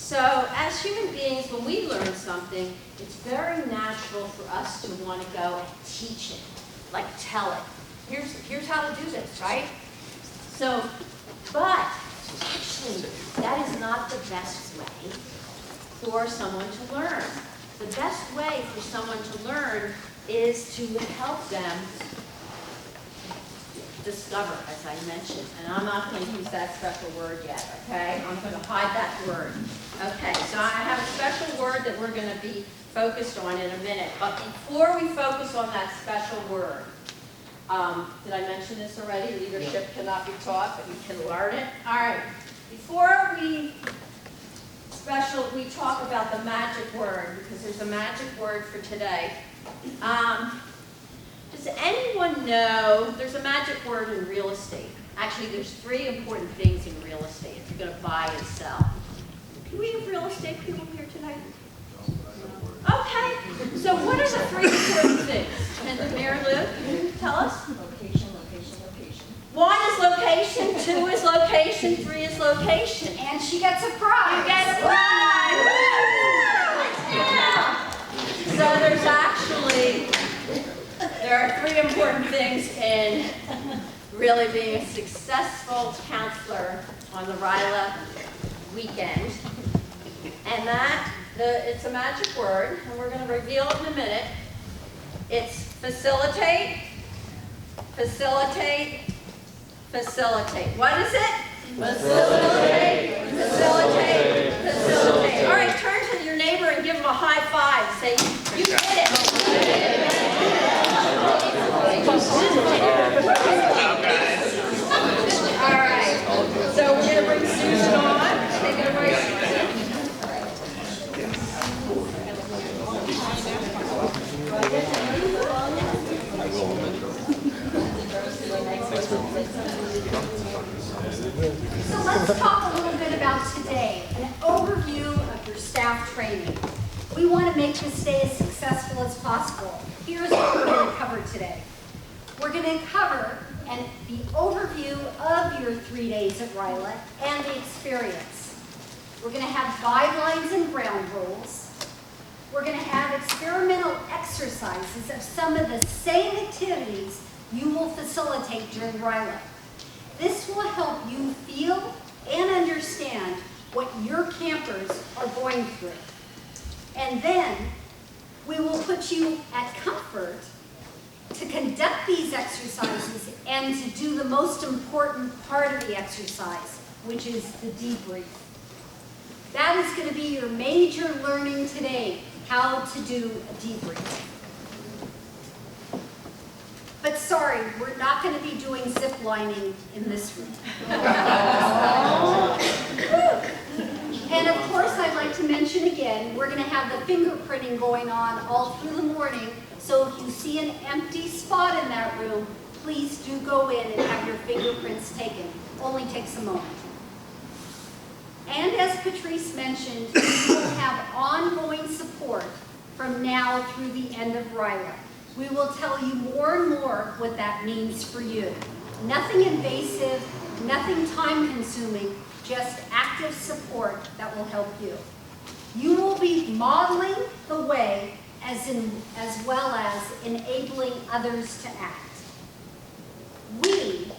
So as human beings, when we learn something, it's very natural for us to want to go and teach it, like tell it. Here's how to do this, right? So, but actually, that is not the best way for someone to learn. The best way for someone to learn is to help them discover, as I mentioned. And I'm not going to use that special word yet, okay? I'm going to hide that word. Okay, so I have a special word that we're going to be focused on in a minute. But before we focus on that special word, did I mention this already? Leadership cannot be taught, but you can learn it. All right. Before we talk about the magic word, because there's a magic word for today. Does anyone know there's a magic word in real estate? Actually, there's 3 important things in real estate if you're going to buy and sell. Do we have real estate people here tonight? Okay. So what are the 3 important things? Can Mary Lou tell us? Location, location, location. 1 is location, 2 is location, 3 is location. And she gets a prize. You get a prize! Yeah. So there are 3 important things in really being a successful counselor on the RYLA weekend. And it's a magic word, and we're going to reveal it in a minute. It's facilitate, facilitate, facilitate. What is it? Facilitate, facilitate, facilitate. All right, turn to your neighbor and give him a high five. Say, you did it. All right, so we're going to bring Susan on. Take it away, Susan. So let's talk a little bit about today, an overview of your staff training. We want to make this day as successful as possible. Here's what we're going to cover today. We're going to cover the overview of your 3 days at RYLA and the experience. We're going to have guidelines and ground rules. We're going to have experimental exercises of some of the same activities you will facilitate during RYLA. This will help you feel and understand what your campers are going through. And then we will put you at comfort to conduct these exercises and to do the most important part of the exercise, which is the debrief. That is going to be your major learning today, how to do a debrief. But sorry, we're not going to be doing zip lining in this room. And of course, I'd like to mention again, we're going to have the fingerprinting going on all through the morning. So if you see an empty spot in that room, please do go in and have your fingerprints taken. Only takes a moment. And as Patrice mentioned, we will have ongoing support from now through the end of RYLA. We will tell you more and more what that means for you. Nothing invasive, nothing time-consuming, just active support that will help you. You will be modeling the way as well as enabling others to act. We,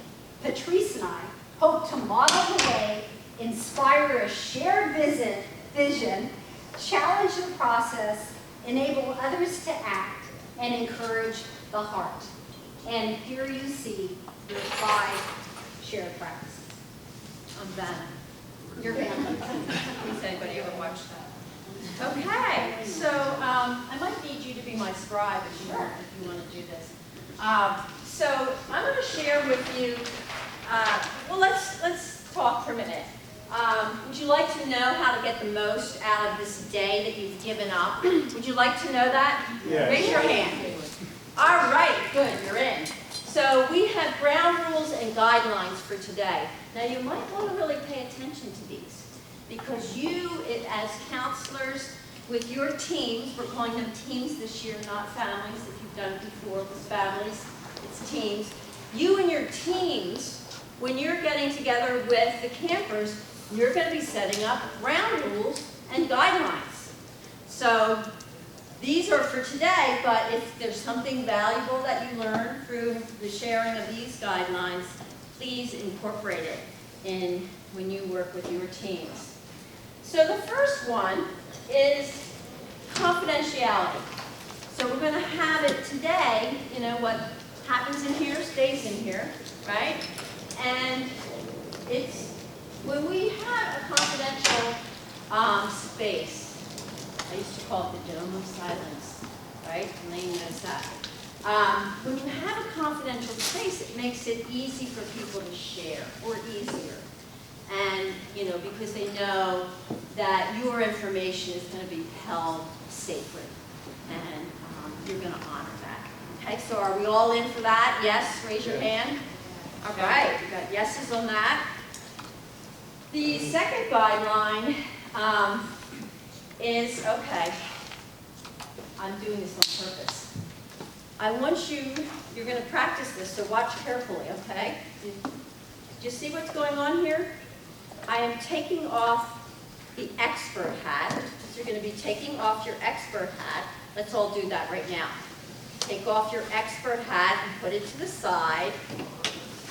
Patrice and I, hope to model the way, inspire a shared vision, challenge the process, enable others to act, and encourage the heart. And here you see your 5 shared practices. I'm Vanna. Your family. Has anybody ever watched that? Okay, so I might need you to be my scribe if you want to do this. So I'm going to share with you. Well, let's talk for a minute. Would you like to know how to get the most out of this day that you've given up? Would you like to know that? Yes. Raise your hand. All right, good, you're in. So we have ground rules and guidelines for today. Now you might want to really pay attention to these because you, as counselors with your teams, we're calling them teams this year, not families. If you've done it before with families, it's teams. You and your teams, when you're getting together with the campers, you're going to be setting up ground rules So these are for today, but if there's something valuable that you learn through the sharing of these guidelines, please incorporate it in when you work with your teams. So the first one is confidentiality. So we're going to have it today, you know, what happens in here stays in here, right? And it's, when we have a confidential space, I used to call it the dome of silence, right? Elaine knows that. When you have a confidential space, it makes it easy for people to share, or easier. And, you know, because they know that your information is going to be held sacred, and you're going to honor that. Okay, so are we all in for that? Yes, raise your hand. All right, we got yeses on that. The second guideline is, okay, I'm doing this on purpose. I want you, you're going to practice this, so watch carefully, okay? Do you see what's going on here? I am taking off the expert hat. So you're going to be taking off your expert hat. Let's all do that right now. Take off your expert hat and put it to the side.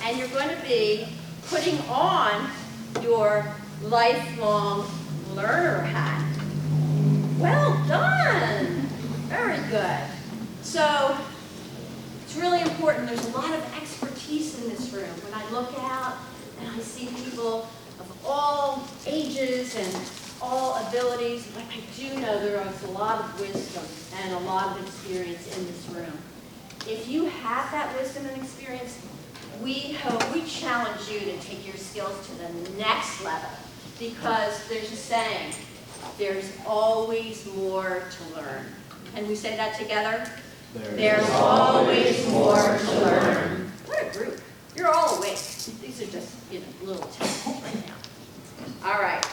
And you're going to be putting on your lifelong learner hat. Well done! Very good. So, it's really important. There's a lot of expertise in this room. When I look out and I see people of all ages and all abilities, but I do know there is a lot of wisdom and a lot of experience in this room. If you have that wisdom and experience, we challenge you to take your skills to the next level, because there's a saying, there's always more to learn. Can we say that together? There's always more to learn. What a group. You're all awake. These are just, you know, little tests right now. All right.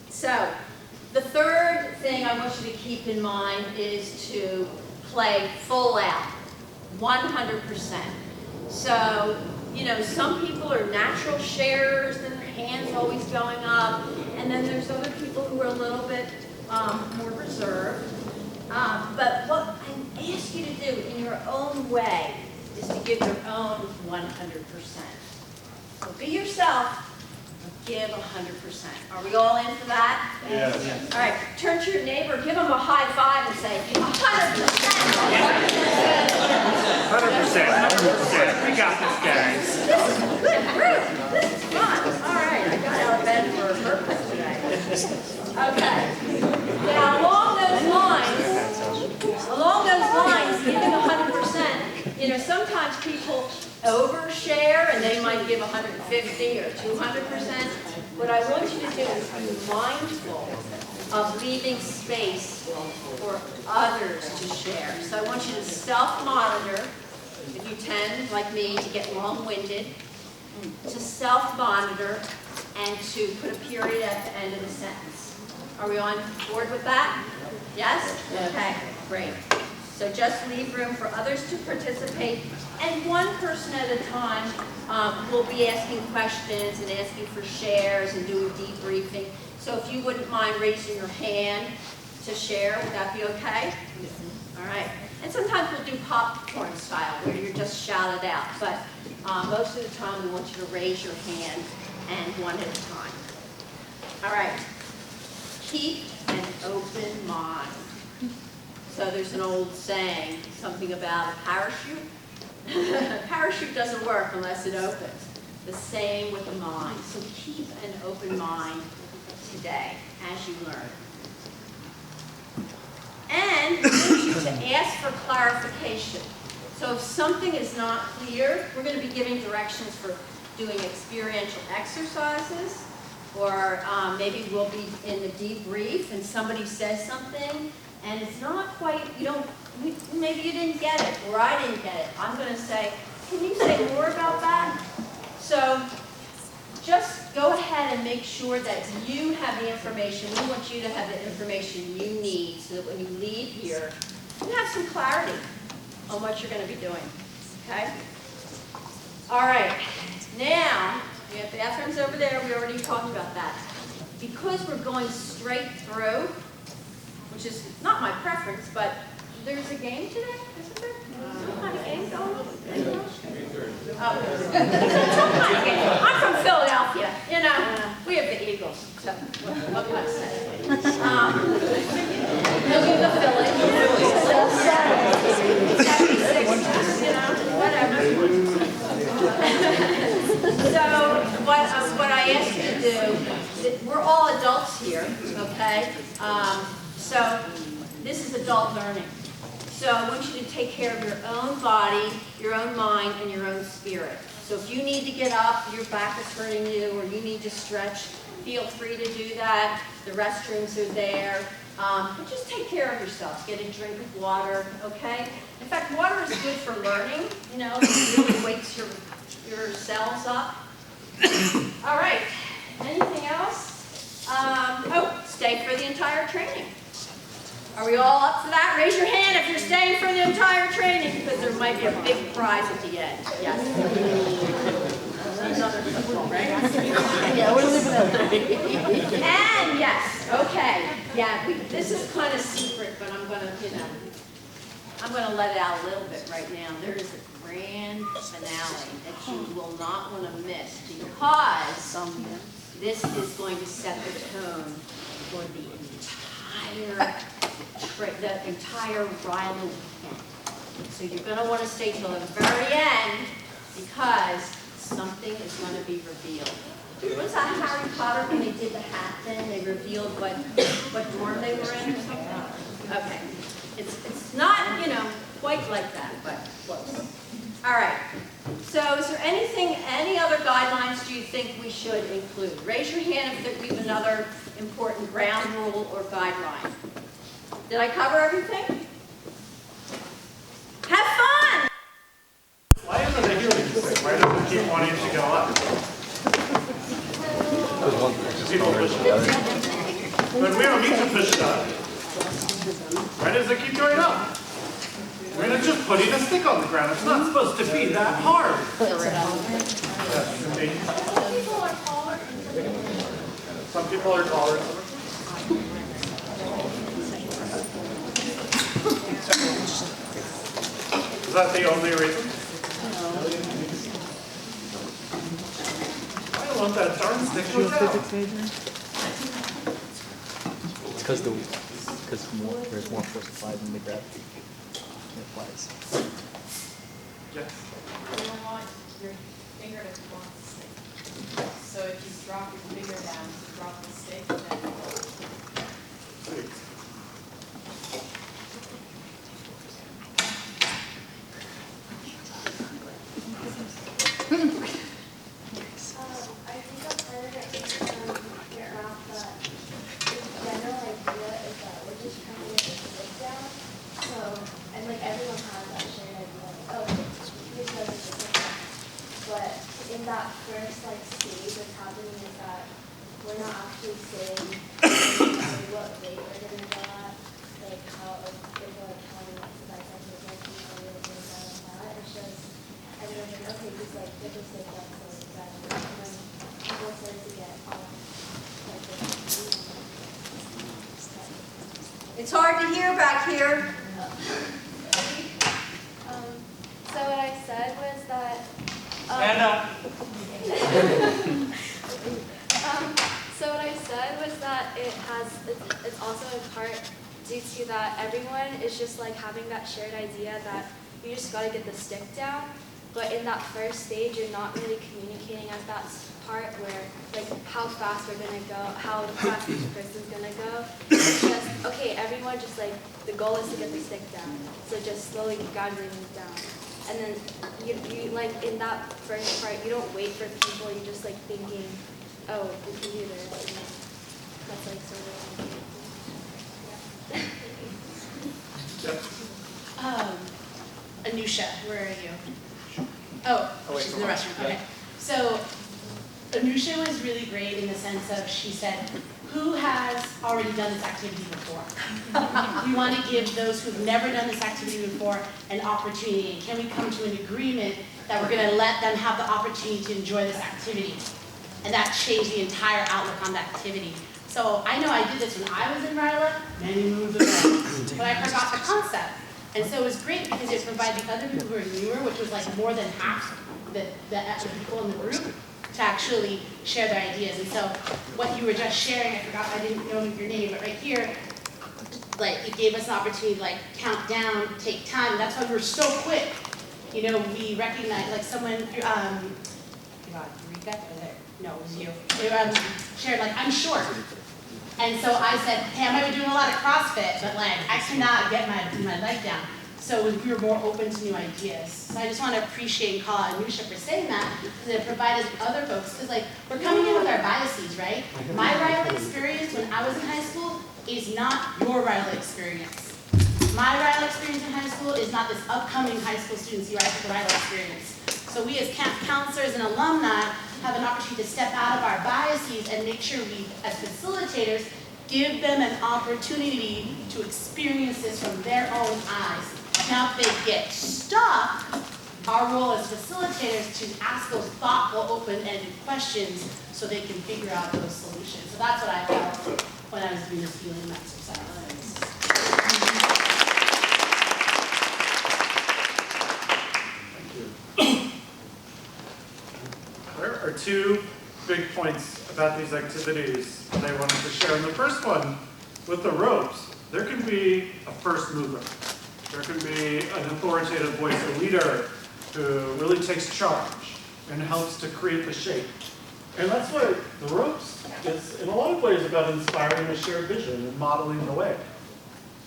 So, the third thing I want you to keep in mind is to play full out, 100%. So, you know, some people are natural sharers and their hand's always going up, and then there's other people who are a little bit more reserved. But what I ask you to do in your own way is to give your own 100%. So be yourself, give 100%. Are we all in for that? Yes. All right, turn to your neighbor, give them a high five and say, 100%. 100%. We got this, guys. This is a good group. This is fun. All right, I got out of bed for a purpose today. Okay. Now, along those lines, giving 100%, you know, sometimes people overshare and they might give 150 or 200%. What I want you to do is be mindful of leaving space for others to share. So I want you to self-monitor, if you tend, like me, to get long-winded, to self-monitor and to put a period at the end of the sentence. Are we on board with that? Yes? Okay, great. So just leave room for others to participate, and one person at a time will be asking questions and asking for shares and doing debriefing. So if you wouldn't mind raising your hand to share, would that be okay? All right. And sometimes we'll do popcorn style, where you're just shouted out, but most of the time we want you to raise your hand, and one at a time. All right. Keep an open mind. So there's an old saying, something about a parachute. A parachute doesn't work unless it opens. The same with the mind. So keep an open mind today as you learn. And I want you to ask for clarification. So if something is not clear, we're going to be giving directions for doing experiential exercises, or maybe we'll be in the debrief and somebody says something and it's not quite, maybe you didn't get it, or I didn't get it. I'm going to say, can you say more about that? So just go ahead and make sure that you have the information. We want you to have the information you need so that when you leave here, you have some clarity on what you're going to be doing. Okay? All right. Now, we have bathrooms over there. We already talked about that. Because we're going straight through, which is not my preference, but there's a game today, isn't there? Some kind of game going on? Oh. Some kind of game. I'm from Philadelphia, you know, we have the Eagles, so what can I say? They'll be the Phillies. 76, you know, whatever. So what I ask you to do, we're all adults here, okay? So this is adult learning. So I want you to take care of your own body, your own mind, and your own spirit. So if you need to get up, your back is hurting you, or you need to stretch, feel free to do that. The restrooms are there. But just take care of yourself. Get a drink of water, okay? In fact, water is good for learning. You know, it really wakes your cells up. All right. Anything else? Stay for the entire training. Are we all up for that? Raise your hand if you're staying for the entire training, because there might be a big prize at the end. Yes. Another football, right? Yeah, we're leaving that. And yes, okay. Yeah, this is kind of secret, but I'm gonna, I'm gonna let it out a little bit right now. There is a grand finale that you will not want to miss, because this is going to set the tone for the entire RYLA weekend. So you're going to want to stay till the very end, because something is going to be revealed. Was that Harry Potter when they did the hat thing? They revealed what dorm they were in or something? Okay. It's not, quite like that, but close. All right. So is there any other guidelines do you think we should include? Raise your hand if we have another important ground rule or guideline. Did I cover everything? Have fun! Why isn't it healing quick? Why does it keep wanting to go up? People push it up. But we don't need to push it up. Why does it keep going up? We're just putting a stick on the ground. It's not supposed to be that hard. Some people are taller. Is that the only reason? I don't want that darn stick to out. It's because there's more force applied than the gravity. It applies. Yes. You don't want your finger to come off the stick. So if you drop your finger down to drop the stick, then in that first stage, what's happening is that we're not actually saying what rate we're gonna go at, like how if we're counting exercise like that. It's just everyone's like, okay, just get this thing done so that, and then people start to get off It's hard to hear back here. So what I said was that Stand up. So what I said was that it's also in part due to that everyone is just having that shared idea that you just got to get the stick down. But in that first stage, you're not really communicating at that part where how fast we're gonna go, how fast each person's gonna go. It's just okay. Everyone just the goal is to get the stick down. So just slowly gradually move down. And then you in that first part, you don't wait for people. You're just thinking, oh, we can do this. And that's sort of. Anusha, where are you? Oh, she's in the restroom. Okay. So Anusha was really great in the sense of she said, who has already done this activity before? We want to give those who've never done this activity before an opportunity. Can we come to an agreement that we're going to let them have the opportunity to enjoy this activity? And that changed the entire outlook on the activity. So I know I did this when I was in RYLA many moons ago, but I forgot the concept. And so it was great because it provided the other people who are newer, which was like more than half the people in the group, to actually share their ideas. And so what you were just sharing, I didn't know your name, but right here, like it gave us an opportunity to like count down, take time. That's why we were so quick. You know, we recognized like someone, Eureka, no, it was you. They shared like, I'm short. And so I said, hey, I might be doing a lot of CrossFit, but like I cannot get my leg down. So we were more open to new ideas. So I just want to appreciate and call out Anusha for saying that, because it provided other folks, because like we're coming in with our biases, right? My RYLA experience when I was in high school is not your RYLA experience. My RYLA experience in high school is not this upcoming high school student's RYLA experience. So we as camp counselors and alumni have an opportunity to step out of our biases and make sure we, as facilitators, give them an opportunity to experience this from their own eyes. Now, if they get stuck, our role as facilitators to ask those thoughtful, open-ended questions so they can figure out those solutions. So that's what I felt when I was doing this feeling exercise. There are two big points about these activities that I wanted to share. And the first one, with the ropes, there can be a first mover. There can be an authoritative voice, a leader who really takes charge and helps to create the shape. And that's why the ropes is, in a lot of ways, about inspiring a shared vision and modeling the way.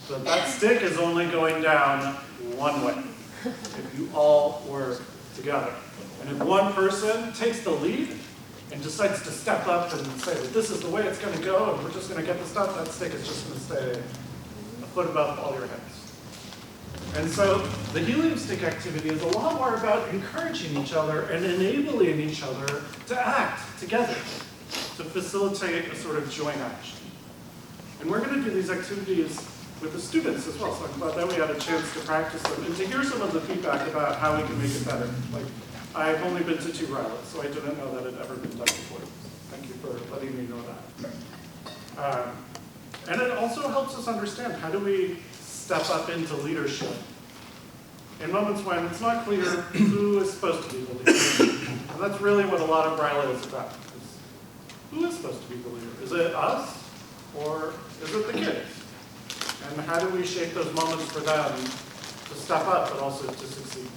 So that stick is only going down one way if you all work together. And if one person takes the lead and decides to step up and say that this is the way it's going to go and we're just going to get this done, that stick is just going to stay a foot above all your heads. And so the helium stick activity is a lot more about encouraging each other and enabling each other to act together, to facilitate a sort of joint action. And we're going to do these activities with the students as well, so I'm glad that we had a chance to practice them and to hear some of the feedback about how we can make it better. Like, I've only been to 2 RYLAs, so I didn't know that it had ever been done before. Thank you for letting me know that. And it also helps us understand, how do we step up into leadership in moments when it's not clear who is supposed to be the leader. And that's really what a lot of RYLA is about. Who is supposed to be the leader? Is it us, or is it the kids? And how do we shape those moments for them to step up, but also to succeed?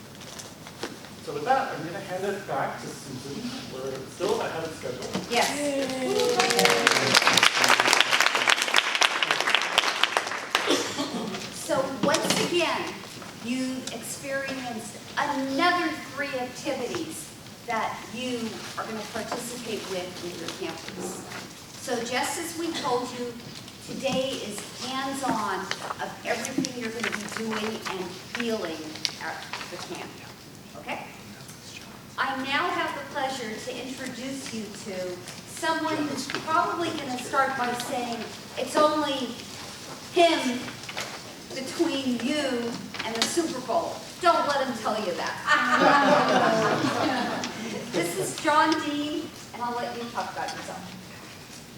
So with that, I'm going to hand it back to Susan. We're still ahead of schedule. Yes. So once again, you experienced another 3 activities that you are going to participate with your campus. So just as we told you, today is hands-on of everything you're going to be doing and feeling at the camp. Okay? I now have the pleasure to introduce you to someone who's probably going to start by saying it's only him between you and the Super Bowl. Don't let him tell you that. This is John Dean, and I'll let you talk about yourself.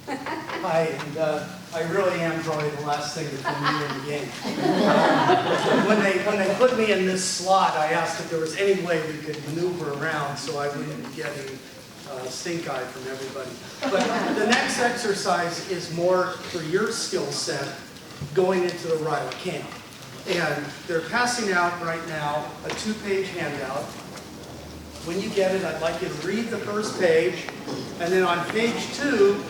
Hi, and I really am probably the last thing to come in the game. When they put me in this slot, I asked if there was any way we could maneuver around so I wouldn't be getting stink eye from everybody. But the next exercise is more for your skill set going into the RYLA camp. And they're passing out right now a 2-page handout. When you get it, I'd like you to read the first page, and then on page 2,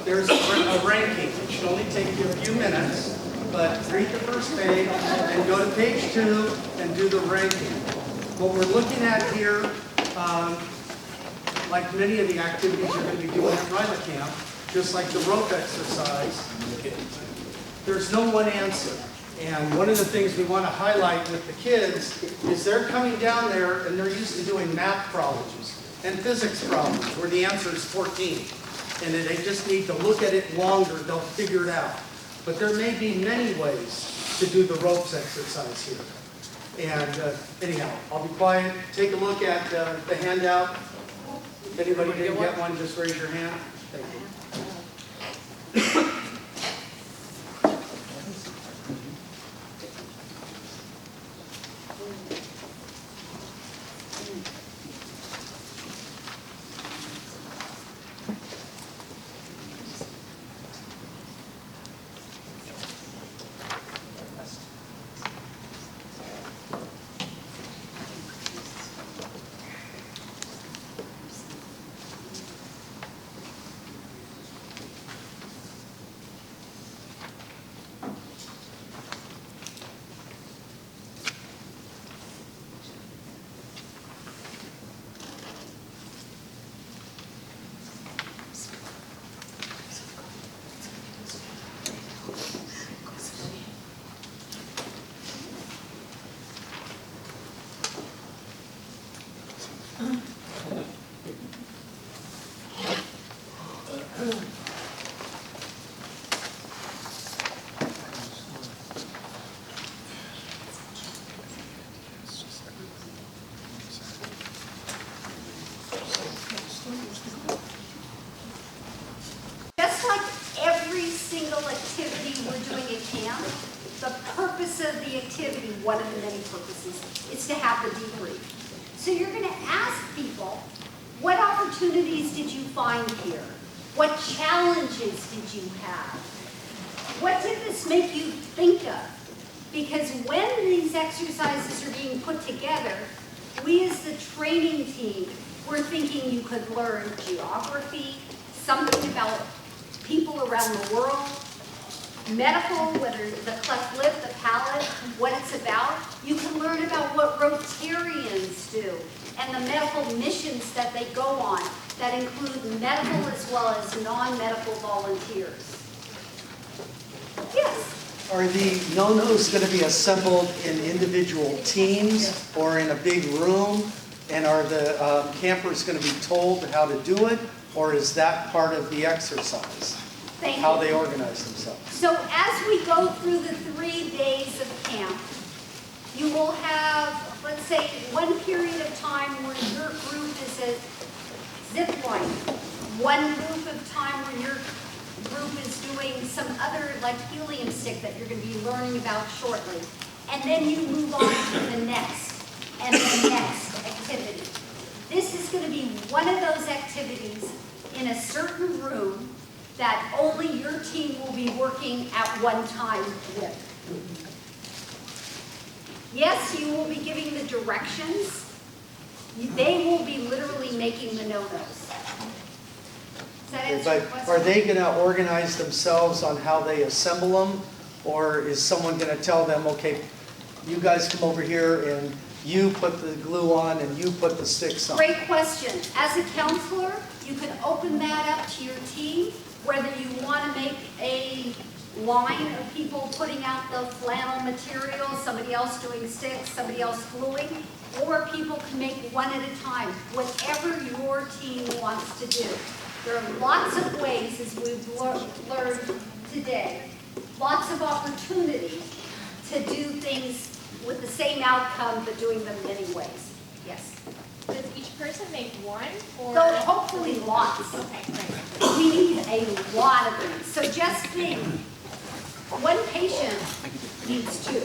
there's a ranking. It should only take you a few minutes, but read the first page and go to page 2 and do the ranking. What we're looking at here, like many of the activities you're going to be doing at RYLA camp, just like the rope exercise, there's no one answer. And one of the things we want to highlight with the kids is they're coming down there and they're used to doing math problems and physics problems where the answer is 14. And they just need to look at it longer, they'll figure it out. But there may be many ways to do the ropes exercise here. And anyhow, I'll be quiet, take a look at the handout. If anybody didn't get one, just raise your hand. Thank you. Just like every single activity we're doing at camp, the purpose of the activity, one of the many purposes, is to have the debrief. So you're going to ask people, what opportunities did you find here? What challenges did you have? What did this make you think of? Because when these exercises are being put together, we as the training team, we're thinking you could learn geography, something about people around the world, medical, whether the cleft lip, the palate, what it's about. You can learn about what Rotarians do and the medical missions that they go on that include medical as well as non-medical volunteers. Yes? Are the no-nos going to be assembled in individual teams or in a big room? And are the campers going to be told how to do it? Or is that part of the exercise? Thank How you. they organize themselves? So as we go through the 3 days of camp, you will have, let's say, one period of time where your group is a zip line, one group of time where your group is doing some other, like helium stick that you're going to be learning about shortly. And then you move on to the next and the next activity. This is going to be one of those activities in a certain room that only your team will be working at one time with. Yes, you will be giving the directions. They will be literally making the no-nos. Does that answer your But question? are they going to organize themselves on how they assemble them? Or is someone going to tell them, okay, you guys come over here and you put the glue on and you put the sticks on? Great question. As a counselor, you can open that up to your team, whether you want to make a line of people putting out the flannel material, somebody else doing sticks, somebody else gluing, or people can make one at a time, whatever your team wants to do. There are lots of ways, as we've learned today, lots of opportunities to do things with the same outcome, but doing them many ways. Yes. Does each person make one, or? So hopefully lots. Okay, great. We need a lot of them. So just think, one patient needs 2.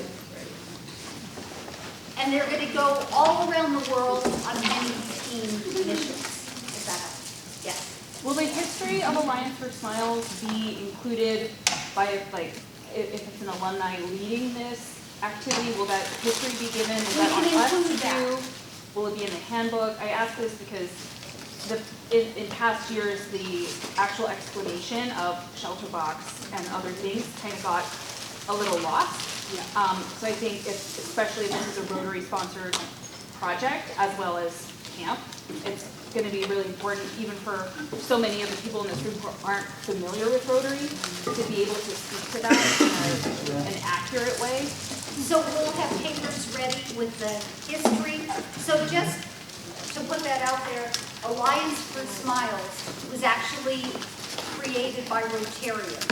And they're going to go all around the world on many team missions. Is that helps? Yes. Will the history of Alliance for Smiles be included by, like, if it's an alumni leading this activity? Will that history be given? Is that on us to do? Will it be in the handbook? I ask this because in past years, the actual explanation of shelter box and other things kind of got a little lost. So I think especially if this is a Rotary-sponsored project as well as camp, it's going to be really important even for so many of the people in this room who aren't familiar with Rotary to be able to speak to that in an accurate way. So we'll have papers ready with the history. So just to put that out there, Alliance for Smiles was actually created by Rotarians,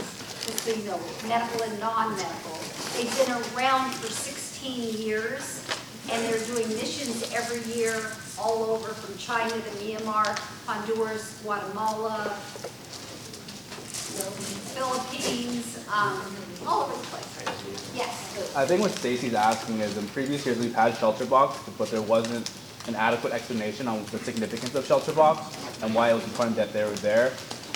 just so you know, medical and non-medical. They've been around for 16 years, and they're doing missions every year all over from China to Myanmar, Honduras, Guatemala, Philippines, all over the place. Yes. I think what Stacy's asking is in previous years we've had shelter box, but there wasn't an adequate explanation on the significance of shelter box and why it was important that they were there.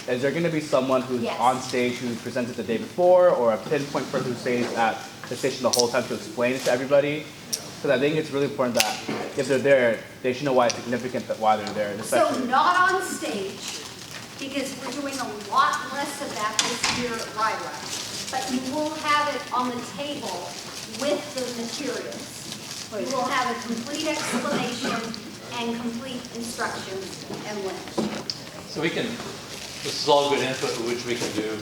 Is there going to be someone who's Yes. on stage who presented the day before, or a pinpoint person who stays at the station the whole time to explain it to everybody? Because I think it's really important that if they're there, they should know why it's significant that why they're there. So Especially. not on stage, because we're doing a lot less of that this year at RYLA. But you will have it on the table with the materials. You will have a complete explanation and complete instructions and links. So we can, this is all good input which we can do.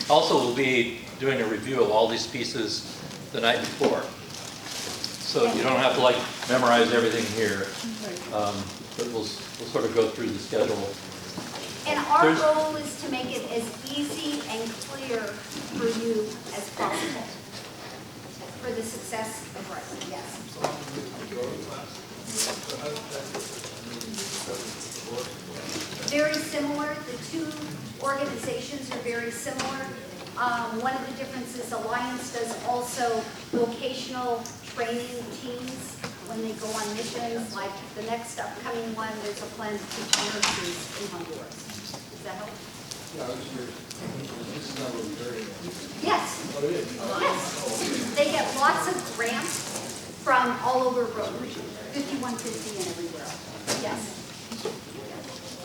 Also, we'll be doing a review of all these pieces the night before. So you don't have to like memorize everything here, but we'll sort of go through the schedule. And our goal is to make it as easy and clear for you as possible for the success of RYLA, yes. Very similar, the two organizations are very similar. One of the differences, Alliance does also vocational training teams when they go on missions, like the next upcoming one, there's a plan to teach nurses in Honduras. Does that help? Yes. Yes. They get lots of grants from all over Rotary, 5150 and everywhere. Yes.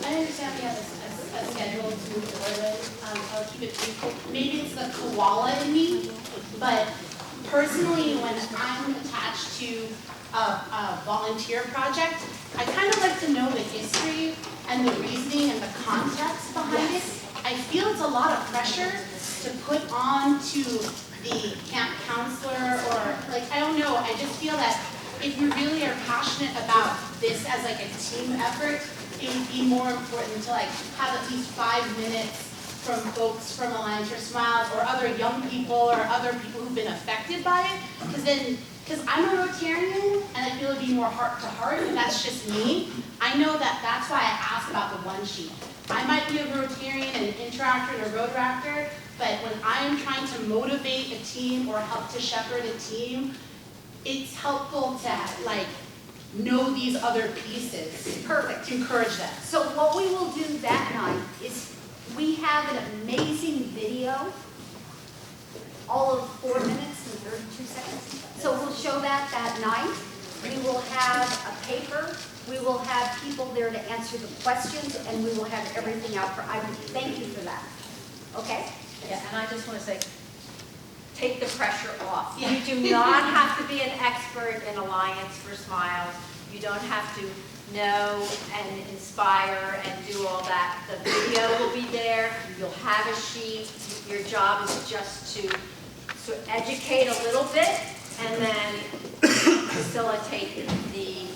I understand we have a schedule to move forward with. I'll keep it brief. Maybe it's the koala in me, but personally, when I'm attached to a volunteer project, I kind of like to know the history and the reasoning and the context behind it. I feel it's a lot of pressure to put on to the camp counselor, or like, I don't know, I just feel that if you really are passionate about this as like a team effort, it would be more important to like have at least 5 minutes from folks from Alliance for Smiles or other young people or other people who've been affected by it. Because I'm a Rotarian and I feel it'd be more heart to heart, and that's just me. I know that's why I asked about the one sheet. I might be a Rotarian and an interactor and a road raptor, but when I am trying to motivate a team or help to shepherd a team, it's helpful to like know these other pieces. Perfect. To encourage them. So what we will do that night is we have an amazing video, all of 4 minutes and 32 seconds. So we'll show that night. We will have a paper. We will have people there to answer the questions, and we will have everything out for, I would thank you for that. Okay? Yeah, and I just want to say, take the pressure off. Yeah. You do not have to be an expert in Alliance for Smiles. You don't have to know and inspire and do all that. The video will be there. You'll have a sheet. Your job is just to educate a little bit and then facilitate the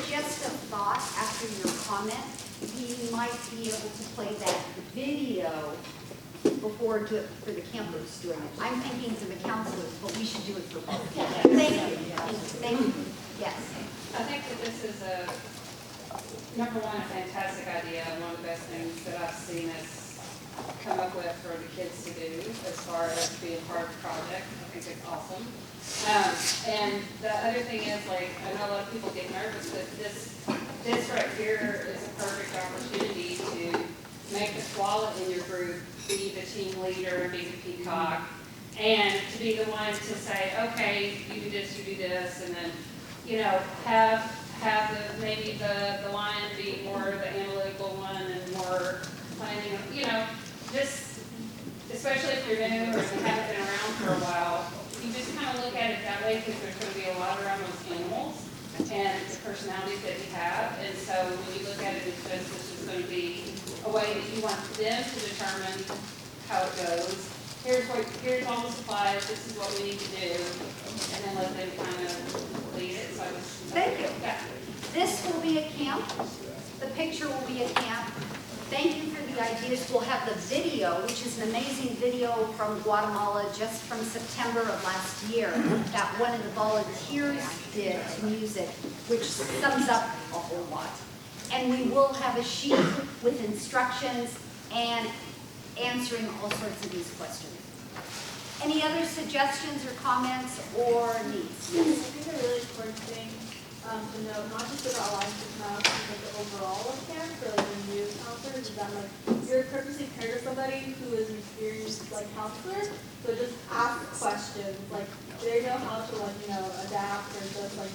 Just a thought after your comment, we might be able to play that video before for the campers doing it. I'm thinking for the counselors, but we should do it for both. Thank you. Thank you. Yes. I think that this is number one, a fantastic idea, and one of the best things that I've seen us come up with for the kids to do as far as being part of the project. I think it's awesome. And the other thing is, like, I know a lot of people get nervous, but this right here is a perfect opportunity to make the koala in your group be the team leader, be the peacock, and to be the one to say, okay, you do this, and then, you know, have maybe the lion be more the analytical one and more planning, you know, just, especially if you're new or you haven't been around for a while, you just kind of look at it that way because there's going to be a lot around those animals and the personalities that you have. And so when you look at it, it's just, this is going to be a way that you want them to determine how it goes. Here's all the supplies, this is what we need to do, and then let them kind of lead it. So Thank you. Yeah. This will be a camp. The picture will be a camp. Thank you for the ideas. We'll have the video, which is an amazing video from Guatemala just from September of last year that one of the volunteers did to music, which sums up a whole lot. And we will have a sheet with instructions and answering all sorts of these questions. Any other suggestions or comments or needs? I think a really important thing to note, not just about Alliance for Smiles, but the overall of camp for like the new counselors, is that like you're purposely paired with somebody who is an experienced like counselor. So just ask questions, like they know how to like adapt or just like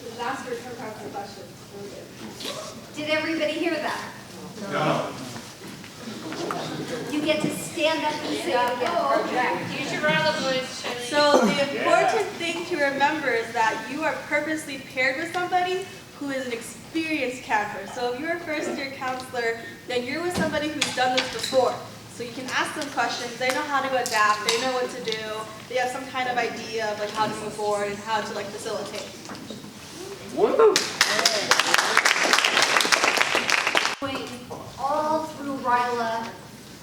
just ask her kinds of questions. Really good. Did everybody hear that? No. You get to stand up and say it again. Use your RYLA voice, Shelley. So the important thing to remember is that you are purposely paired with somebody who is an experienced counselor. So if you're a first-year counselor, then you're with somebody who's done this before. So you can ask them questions. They know how to adapt. They know what to do. They have some kind of idea of like how to move forward and how to like facilitate. All through RYLA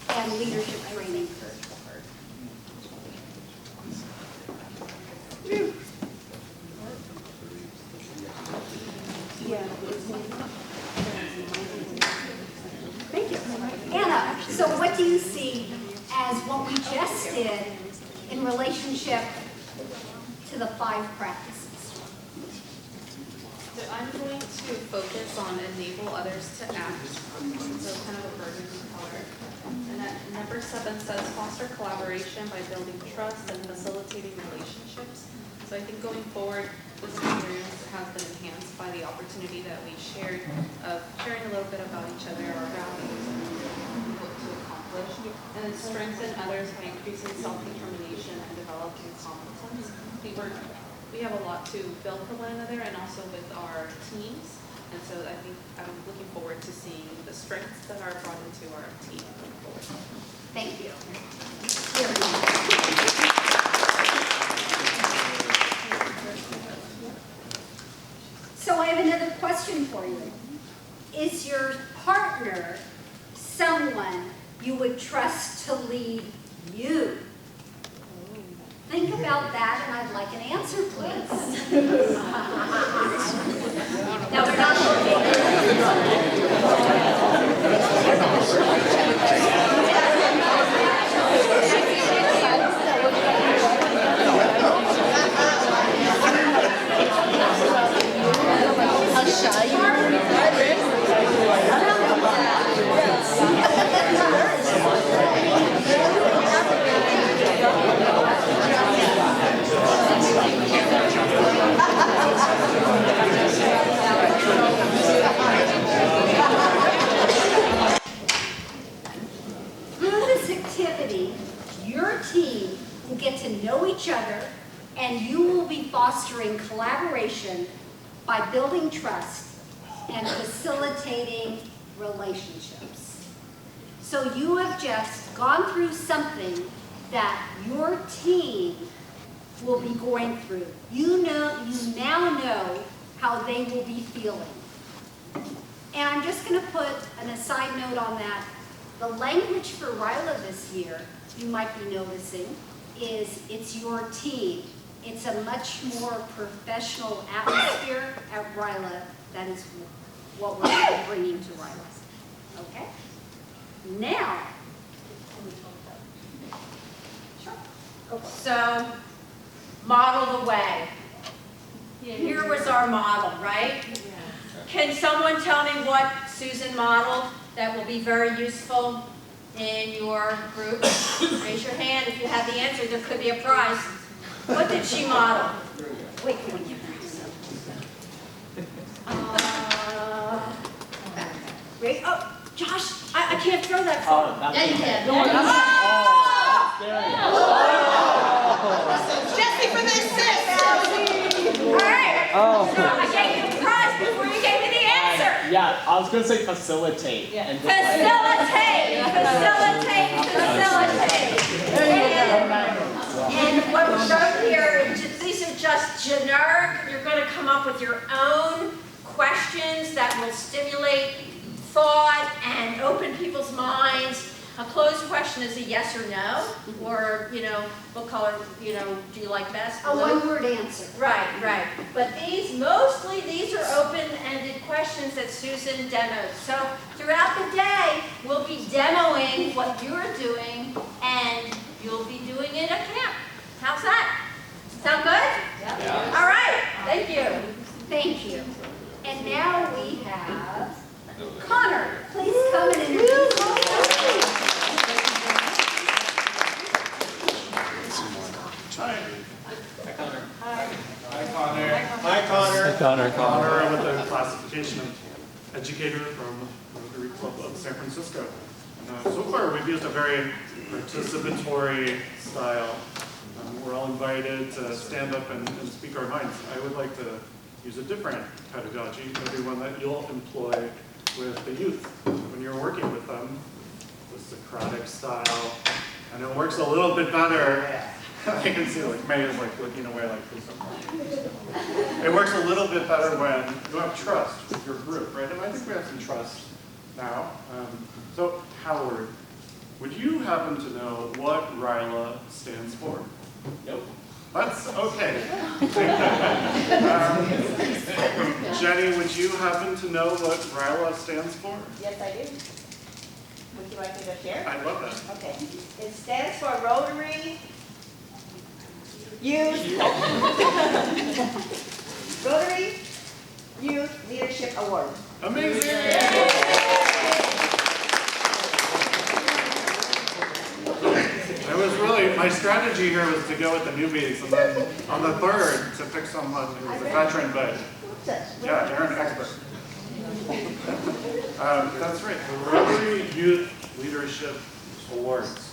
and leadership training. Thank you. Anna, so what do you see as what we just did in relationship to the 5 practices? So I'm going to focus on enable others to act, so kind of a burden color. And then number 7 says foster collaboration by building trust and facilitating relationships. So I think going forward, this experience has been enhanced by the opportunity that we shared of sharing a little bit about each other, our values, and what to accomplish. And then strengthen others by increasing self-determination and developing competence. We have a lot to build for one another and also with our teams. And so I think I'm looking forward to seeing the strengths that are brought into our team going forward. Thank you. So I have another question for you. Is your partner someone you would trust to lead you? Think about that, and I'd like an answer, please. Now, we're not How shy you are. Through this activity, your team will get to know each other, and you will be fostering collaboration by building trust and facilitating relationships. So you have just gone through something that your team will be going through. You now know how they will be feeling. And I'm just going to put an aside note on that. The language for RYLA this year, you might be noticing, is it's your team. It's a much more professional atmosphere at RYLA. That is what we're bringing to RYLA. Okay? Now, So, model the way. Here was our model, right? Can someone tell me what Susan modeled that will be very useful in your group? Raise your hand if you have the answer. There could be a prize. What did she model? wait. Wait, oh, Josh, I can't throw that far. Yeah, you can. Jesse for the assist. All right. Oh. So I gave you the prize before you gave me the answer. Yeah, I was gonna say facilitate. Facilitate. And what we showed here, these are just generic. You're going to come up with your own questions that will stimulate thought and open people's minds A closed question is a yes or no, or, you know, what color, you know, do you like best? A Blue? one-word answer. Right, right. But mostly these are open-ended questions that Susan demoed. So throughout the day, we'll be demoing what you're doing, and you'll be doing it at camp. How's that? Sound good? Yeah. All right, thank you. Thank you. And now we have Connor. Please come and introduce yourself. Hi. Hi, Connor. Hi, Connor. Hi, Connor. Connor. Connor, I'm with the classification of educator from Rotary Club of San Francisco. And so far, we've used a very participatory style. We're all invited to stand up and speak our minds. I would like to use a different pedagogy, maybe one that you'll employ with the youth when you're working with them, the Socratic style. And it works a little bit better. I can see like May is like looking away like this. It works a little bit better when you have trust with your group, right? And I think we have some trust now. So Howard, would you happen to know what RYLA stands for? Nope. That's okay. Jenny, would you happen to know what RYLA stands for? Yes, I do. Would you like me to share? I love that. Okay. It stands for Rotary Youth Rotary Youth Leadership Award. Amazing! It was really, my strategy here was to go with the newbies, and then on the third, to pick someone who was a veteran, but yeah, you're an expert. That's right, the Rotary Youth Leadership Awards.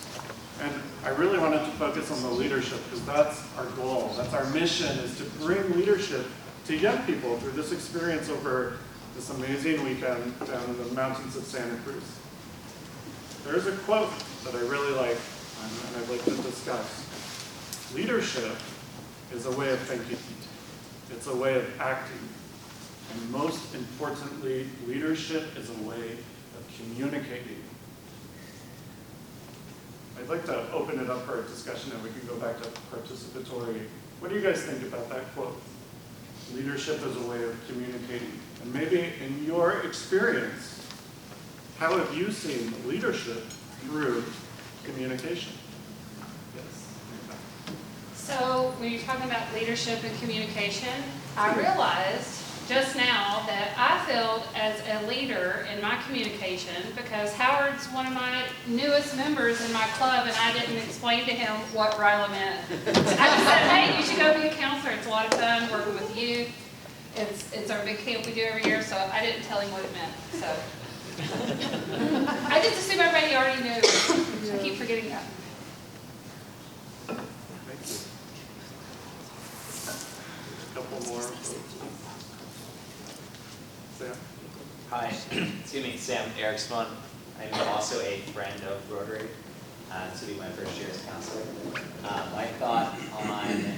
And I really wanted to focus on the leadership because that's our goal, that's our mission, is to bring leadership to young people through this experience over this amazing weekend down in the mountains of Santa Cruz. There's a quote that I really like, and I'd like to discuss. Leadership is a way of thinking. It's a way of acting. And most importantly, leadership is a way of communicating. I'd like to open it up for a discussion, and we can go back to participatory. What do you guys think about that quote? Leadership is a way of communicating. And maybe in your experience, how have you seen leadership through communication? Yes. So when you're talking about leadership and communication, I realized just now that I failed as a leader in my communication because Howard's one of my newest members in my club, and I didn't explain to him what RYLA meant. I just said, hey, you should go be a counselor. It's a lot of fun working with youth. It's our big camp we do every year, so I didn't tell him what it meant. So I just assume everybody already knew. I keep forgetting that. Thank you. A couple more. Sam? Hi, excuse me, Sam Eriksson. I'm also a friend of Rotary, to be my first year as counselor. My thought on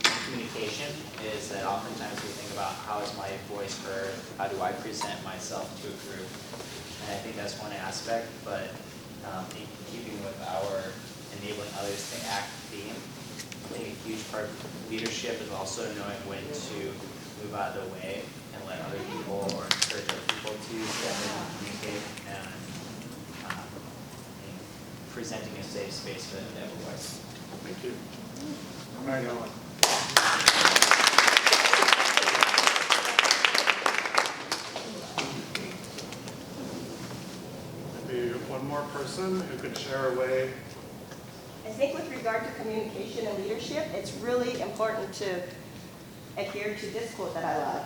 communication is that oftentimes we think about how is my voice heard, how do I present myself to a group, and I think that's one aspect, but in keeping with our enabling others to act theme, I think a huge part of leadership is also knowing when to move out of the way and let other people or encourage other people to step in and communicate and presenting a safe space for them to have a voice. Thank you. All right, Ellen. Maybe one more person who could share a way. I think with regard to communication and leadership, it's really important to adhere to this quote that I love.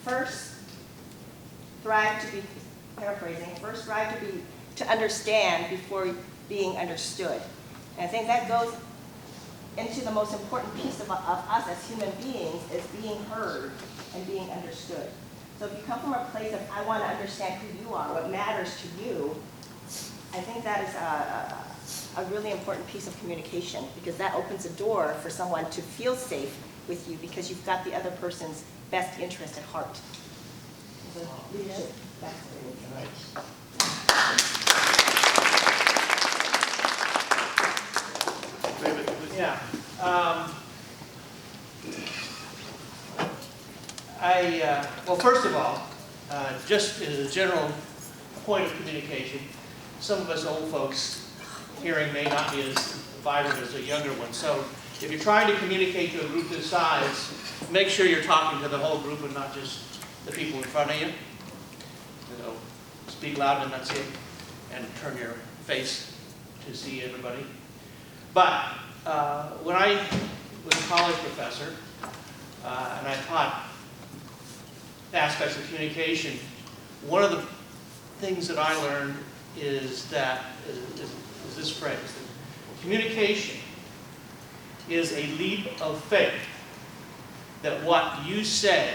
First, thrive to be, paraphrasing, first thrive to understand before being understood. And I think that goes into the most important piece of us as human beings is being heard and being understood. So if you come from a place of, I want to understand who you are, what matters to you, I think that is a really important piece of communication because that opens a door for someone to feel safe with you because you've got the other person's best interest at heart. So leadership, that's what it is. Yeah. Well, first of all, just as a general point of communication, some of us old folks, hearing may not be as vibrant as the younger ones. So if you're trying to communicate to a group this size, make sure you're talking to the whole group and not just the people in front of you. You know, speak loud and enunciate, and turn your face to see everybody. But when I was a college professor, and I taught aspects of communication, one of the things that I learned is that, is this phrase, that communication is a leap of faith, that what you say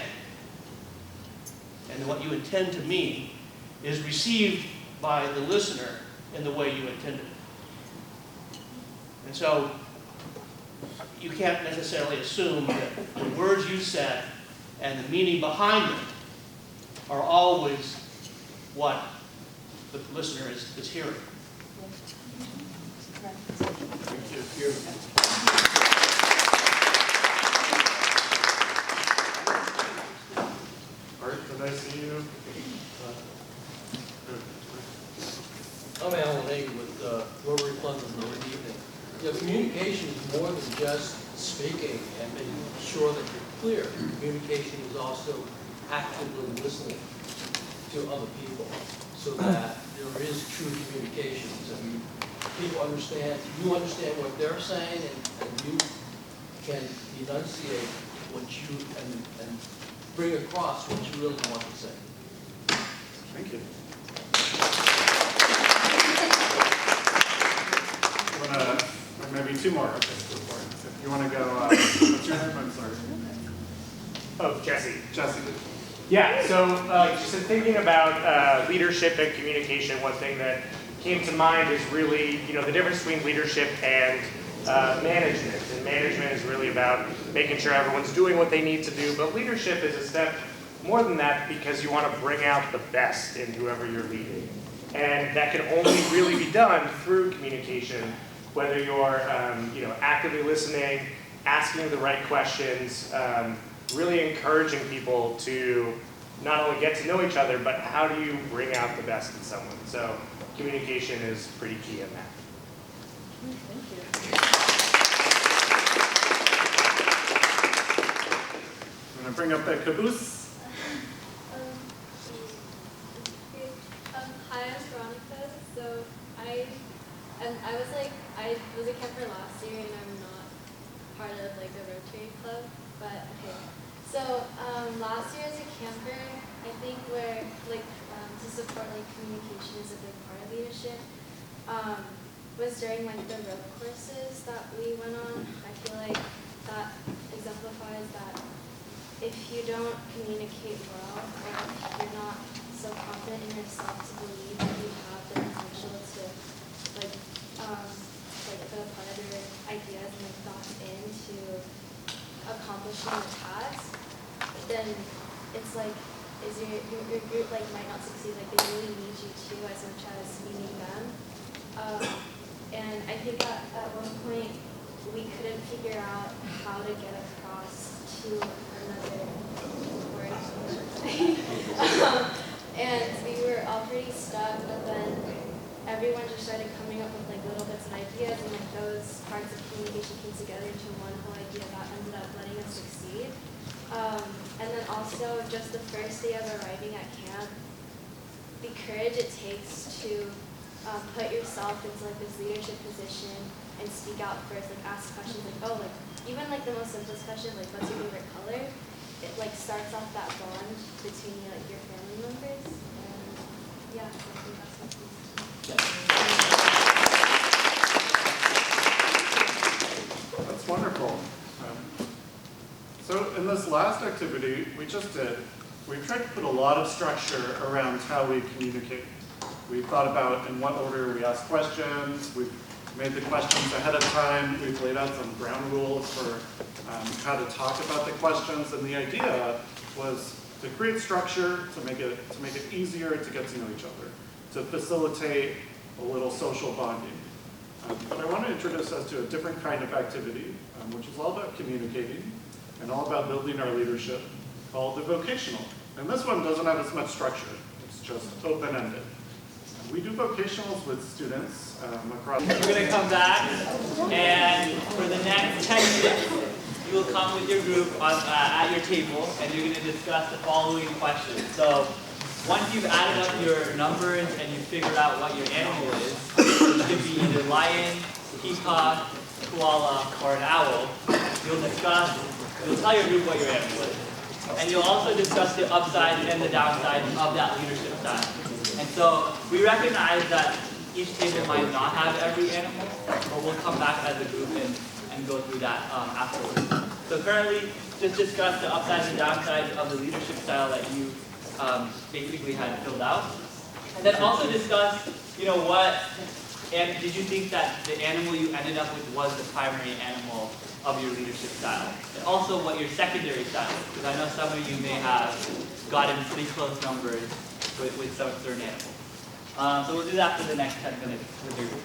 and what you intend to mean is received by the listener in the way you intended it. And so you can't necessarily assume that the words you said and the meaning behind them are always what the listener is hearing. Art, did I see you? I'm Alan A. with Rotary Club of Good Evening. You know, communication is more than just speaking and making sure that you're clear. Communication is also actively listening to other people so that there is true communication. So people understand, you understand what they're saying, and you can enunciate what you, and bring across what you really want to say. Thank you. Maybe two more. Okay, if you want to go, what's your name? I'm sorry. Oh, Jesse. Jesse. Yeah, so just in thinking about leadership and communication, one thing that came to mind is really, the difference between leadership and management. And management is really about making sure everyone's doing what they need to do, but leadership is a step more than that because you want to bring out the best in whoever you're leading. And that can only really be done through communication, whether you're actively listening, asking the right questions, really encouraging people to not only get to know each other, but how do you bring out the best in someone? So communication is pretty key in that. Thank you. I'm going to bring up that caboose. Hi, I'm Veronica. So I was a camper last year, and I'm not part of the Rotary Club. But okay. So last year as a camper, I think where to support communication is a big part of leadership. Was during the road courses that we went on. I feel like that exemplifies that if you don't communicate well, or if you're not so confident in yourself to believe that you have the potential to put a part of your ideas and thoughts into accomplishing the task, then it's your group might not succeed. They really need you too as much as you need them. And I think at one point we couldn't figure out how to get across to another word. And we were all pretty stuck, but then everyone just started coming up with little bits of ideas, and those parts of communication came together into one whole idea that ended up letting us succeed. And then also just the first day of arriving at camp, the courage it takes to put yourself into this leadership position and speak out first, ask questions even the most simplest question, what's your favorite color? It starts off that bond between your family members. And yeah, I think that's what's That's wonderful. So in this last activity we just did, we tried to put a lot of structure around how we communicate. We thought about in what order we ask questions, we've made the questions ahead of time, we've laid out some ground rules for how to talk about the questions, and the idea was to create structure, to make it easier to get to know each other, to facilitate a little social bonding. But I want to introduce us to a different kind of activity, which is all about communicating and all about building our leadership, called the vocational. And this one doesn't have as much structure. It's just open-ended. We do vocationals with students across. You're going to come back, and for the next 10 minutes, you will come with your group at your table, and you're going to discuss the following questions. So, once you've added up your numbers and you've figured out what your animal is, it could be either lion, peacock, koala, or an owl, you'll tell your group what your animal is. And you'll also discuss the upsides and the downsides of that leadership style. And so we recognize that each table might not have every animal, but we'll come back as a group and go through that afterwards. So currently, just discuss the upsides and downsides of the leadership style that you basically had filled out. And then also discuss, and did you think that the animal you ended up with was the primary animal of your leadership style? And also what your secondary style is, because I know some of you may have gotten pretty close numbers with some certain animals. So we'll do that for the next 10 minutes with your group.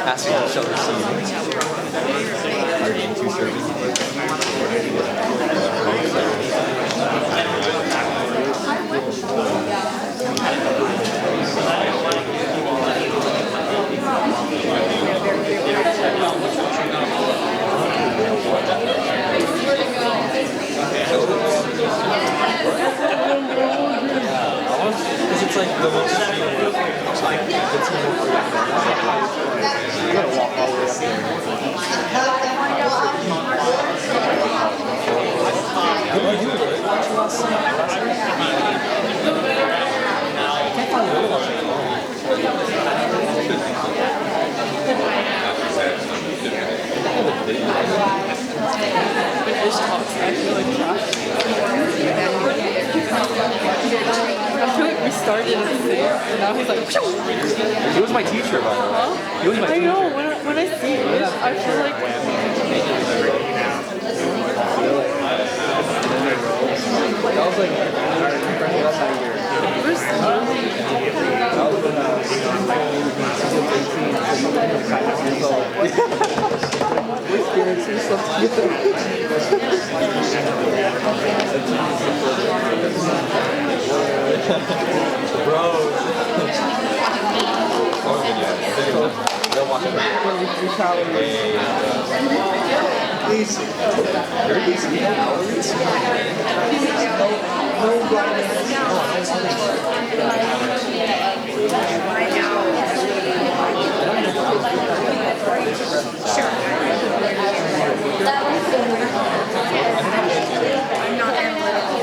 Ask you to show the scene. Are you in 2 services? Because it's like the most like the team you gotta walk all the way up there. You would watch last night. I can't find the I feel like we started at 6, and now he's like, he was my teacher, by the way. He was my teacher. I know, when I see it, I feel like... That was like, that's how you're. We're slowly... That was when we're experiencing stuff Bro. They'll watch it. Easy. Very easy. I'm not analytical.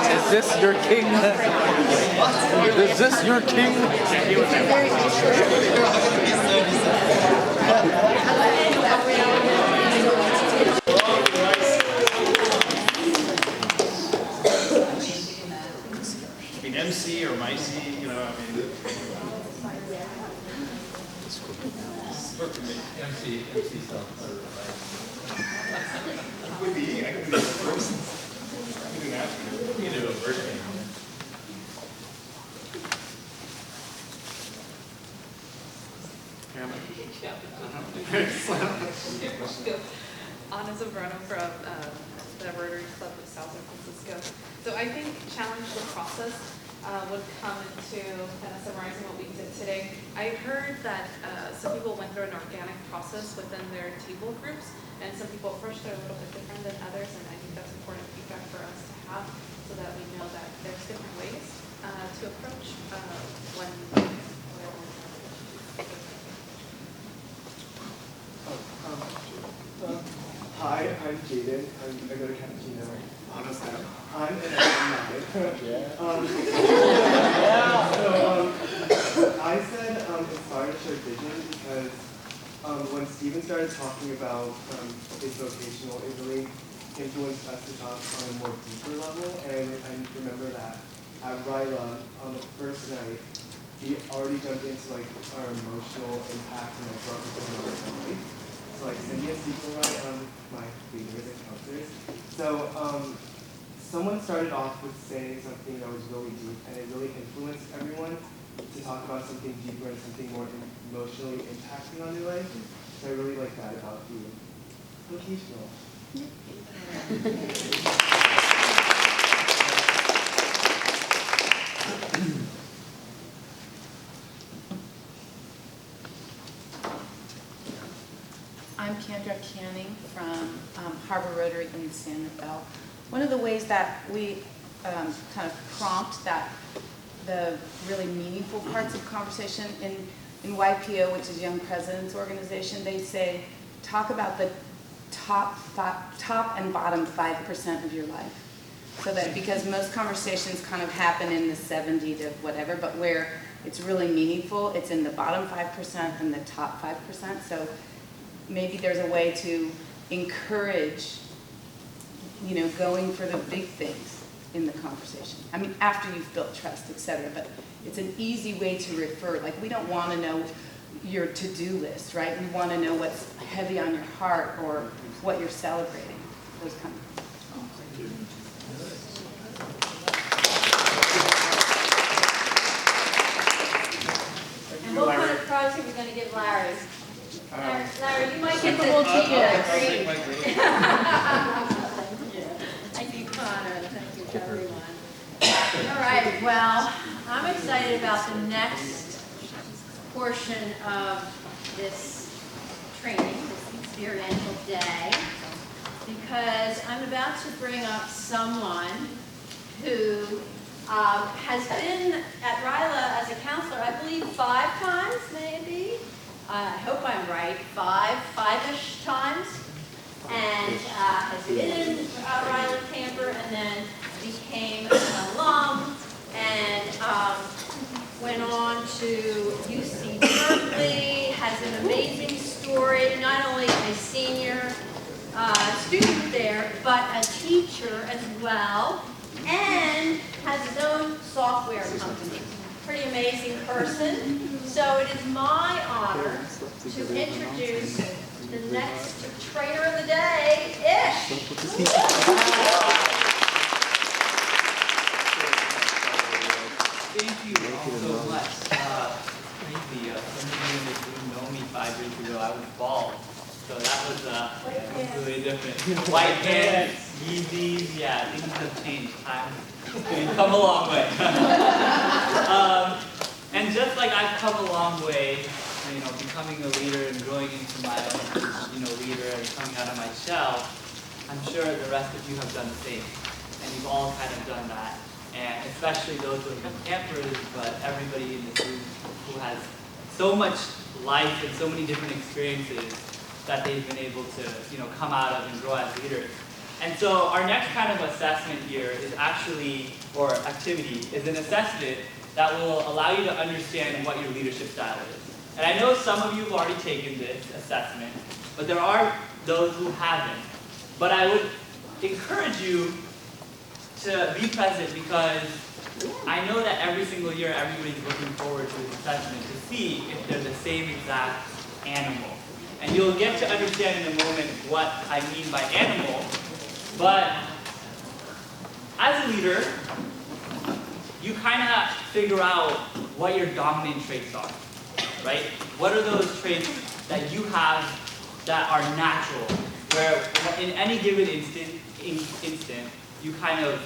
Is this your king? Is this your king? MC or Micey, you know, I mean. Work for me. MC stuff. I could be the first. I can do that. You can do a first game. Anna Zambrano from the Rotary Club of South San Francisco. So I think challenge the process would come into kind of summarizing what we did today. I heard that some people went through an organic process within their table groups, and some people approached it a little bit different than others, and I think that's important feedback for us to have so that we know that there's different ways to approach when Hi, I'm Jaden. I go to Cappuccino. Honestly, I'm an alumni. I said inspired to share vision because when Steven started talking about his vocational, it really influenced us to talk on a more deeper level. And I remember that at RYLA on the first night, we already jumped into like our emotional impact and like brought people in our family. So like Cindy and Steve were my leaders and counselors. So someone started off with saying something that was really deep, and it really influenced everyone to talk about something deeper and something more emotionally impacting on their life. So I really like that about the vocational. I'm Kendra Canning from Harbor Rotary in San Rafael. One of the ways that we kind of prompt the really meaningful parts of conversation in YPO, which is Young Presidents Organization, they say, talk about the top and bottom 5% of your life. So that because most conversations kind of happen in the 70 to whatever, but where it's really meaningful, it's in the bottom 5% and the top 5%. So maybe there's a way to encourage, going for the big things in the conversation. I mean, after you've built trust, et cetera, but it's an easy way to refer. Like, we don't want to know your to-do list, right? We want to know what's heavy on your heart or what you're celebrating, those kind of things. And what kind of prize are we going to give Larry? Larry, you might get the Super Bowl ticket. ticket. Thank you, Connor. Thank you to everyone. All right, well, I'm excited about the next portion of this training, this experiential day, because I'm about to bring up someone who has been at RYLA as a counselor, I believe 5 times, maybe. I hope I'm right, five-ish times, and has been in RYLA camper and then became an alum and went on to UC Berkeley, has an amazing story, not only a senior student there, but a teacher as well, and has his own software company. Pretty amazing person. So it is my honor to introduce the next trainer of the day, Ish. Thank you all so much. Crazy. Some of you in this room know me 5 years ago. I was bald. So that was completely different. White pants, Yeezys, yeah, things have changed. We've come a long way. And just like I've come a long way, becoming a leader and growing into my own, leader and coming out of my shell, I'm sure the rest of you have done the same. And you've all kind of done that. And especially those who have been campers, but everybody in this room who has so much life and so many different experiences that they've been able to, come out of and grow as leaders. And so our next kind of assessment here is actually, or activity, is an assessment that will allow you to understand what your leadership style is. And I know some of you have already taken this assessment, but there are those who haven't. But I would encourage you to be present because I know that every single year everybody's looking forward to this assessment to see if they're the same exact animal. And you'll get to understand in a moment what I mean by animal, but as a leader, you kind of have to figure out what your dominant traits are, right? What are those traits that you have that are natural, where in any given instant, you kind of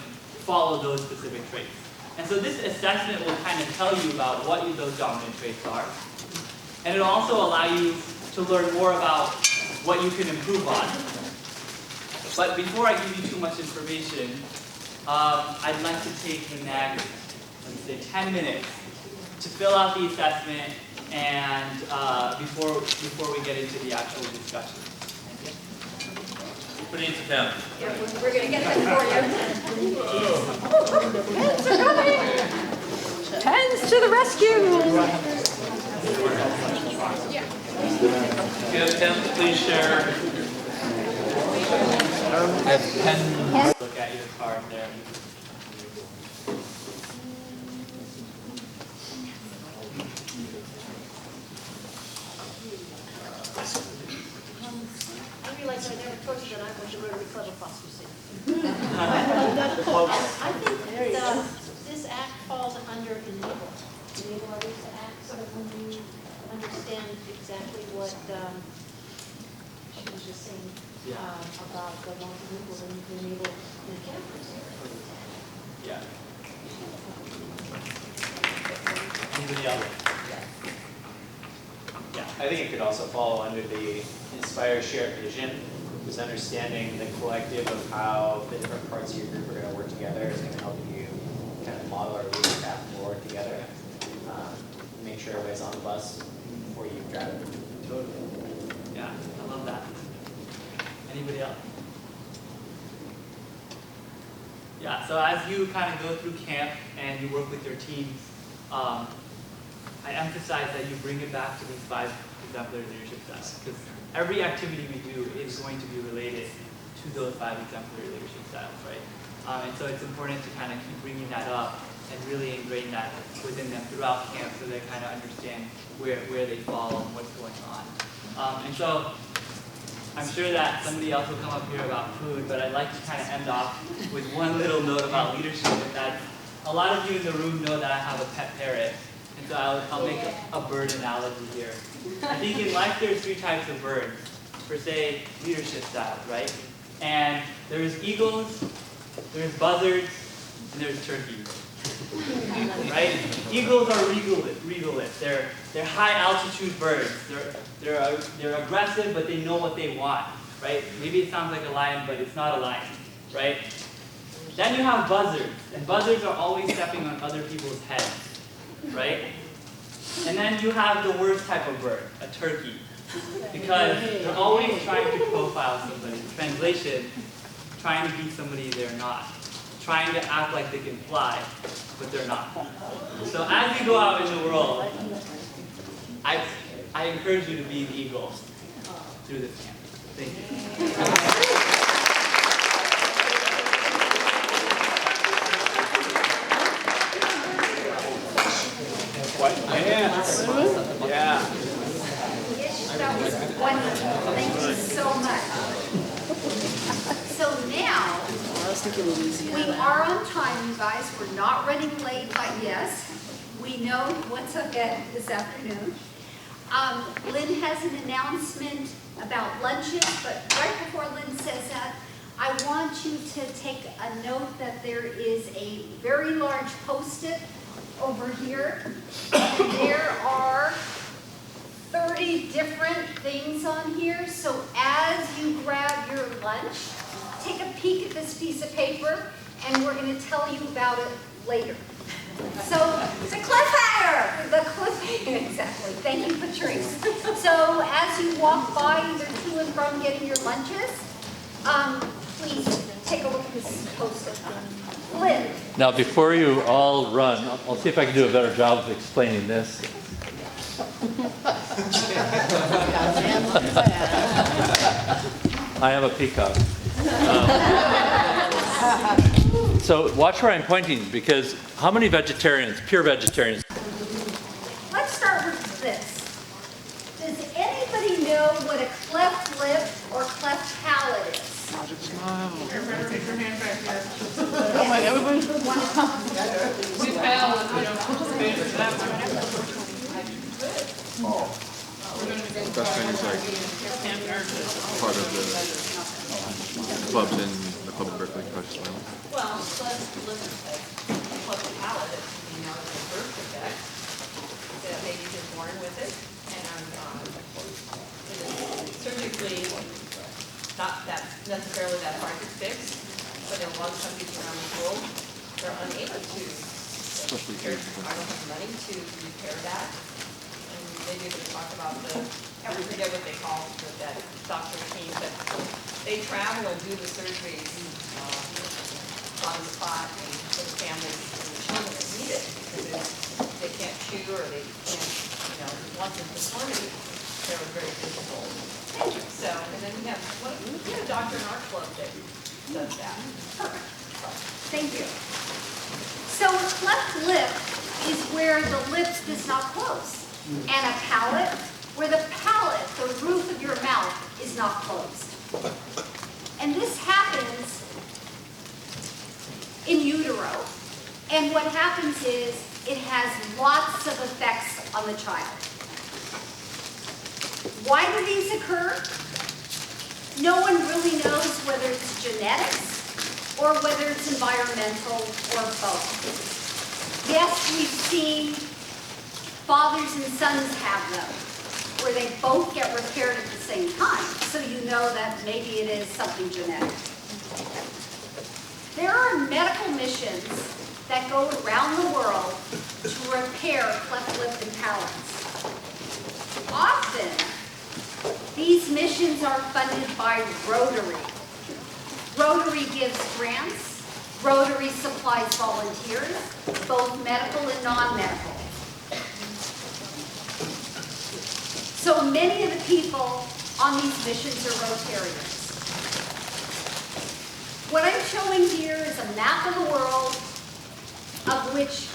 follow those specific traits. And so this assessment will kind of tell you about what those dominant traits are. And it'll also allow you to learn more about what you can improve on. But before I give you too much information, I'd like to take the next, let's say, 10 minutes to fill out the assessment and before we get into the actual discussion. Put it into pen. Yeah, we're going to get them for you. Pens are coming! Pens to the rescue! If you have pens, please share. I have pen. Look at your card there. I realize I never told you that I was a Rotary Club apostasy. I think this act falls under enable. Enable others to act, sort of when you understand exactly what she was just saying about the multi-legal and you can enable the campers. Yeah. Anybody else? Yeah, I think it could also fall under the inspire shared vision, is understanding the collective of how the different parts of your group are going to work together is going to help you kind of model our leader path forward together. Make sure everybody's on the bus before you drive it. Totally. Yeah, I love that. Anybody else? Yeah, so as you kind of go through camp and you work with your teams, I emphasize that you bring it back to these 5 exemplary leadership styles, because every activity we do is going to be related to those 5 exemplary leadership styles, right? And so it's important to kind of keep bringing that up and really ingrain that within them throughout camp so they kind of understand where they fall and what's going on. And so I'm sure that somebody else will come up here about food, but I'd like to kind of end off with one little note about leadership, and that a lot of you in the room know that I have a pet parrot. And so I'll make a bird analogy here. I think in life there's 3 types of birds for, say, leadership styles, right? And there's eagles, there's buzzards, and there's turkeys. Right? Eagles are regalists. They're high altitude birds. They're aggressive, but they know what they want. Right? Maybe it sounds like a lion, but it's not a lion. Right? Then you have buzzards, and buzzards are always stepping on other people's heads. Right? And then you have the worst type of bird, a turkey, because they're always trying to profile somebody. Translation, trying to be somebody they're not. Trying to act like they can fly, but they're not. So as you go out in the world, I encourage you to be the eagle through this camp. Thank you. Yeah. That was wonderful. Thank you so much. So now, we are on time, you guys. We're not running late, but yes, we know what's ahead this afternoon. Lynn has an announcement about lunches, but right before Lynn says that, I want you to take a note that there is a very large Post-it over here. And there are 30 different things on here. So as you grab your lunch, take a peek at this piece of paper, and we're going to tell you about it later. So, the cliffhanger! The cliffhanger, exactly. Thank you, Patrice. So, as you walk by, either to and from getting your lunches, please take a look at this Post-it. Lynn. Now, before you all run, I'll see if I can do a better job of explaining this. I am a peacock. So watch where I'm pointing, because how many vegetarians, pure vegetarians? Let's start with this. Does anybody know what a cleft lip or cleft palate is? Smile. Everybody take your hand back here. Oh my, everybody's We fell and we don't participate in that one. Best friend is like part of the club in the Club of Berkeley, Project Smile. Well, let's cleft palate, it's, you know, it's a birth defect. The babies are born with it, and it is surgically not that necessarily that hard to fix, but in a lot of countries around the world, they're unable to. They don't have money to repair that. And maybe we can talk about I forget what they call it, that doctor team, but they travel and do the surgeries on the spot and for the families and the children that need it, because they can't chew or they can't, you know, once it's deformity, they're very difficult. So, and then we have a doctor in our club that does that. Perfect. Thank you. So a cleft lip is where the lips does not close, and a palate where the palate, the roof of your mouth, is not closed. And this happens in utero, and what happens is it has lots of effects on the child. Why do these occur? No one really knows whether it's genetics or whether it's environmental or both. Yes, we've seen fathers and sons have them, where they both get repaired at the same time, so you know that maybe it is something genetic. There are medical missions that go around the world to repair cleft lip and palates. Often, these missions are funded by Rotary. Rotary gives grants. Rotary supplies volunteers, both medical and non-medical. So many of the people on these missions are Rotarians. What I'm showing here is a map of the world of which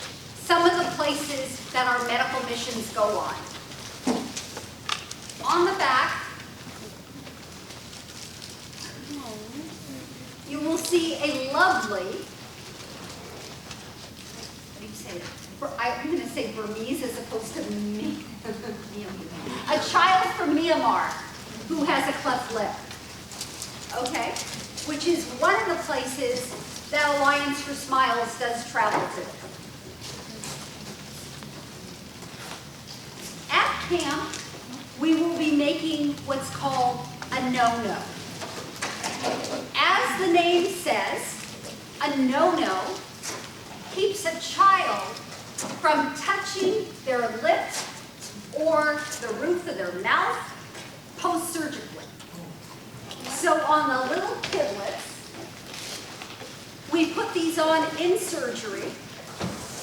some of the places that our medical missions go on. On the back, you will see a lovely, what do you say? I'm going to say Burmese as opposed to me. A child from Myanmar who has a cleft lip, okay? Which is one of the places that Alliance for Smiles does travel to. At camp, we will be making what's called a no-no. As the name says, a no-no keeps a child from touching their lips or the roof of their mouth post-surgically. So on the little kidlets, we put these on in surgery,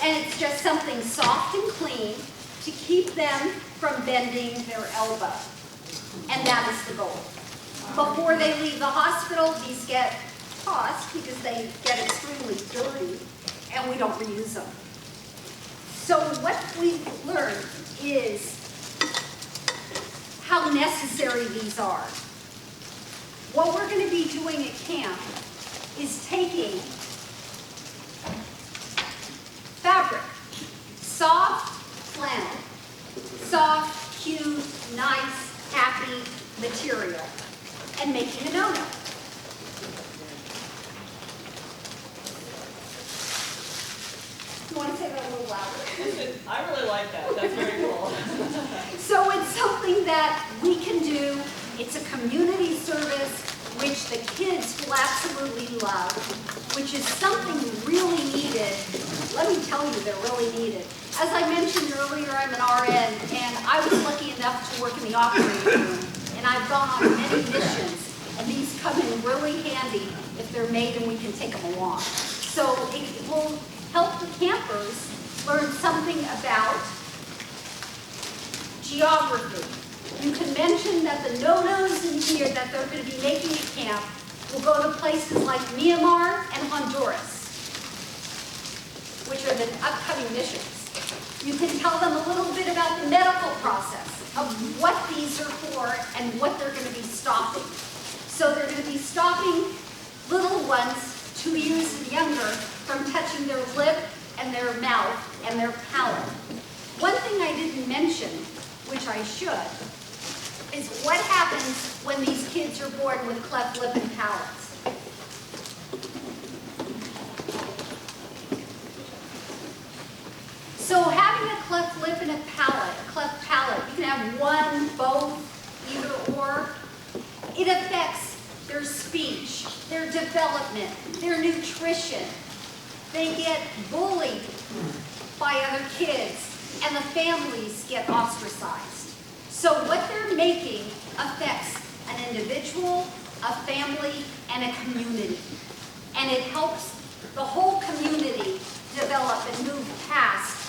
and it's just something soft and clean to keep them from bending their elbow. And that is the goal. Before they leave the hospital, these get tossed because they get extremely dirty, and we don't reuse them. So what we've learned is how necessary these are. What we're going to be doing at camp is taking fabric, soft flannel, soft, cute, nice, happy material, and making a no-no. You want to say that a little louder? I really like that. That's very cool. So it's something that we can do. It's a community service which the kids will absolutely love, which is something really needed. Let me tell you, they're really needed. As I mentioned earlier, I'm an RN, and I was lucky enough to work in the operating room, and I've gone on many missions, and these come in really handy if they're made and we can take them along. So it will help the campers learn something about geography. You can mention that the no-nos in here that they're going to be making at camp will go to places like Myanmar and Honduras, which are the upcoming missions. You can tell them a little bit about the medical process of what these are for and what they're going to be stopping. So they're going to be stopping little ones 2 years and younger from touching their lip and their mouth and their palate. One thing I didn't mention, which I should, is what happens when these kids are born with cleft lip and palates. their nutrition. They get bullied by other kids, and the families get ostracized. So what they're making affects an individual, a family, and a community. And it helps the whole community develop and move past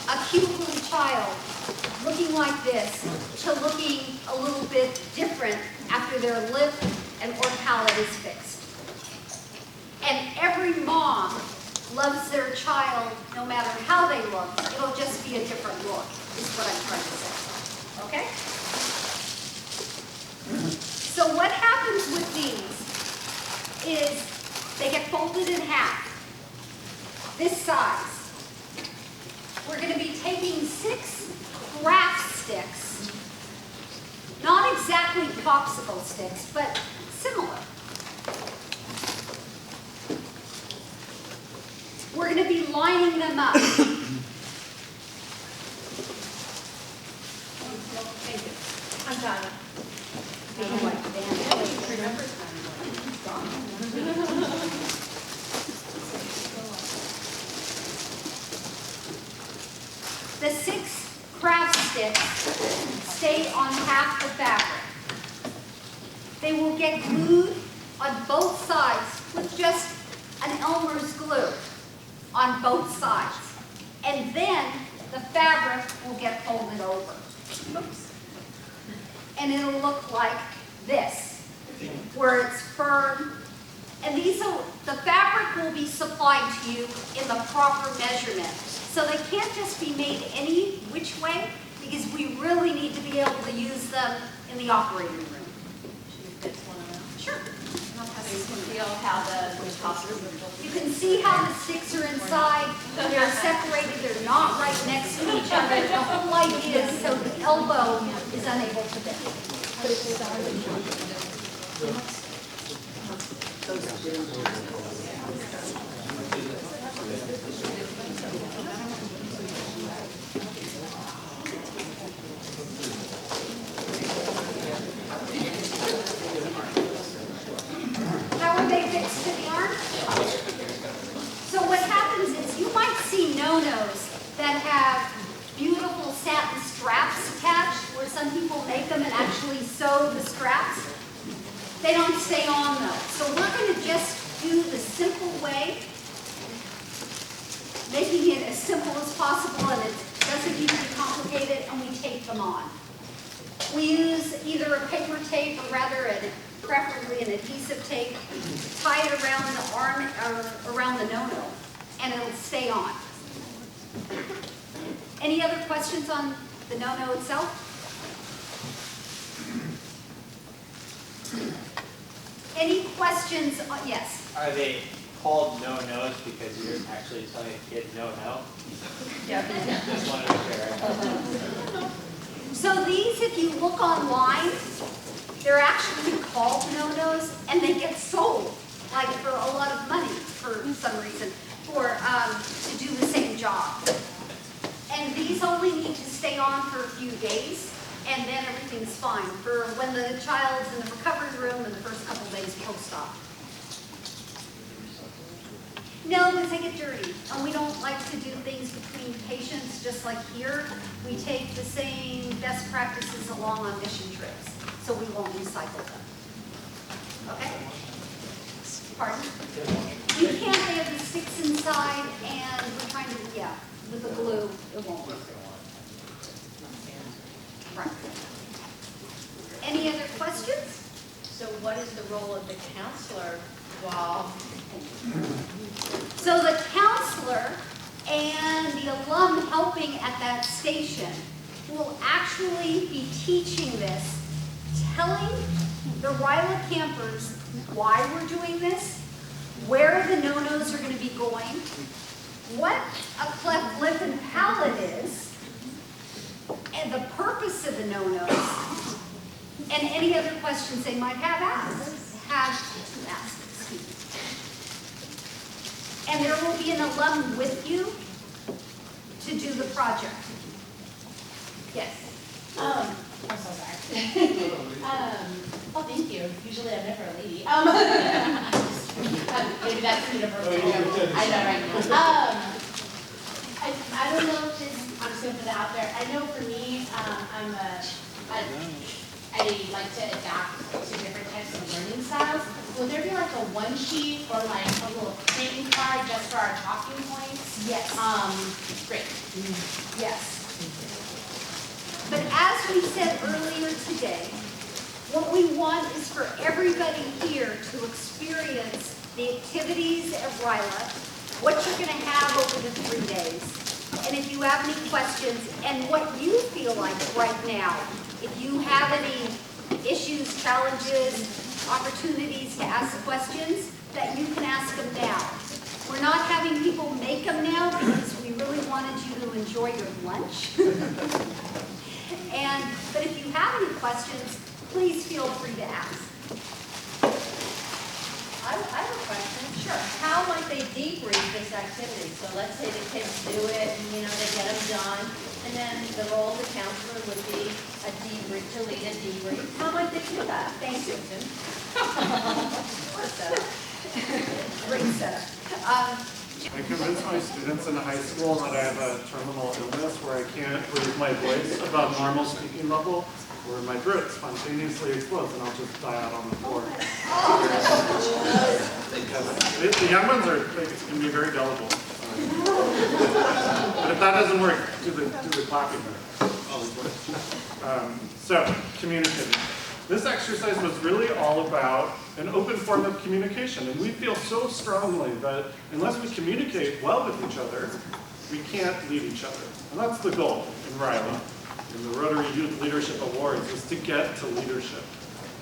a cute little child looking like this to looking a little bit different after their lip and or palate is fixed. And every mom loves their child no matter how they look. It'll just be a different look, is what I'm trying to say. Okay? So what happens with these is they get folded in half, this size. We're going to be taking 6 craft sticks, not exactly popsicle sticks, but similar. We're going to be lining them up. Thank you. I'm done. I don't like to dance. Remember the 6 craft sticks stay on half the fabric. They will get glued on both sides with just an Elmer's glue on both sides. And then the fabric will get folded over. Oops. And it'll look like this, where it's firm. And the fabric will be supplied to you in the proper measurement. So they can't just be made any which way, because we really need to be able to use them in the operating room. Sure. You can see how the sticks are inside. They're separated. They're not right next to each other. The whole idea is so the elbow is unable to bend. How are they fixed to the arm? So what happens is you might see no-nos that have beautiful satin straps attached, where some people make them and actually sew the straps. They don't stay on though. So we're going to just do the simple way, making it as simple as possible, and it doesn't need to be complicated, and we tape them on. We use either a paper tape or rather preferably an adhesive tape, tie it around the arm or around the no-no, and it'll stay on. Any other questions on the no-no itself? Any questions? Yes. Are they called no-nos because you're actually telling a kid no-no? Yeah. Just wanted to share. So these, if you look online, they're actually called no-nos, and they get sold, like for a lot of money for some reason, to do the same job. And these only need to stay on for a few days, and then everything's fine for when the child's in the recovery room in the first couple days post-op. No, because they get dirty, and we don't like to do things between patients just like here. We take the same best practices along on mission trips, so we won't recycle them. Okay? Pardon? You can't, they have the sticks inside, and we're trying to, yeah, with the glue, it won't work. Right. Any other questions? So what is the role of the counselor while? So the counselor and the alum helping at that station will actually be teaching this, telling the RYLA campers why we're doing this, where the no-nos are going to be going, what a cleft lip and palate is, and the purpose of the no-nos, and any other questions they might have asked. And there will be an alum with you to do the project. Yes. I'm so sorry. Well, thank you. Usually I'm never a lady. Maybe that's universal. I know, right? I don't know if this, I'm just gonna put it out there. I know for me, I like to adapt to different types of learning styles. Would there be like a one sheet or like a little training card just for our talking points? Yes. Great. Yes. But as we said earlier today, what we want is for everybody here to experience the activities at RYLA, what you're going to have over the 3 days. And if you have any questions, and what you feel like right now, if you have any issues, challenges, opportunities to ask questions, that you can ask them now. We're not having people make them now because we really wanted you to enjoy your lunch. But if you have any questions, please feel free to ask. I have a question. Sure. How might they debrief this activity? So let's say the kids do it, and they get them done, and then the role of the counselor would be a debrief, to lead a debrief. How might they do that? Thank you. What a setup. Great setup. I convinced my students in high school that I have a terminal illness where I can't raise my voice above normal speaking level, where my throat spontaneously explodes and I'll just die out on the floor. The young ones can be very gullible. But if that doesn't work, do the clapping. Always works. So, communicating. This exercise was really all about an open form of communication, and we feel so strongly that unless we communicate well with each other, we can't lead each other. And that's the goal in RYLA, in the Rotary Youth Leadership Awards, is to get to leadership.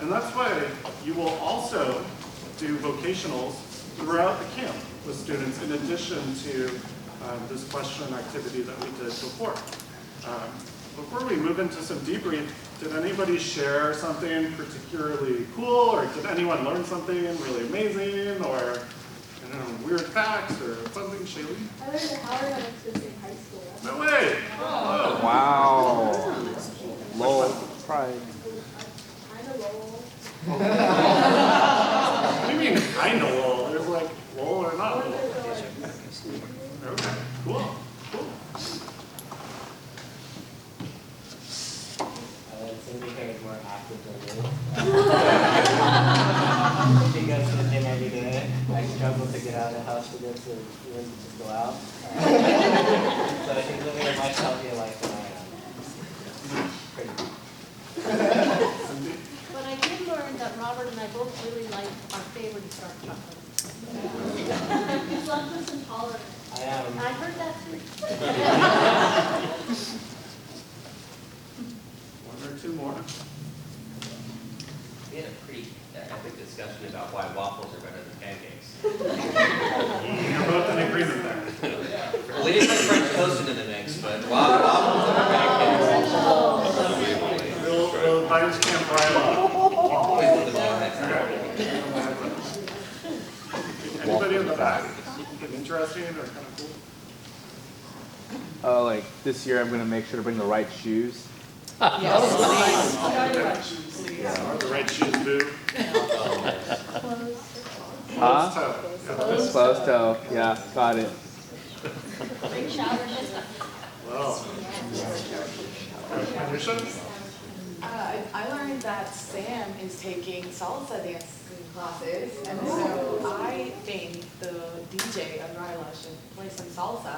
And that's why you will also do vocationals throughout the camp with students, in addition to this question activity that we did before. Before we move into some debrief, did anybody share something particularly cool, or did anyone learn something really amazing, or weird facts, or fun things, Shaylee? I learned that Howard had to the same high school. No way! Oh. Wow. Lol. Pride. Kind of lol. What do you mean, kind of lol? There's like lol or not lol. Okay, cool. Cindy is more active than me. She goes to the gym every day. I struggle to get out of the house to go to even to just go out. So she's living a much healthier life than I am. But I did learn that Robert and I both really like our favorite dark chocolate. He's lactose intolerant. I am. I heard that too. One or two more. We had a pretty epic discussion about why waffles are better than pancakes. You're both in agreement there. Well, we didn't put French toast into the mix, but waffles over pancakes. We'll Lions Camp RYLA. Always wanted to know that. Anybody in the back? Interesting or kind of cool? Like this year, I'm gonna make sure to bring the right shoes. Yes, please. The right shoes, boo. Huh? Closed toe. Closed toe. Yeah, got it. Bring shower system. Well. I learned that Sam is taking salsa dancing classes, and so I think the DJ of RYLA should play some salsa.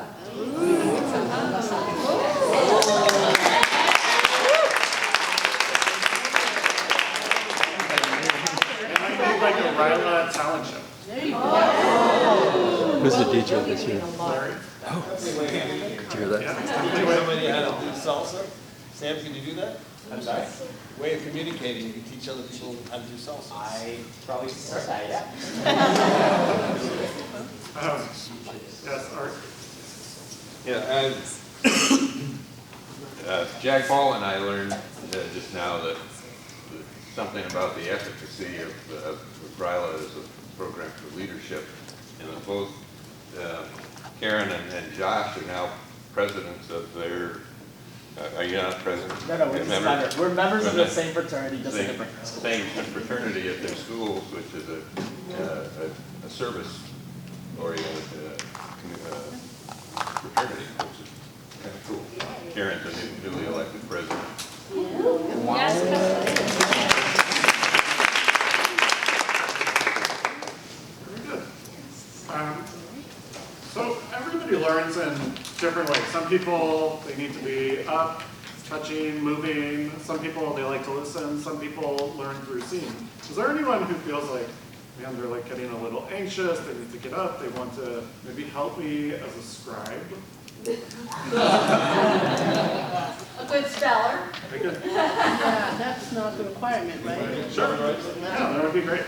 It might be like a RYLA talent show. There you go. Who's the DJ this year? Larry. Oh. Did you hear that? Somebody how to do salsa? Sam, can you do that? I'm sorry? Way of communicating, you can teach other people how to do salsa. I probably start that, yeah. Yes, Art. Yeah, Jack Paul and I learned just now that something about the efficacy of RYLA as a program for leadership. And both Karen and Josh are now presidents of their. Are you not president? No, we're just members. We're members of the same fraternity, just same fraternity at their schools, which is a a service-oriented fraternity, which is kind of cool. Karen's a newly elected president. Very good. So everybody learns in different ways. Some people, they need to be up, touching, moving. Some people, they like to listen. Some people learn through seeing. Is there anyone who feels like, man, they're like getting a little anxious, they need to get up, they want to maybe help me as a scribe? A good speller. Very good. Yeah, that's not the requirement, right? Sure. Yeah, that would be great.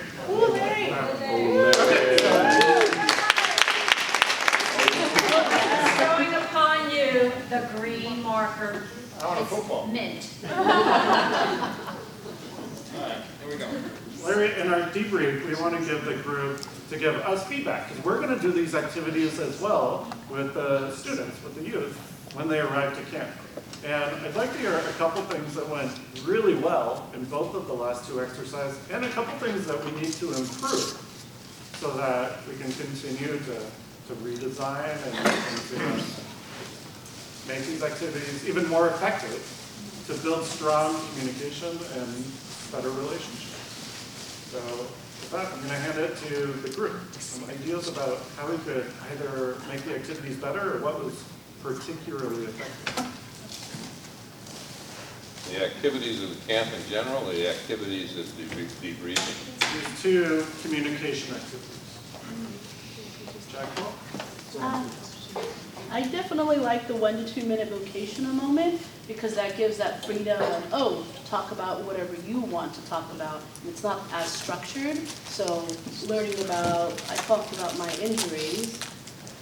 Throwing upon you the green marker. I want a football. Mint. Here we go. Larry, in our debrief, we want to give the group to give us feedback, because we're going to do these activities as well with the students, with the youth, when they arrive to camp. And I'd like to hear a couple things that went really well in both of the last two exercises, and a couple things that we need to improve so that we can continue to redesign and to make these activities even more effective to build strong communication and better relationships. So with that, I'm going to hand it to the group. Some ideas about how we could either make the activities better or what was particularly effective. The activities of the camp in general, the activities of debriefing. These two communication activities. Jacqueline? I definitely like the 1 to 2 minute vocational moment because that gives that freedom of, oh, talk about whatever you want to talk about. It's not as structured, so learning about, I talked about my injuries,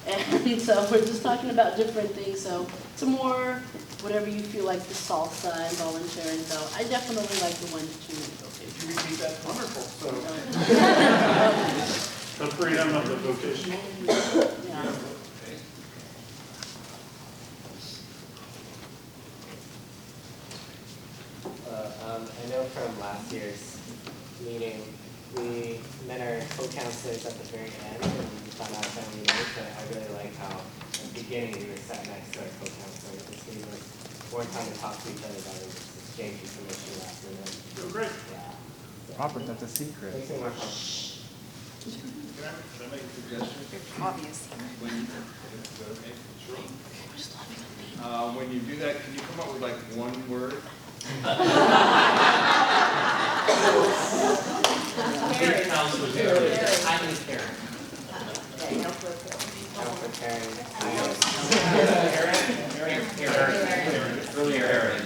and so we're just talking about different things, so it's a more, whatever you feel like the salsa and volunteering, so I definitely like the 1 to 2 minute vocational. Did you repeat that? Wonderful. So, the freedom of the vocational. Yeah. I know from last year's meeting, we met our co-counselors at the very end and we found out family names, but I really like how at the beginning we were sat next to our co-counselors. This gave us more time to talk to each other about it, just exchange information after them. Oh, great. Yeah. Robert, that's a secret. Thanks so much. Can I make a suggestion? Obvious. When you, okay, sure. When you do that, can you come up with like one word? Eight counselors. I think Karen. Earlier Aaron.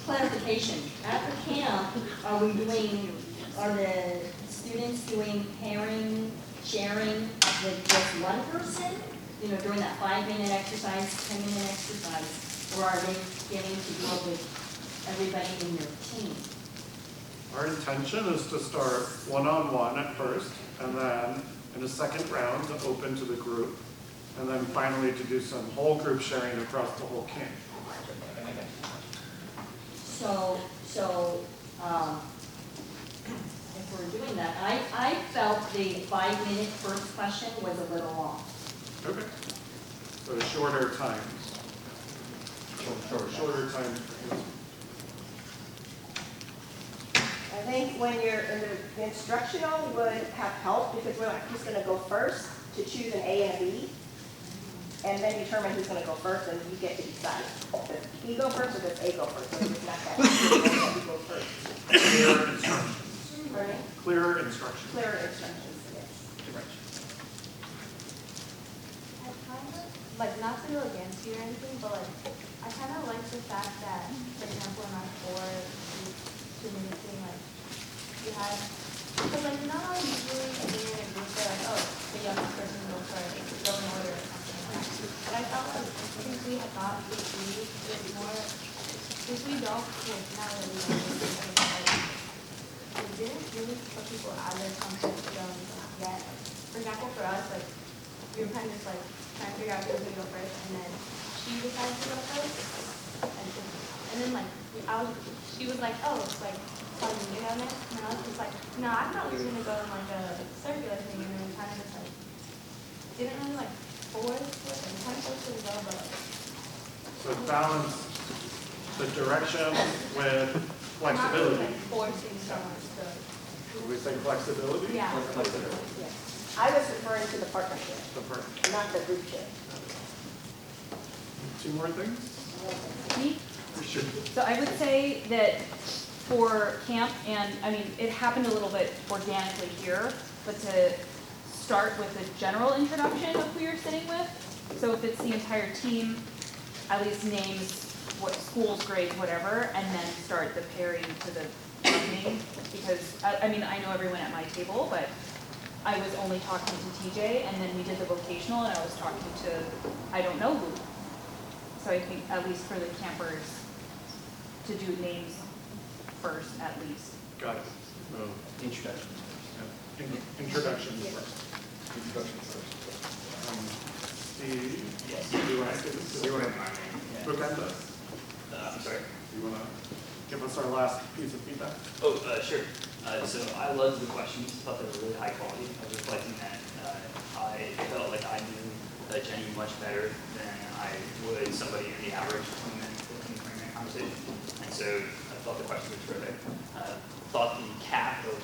Clarification, at the camp, are the students doing pairing, sharing with just one person? You know, during that 5-minute exercise, 10-minute exercise, or are they getting to deal with everybody in your team? Our intention is to start one-on-one at first, and then in a second round to open to the group, and then finally to do some whole group sharing across the whole camp. So if we're doing that, I felt the 5-minute first question was a little long. Okay. So shorter times. Shorter times. I think when you're in the instructional would have helped because we're like, who's going to go first to choose an A and a B, and then determine who's going to go first, and you get to decide. Does B go first or does A go first? So it's not that you go first. Clearer instructions. Pardon? Clearer instructions. Clearer instructions, yes. Like, not to go against you or anything, but like, I kind of like the fact that, for example, in our 4-minute thing, like, you had, because like, you're not always usually being in a group where like, oh, the youngest person goes first, go in order or something like that. But I felt like, since we had got this week, it's more, since we don't, like, not really know anything, like, it didn't really put people out of their comfort zone yet. For example, for us, like, we were kind of just like, trying to figure out who was going to go first, and then she decided to go first. And And then like, she was like, oh, it's like, something new down there. And I was just like, no, I thought we were gonna go in like a circular thing, and then we kind of just like, didn't really like force it, and kind of forced it to go, but. So balance the direction with flexibility. Not really, like forcing someone to. Would we say flexibility? Yeah. Or flexibility? I was referring to the partnership, The part- not the group ship. Two more things? Me? For sure. So I would say that for camp, and I mean, it happened a little bit organically here, but to start with a general introduction of who you're sitting with. So if it's the entire team, at least names what schools, grades, whatever, and then start the pairing to the name. Because, I mean, I know everyone at my table, but I was only talking to TJ, and then we did the vocational, and I was talking to, I don't know who. So I think, at least for the campers, to do names first, at least. Got it. So, Introduction. Introduction first. Introduction first. Steve, Yes. do you want to bookend us? I'm sorry. Do you want to give us our last piece of feedback? Oh, sure. So I loved the questions. Thought they were really high quality. I was reflecting that I felt like I knew Jenny much better than I would somebody in the average 20-minute, 15-20-minute conversation. And so I thought the questions were terrific. Thought the cap of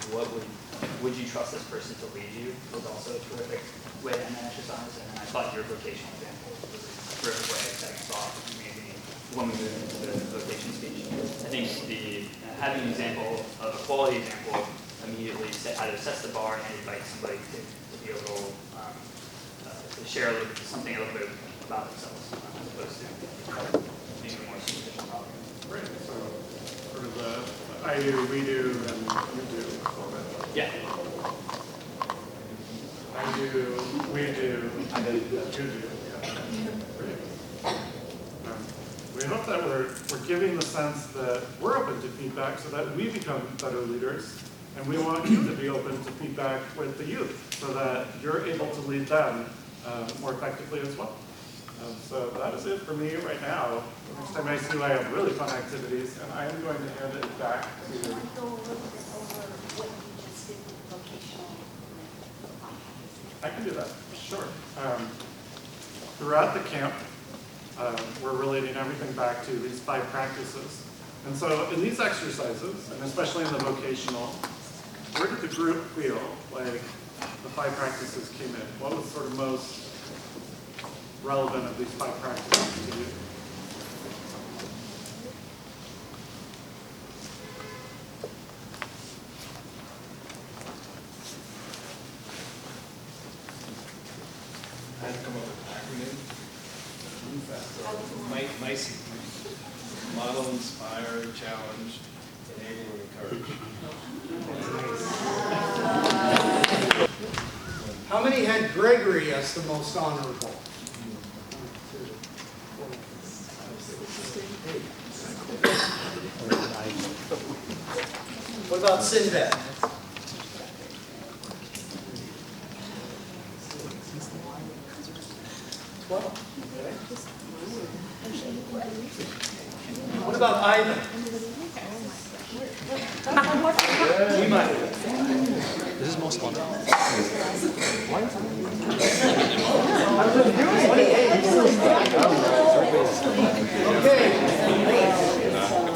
would you trust this person to lead you was also a terrific way to end that exercise. And then I thought your vocational example was a terrific way of setting us off. You made me when we moved into the vocation speech. I think the having an example, a quality example, immediately either sets the bar and invites somebody to be a little, to share a little bit, something a little bit about themselves, as opposed to maybe more superficial topic. Great. So, sort of the I do, we do, and you do format. Yeah. I do, we do, you do. Yeah. Great. We hope that we're giving the sense that we're open to feedback so that we become better leaders, and we want you to be open to feedback with the youth so that you're able to lead them more effectively as well. So that is it for me right now. Next time I see you, I have really fun activities, and I am going to hand it back to. Go a little bit over what you just did with vocational. I can do that, sure. Throughout the camp, we're relating everything back to these 5 practices. And so in these exercises, and especially in the vocational, where did the group feel like the 5 practices came in? What was sort of most relevant of these 5 practices to you? I had to come up with an acronym. MICE. Model, inspire, challenge, enable, and encourage. How many had Gregory as the most honorable? What about Sinbad? What about Ivan? This is most fun. Okay.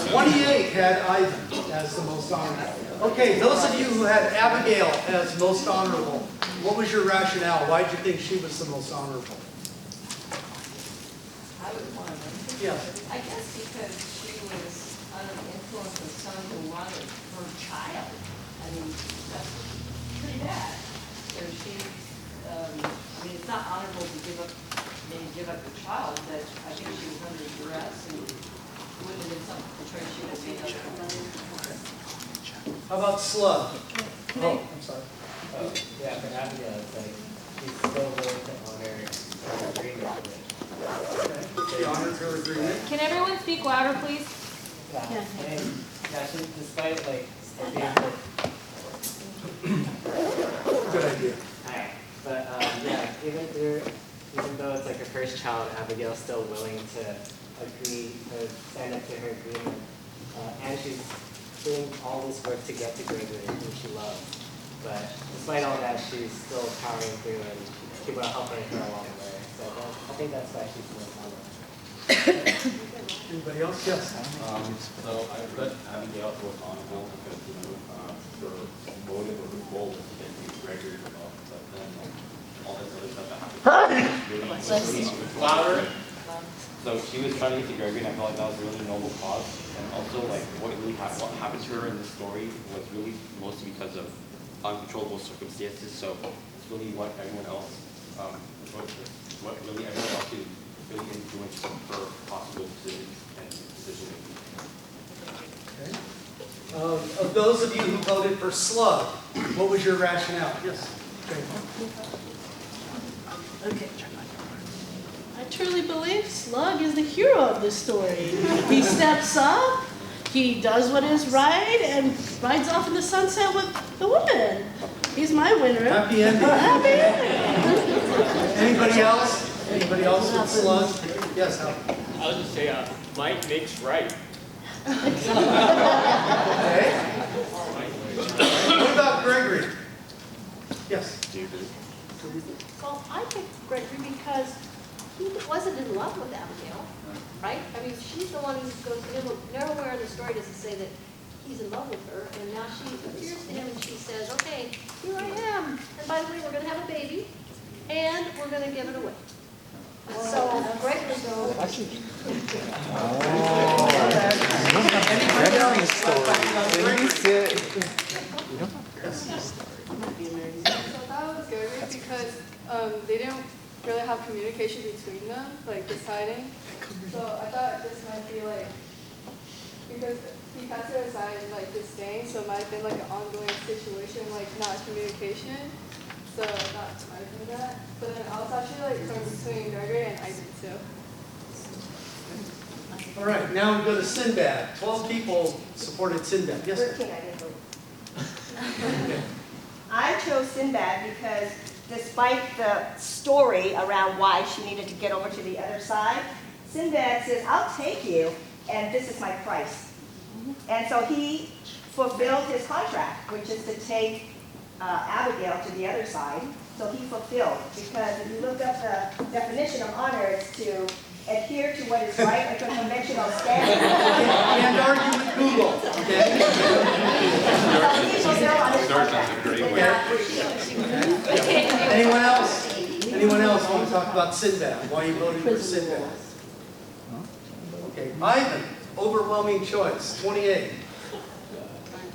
28 had Ivan as the most honorable. Okay, those of you who had Abigail as most honorable, what was your rationale? Why did you think she was the most honorable? I would want to mention. Yes. I guess because she was under the influence of someone who wanted her child. I mean, that's pretty bad. So she, I mean, it's not honorable to give up, maybe give up your child, but I think she was under duress and wouldn't have been something the choice she would have made up. How about Slug? Oh, I'm sorry. Oh, yeah, for Abigail, it's like she's still willing to honor her agreement with She honored her agreement. Can everyone speak louder, please? yeah. And yeah, she, despite like it being her. Good idea. Alright, but yeah, even though it's like her first child, Abigail's still willing to agree or stand up to her agreement. And she's doing all this work to get to Gregory, who she loves. But despite all that, she's still powering through, and people are helping her along the way. So I think that's why she's the most honorable. Anybody else? Yes. So I bet Abigail was honorable because, her motive or her goal was to get to Gregory involved, but then all this other stuff that happened. Louder. So she was trying to get to Gregory, and I felt like that was a really noble cause. And also, like, what happened to her in the story was really mostly because of uncontrollable circumstances. So it's really what everyone else, what really everyone else is really influenced her possible decisions and decision making. Okay. Of those of you who voted for Slug, what was your rationale? Yes. Okay. I truly believe Slug is the hero of this story. He steps up, he does what is right, and rides off in the sunset with the woman. He's my winner. Happy ending. Happy ending. Anybody else? Anybody else with Slug? Yes, Hal. I was just say, might makes right. Okay. What about Gregory? Yes. Well, I picked Gregory because he wasn't in love with Abigail, right? I mean, she's the one who goes to him. Nowhere in the story does it say that he's in love with her, and now she appears to him and she says, okay, here I am. And by the way, we're going to have a baby, and we're going to give it away. So Gregory goes. So that was good because they didn't really have communication between them, like deciding. So I thought this might be like, because he cast her aside and like disdain, so it might have been like an ongoing situation, like not communication. So I thought it might have been that. But then I was actually like torn between Gregory and Ivan too. All right, now we go to Sinbad. 12 people supported Sinbad. Yes, sir. 13, I didn't vote. I chose Sinbad because despite the story around why she needed to get over to the other side, Sinbad says, I'll take you, and this is my price. And so he fulfilled his contract, which is to take Abigail to the other side. So he fulfilled, because if you look up the definition of honor, it's to adhere to what is right and to conventional standards. And argue with Google, okay? Anyone else? Anyone else want to talk about Sinbad? Why you voted for Sinbad? Okay, Ivan, overwhelming choice, 28.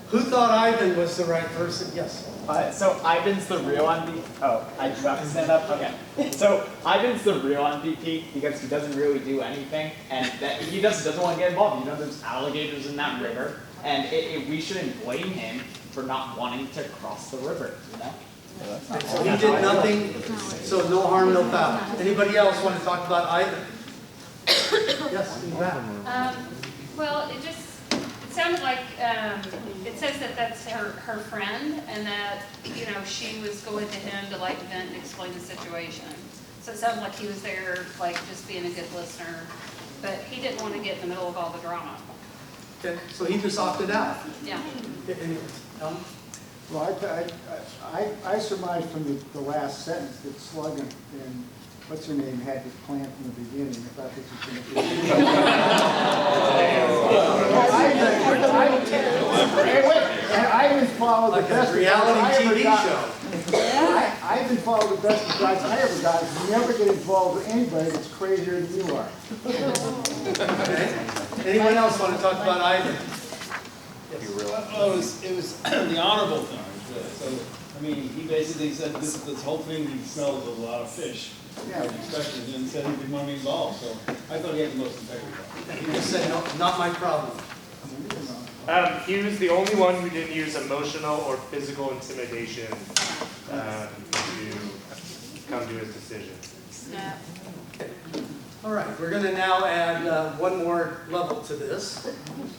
Who thought Ivan was the right person? Yes. So Ivan's the real MVP. Oh, I do have to stand up? Okay. So Ivan's the real MVP because he doesn't really do anything, and that he doesn't want to get involved. There's alligators in that river, and we shouldn't blame him for not wanting to cross the river, So he did nothing, so no harm, no foul. Anybody else want to talk about Ivan? Yes, in the back. Well, it sounded like, it says that that's her friend, and that, she was going to him to like vent and explain the situation. So it sounded like he was there, like, just being a good listener, but he didn't want to get in the middle of all the drama. Okay, so he just opted out. Yeah. Well, I surmised from the last sentence that Slug and what's her name had this plan from the beginning. I thought this was going to be. And Ivan followed the best reality TV show. Ivan followed the best advice I ever got. You never get involved with anybody that's crazier than you are. Okay. Anyone else want to talk about Ivan? Well, it was the honorable thing. So, I mean, he basically said this whole thing, he smelled a lot of fish. Yeah. Especially, and said he didn't want to be involved. So I thought he had the most integrity. He just said, no, not my problem. He was the only one who didn't use emotional or physical intimidation to come to his decision. Yeah. All right, we're going to now add one more level to this.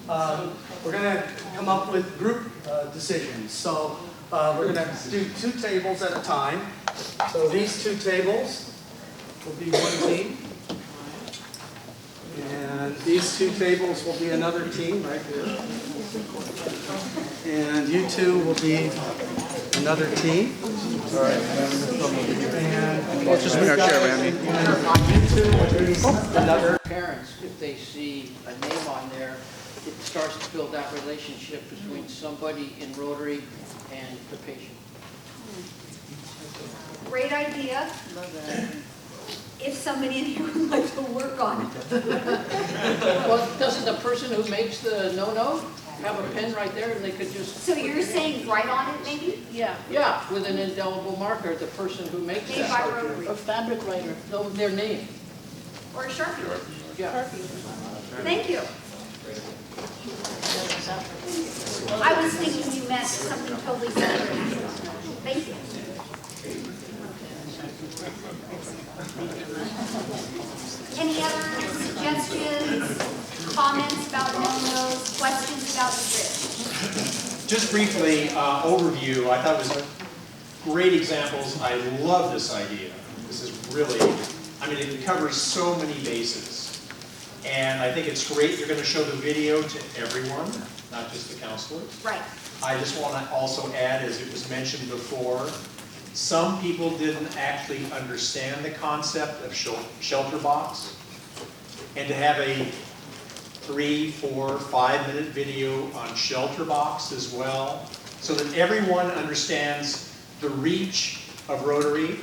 We're going to come up with group decisions. So we're going to do 2 tables at a time. So these 2 tables will be one team. And And these two tables will be another team right here. And you two will be another team. All right. And Well, just bring our chair, Randy. you two will be another. Parents, if they see a name on there, it starts to build that relationship between somebody in Rotary and the patient. Great idea. If somebody in here would like to work on it. Well, doesn't the person who makes the no-no have a pen right there and they could just... So you're saying write on it maybe? Yeah. Yeah, with an indelible marker, the person who makes Made that. by Rotary. A fabric writer, no, their name. Or a Sharpie. Yeah. Thank you. I was thinking you meant something totally separate. Thank you. Any other suggestions, comments about no-nos, questions about the grid? Just briefly, overview, I thought it was great examples. I love this idea. This is really, I mean, it covers so many bases. And I think it's great you're going to show the video to everyone, not just the counselors. Right. I just want to also add, as it was mentioned before, some people didn't actually understand the concept of shelter box. And to have a 3, 4, 5 minute video on shelter box as well, so that everyone understands the reach of Rotary,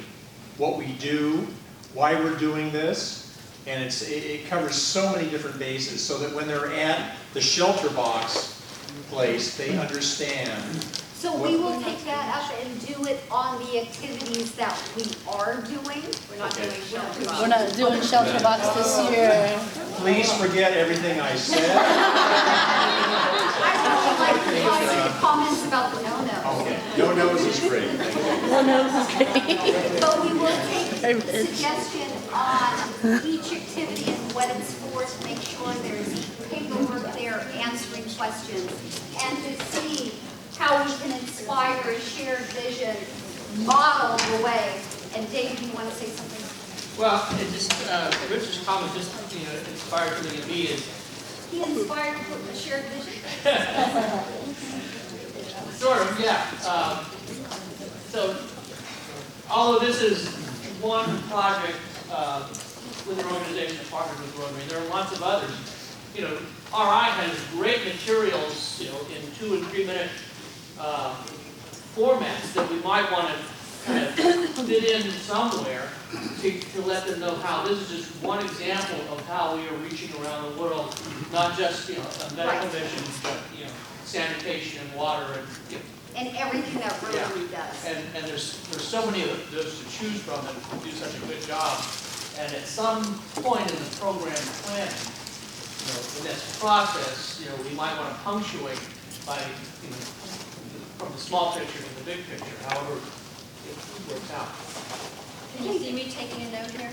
what we do, why we're doing this. And it covers so many different bases, so that when they're at the shelter box place, they understand. So we will take that up and do it on the activities that we are doing. We're not doing shelter box. We're not doing shelter box this year. Please forget everything I said. I would like to find comments about the no-no. Okay, no-nos is great. No-nos is great. But we will take suggestion on each activity and what it's for to make sure there's paperwork there answering questions and to see how we can inspire a shared vision, model the way. And Dave, do you want to say something? Well, it just, Richard's comment just, inspired something in me is... He inspired a shared vision? Sort of, yeah. So, although this is one project with an organization that partners with Rotary, there are lots of others. RI has great materials, in 2 and 3 minute formats that we might want to kind of fit in somewhere to let them know how this is just one example of how we are reaching around the world, not just a medical mission, but sanitation and water and everything that Rotary does. And there's so many of those to choose from that do such a good job. And at some point in the program planning, in this process, we might want to punctuate by from the small picture to the big picture, however it works out. Can you see me taking a note here?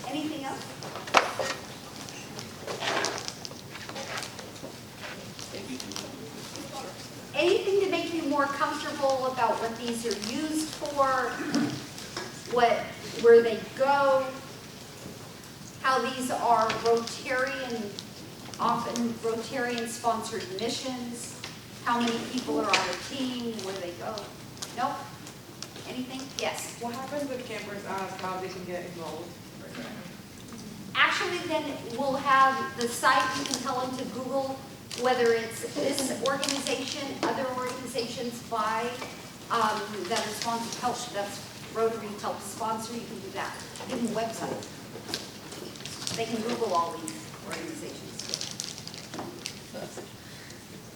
Anything else? Anything to make you more comfortable about what these are used for, where they go, how these are often Rotarian-sponsored missions, how many people are on a team, where they go? Nope? Anything? Yes? What happens if campers ask how they can get involved? Actually, then we'll have the site, you can tell them to Google whether it's this organization, other organizations that are sponsored, that's Rotary helps sponsor, you can do that. Give them a website. They can Google all these organizations.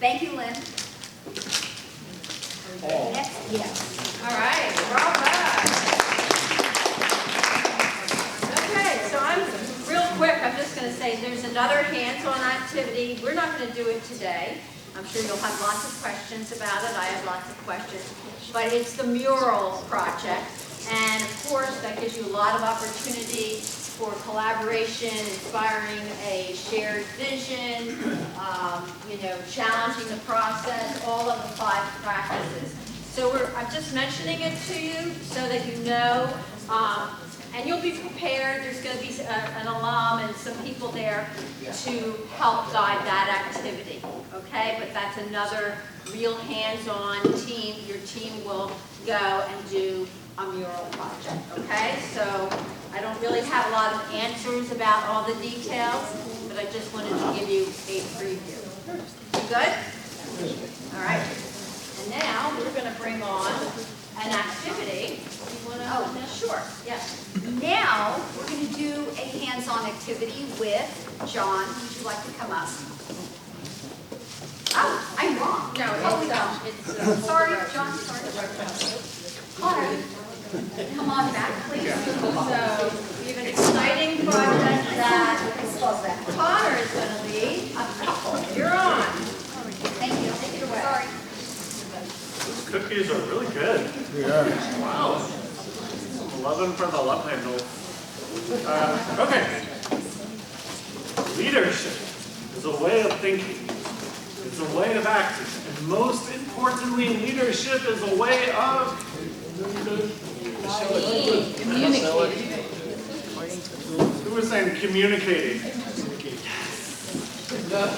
Thank you, Lynn. Next, yes. All right, we're all back. Okay, so I'm real quick, I'm just going to say there's another hands-on activity. We're not going to do it today. I'm sure you'll have lots of questions about it. I have lots of questions. But it's the mural project. And of course, that gives you a lot of opportunity for collaboration, inspiring a shared vision, challenging the process, all of the 5 practices. So I'm just mentioning it to you so that you know And you'll be prepared, there's going to be an alum and some people there to help guide that activity, okay? But that's another real hands-on team. Your team will go and do a mural project, okay? So I don't really have a lot of answers about all the details, but I just wanted to give you a preview. You good? All right. And now we're going to bring on an activity. Oh, sure, yes. Now, we're going to do a hands-on activity with John. Would you like to come up? Oh, I'm wrong. No, it's sorry, John, sorry. Connor, come on back, please. So we have an exciting project that Connor is going to lead. You're on. Thank you. Take it away. Sorry. Those cookies are really good. Yeah. Wow. 11 for the left handle. Okay. Leadership is a way of thinking. It's a way of acting. And most importantly, leadership is a way of communicating. Who was saying communicating?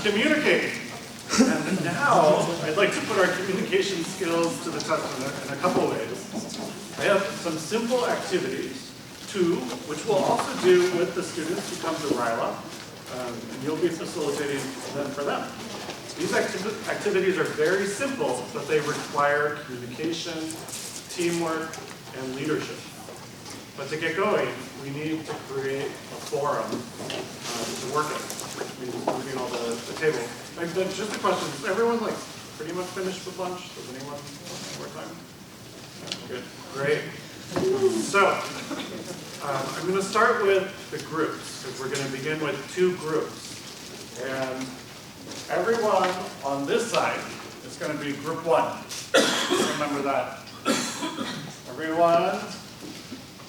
Communicating. And now, I'd like to put our communication skills to the test in a couple ways. I have some simple activities, two, which we'll also do with the students who come to RYLA, and you'll be facilitating them for them. These activities are very simple, but they require communication, teamwork, and leadership. But to get going, we need to create a forum to work in, which means moving all the table. Like, just a question, is everyone like pretty much finished with lunch? Does anyone want more time? Good, great. So, I'm going to start with the groups, because we're going to begin with 2 groups. And everyone on this side is going to be group 1. Remember that. Everyone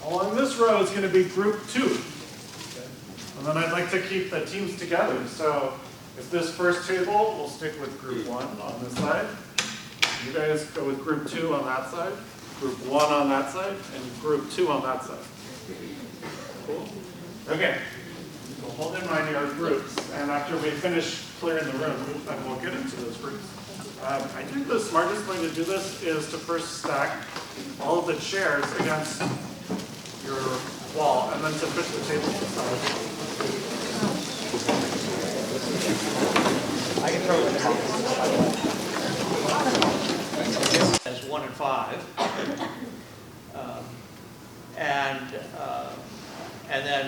along this row is going to be group 2. And then I'd like to keep the teams together. So if this first table, we'll stick with group 1 on this side. You guys go with group 2 on that side, group 1 on that side, and group 2 on that side. Cool? Okay. So hold in mind your groups. And after we finish clearing the room, then we'll get into those groups. I think the smartest way to do this is to first stack all of the chairs against your wall, and then to push the table to the side. I can throw it as 1 and 5, and then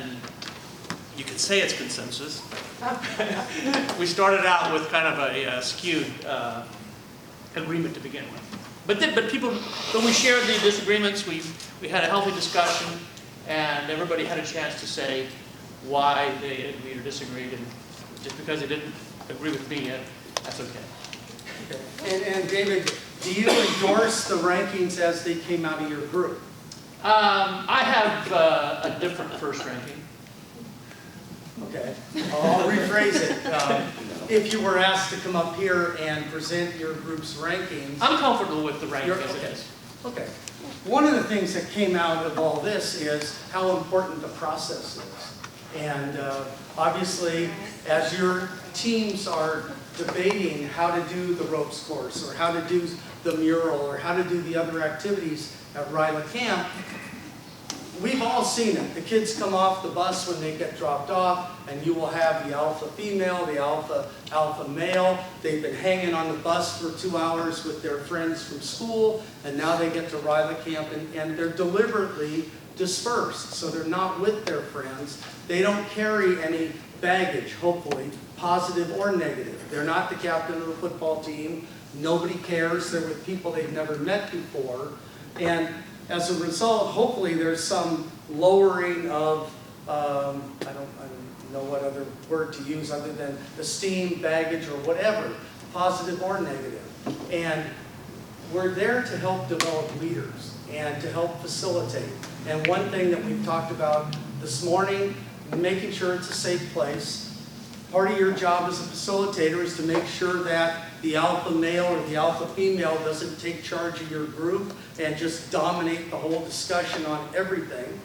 you could say it's consensus. We started out with kind of a skewed agreement to begin with. But we shared the disagreements, we had a healthy discussion, and everybody had a chance to say why they agreed or disagreed, and just because they didn't agree with me, that's okay. And David, do you endorse the rankings as they came out of your group? I have a different first ranking. Okay, I'll rephrase it. If you were asked to come up here and present your group's rankings... I'm comfortable with the ranking as it is. Okay. One of the things that came out of all this is how important the process is. And obviously, as your teams are debating how to do the ropes course, or how to do the mural, or how to do the other activities at RYLA Camp, we've all seen it. The kids come off the bus when they get dropped off, and you will have the alpha female, the alpha male. They've been hanging on the bus for 2 hours with their friends from school, and now they get to RYLA Camp, and they're deliberately dispersed, so they're not with their friends. They don't carry any baggage, hopefully, positive or negative. They're not the captain of the football team. Nobody cares. They're with people they've never met before. And as a result, hopefully there's some lowering of, I don't know what other word to use other than esteem, baggage, or whatever, positive or negative. And we're there to help develop leaders and to help facilitate. And one thing that we've talked about this morning, making sure it's a safe place. Part of your job as a facilitator is to make sure that the alpha male or the alpha female doesn't take charge of your group and just dominate the whole discussion on everything.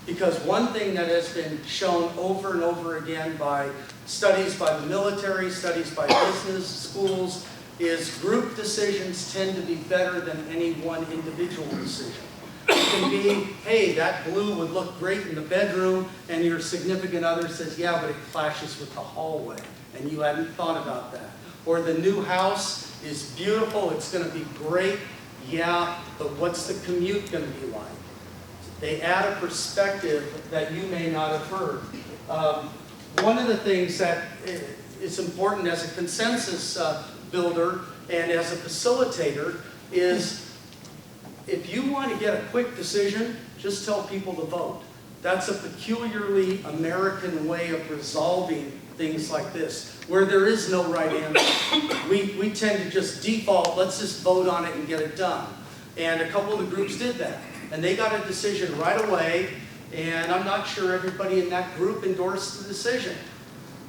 Because one thing that has been shown over and over again by studies by the military, studies by business, schools, is group decisions tend to be better than any one individual decision. It can be, hey, that blue would look great in the bedroom, and your significant other says, yeah, but it clashes with the hallway, and you hadn't thought about that. Or the new house is beautiful, it's going to be great, yeah, but what's the commute going to be like? They add a perspective that you may not have heard. One of the things that is important as a consensus builder and as a facilitator is if you want to get a quick decision, just tell people to vote. That's a peculiarly American way of resolving things like this, where there is no right answer. We tend to just default, let's just vote on it and get it done. And a couple of the groups did that. And they got a decision right away, and I'm not sure everybody in that group endorsed the decision.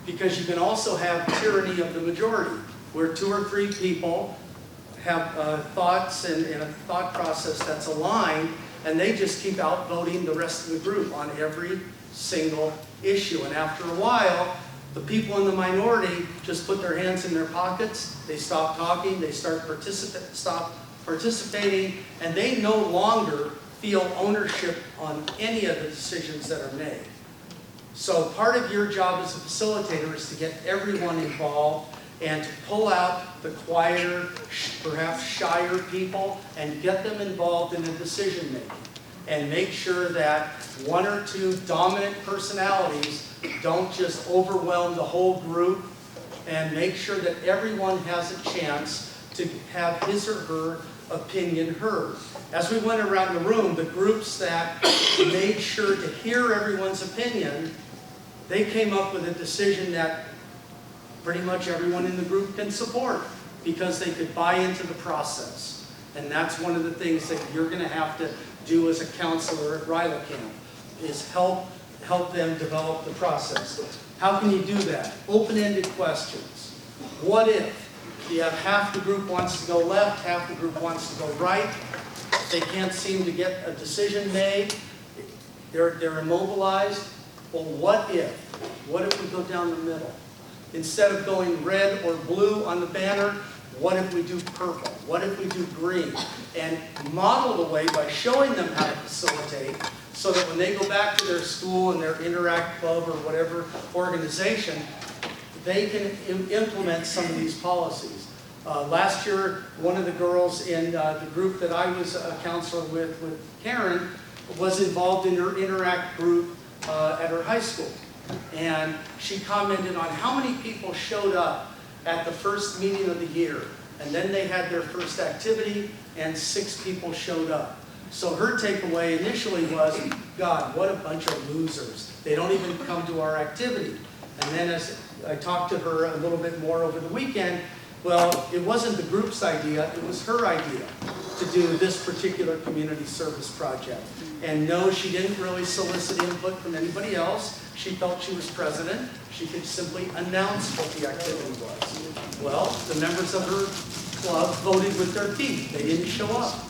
Because you can also have tyranny of the majority, where 2 or 3 people have thoughts and a thought process that's aligned, and they just keep outvoting the rest of the group on every single issue. And after a while, the people in the minority just put their hands in their pockets, they stop talking, they stop participating, and they no longer feel ownership on any of the decisions that are made. So part of your job as a facilitator is to get everyone involved and to pull out the quieter, perhaps shyer people and get them involved in the decision making. And make sure that 1 or 2 dominant personalities don't just overwhelm the whole group, and make sure that everyone has a chance to have his or her opinion heard. As we went around the room, the groups that made sure to hear everyone's opinion, they came up with a decision that pretty much everyone in the group can support because they could buy into the process. And that's one of the things that you're going to have to do as a counselor at RYLA camp, is help them develop the process. How can you do that? Open-ended questions. What if? You have half the group wants to go left, half the group wants to go right. They can't seem to get a decision made. They're immobilized. Well, what if? What if we go down the middle? Instead of going red or blue on the banner, what if we do purple? What if we do green? And model the way by showing them how to facilitate, so that when they go back to their school and their Interact Club or whatever organization, they can implement some of these policies. Last year, one of the girls in the group that I was a counselor with Karen, was involved in her Interact group at her high school. And she commented on how many people showed up at the first meeting of the year. And then they had their first activity, and 6 people showed up. So her takeaway initially was, God, what a bunch of losers. They don't even come to our activity. And then as I talked to her a little bit more over the weekend, well, it wasn't the group's idea, it was her idea to do this particular community service project. And no, she didn't really solicit input from anybody else. She felt she was president. She could simply announce what the activity was. Well, the members of her club voted with their feet. They didn't show up.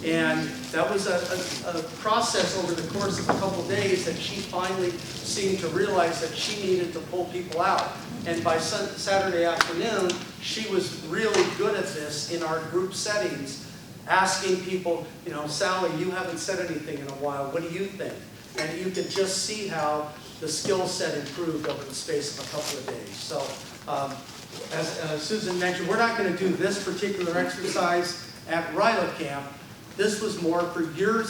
And that was a process over the course of a couple days that she finally seemed to realize that she needed to pull people out. And by Saturday afternoon, she was really good at this in our group settings, asking people, you know, Sally, you haven't said anything in a while. What do you think? And you could just see how the skill set improved over the space of a couple of days. So as Susan mentioned, we're not going to do this particular exercise at RYLA camp. This was more for your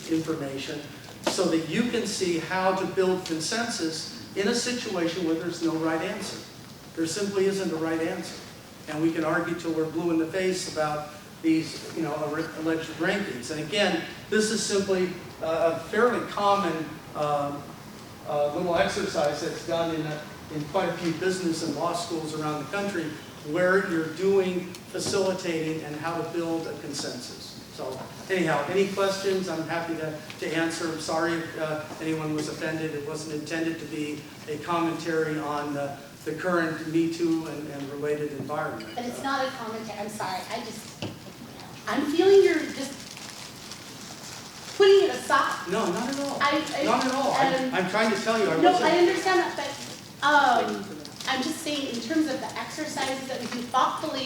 information so that you can see how to build consensus in a situation where there's no right answer. There simply isn't a right answer. And we can argue till we're blue in the face about these, you know, alleged rankings. And again, this is simply a fairly common little exercise that's done in quite a few business and law schools around the country, where you're doing facilitating and how to build a consensus. So anyhow, any questions, I'm happy to answer. I'm sorry if anyone was offended. It wasn't intended to be a commentary on the current Me Too and related environment. But it's not a commentary. I'm sorry. I'm feeling you're just putting it aside. stop. No, not at all. I- Not at all. I'm trying to tell you, I No, wasn't. I understand that, but, I'm just saying in terms of the exercises that we do thoughtfully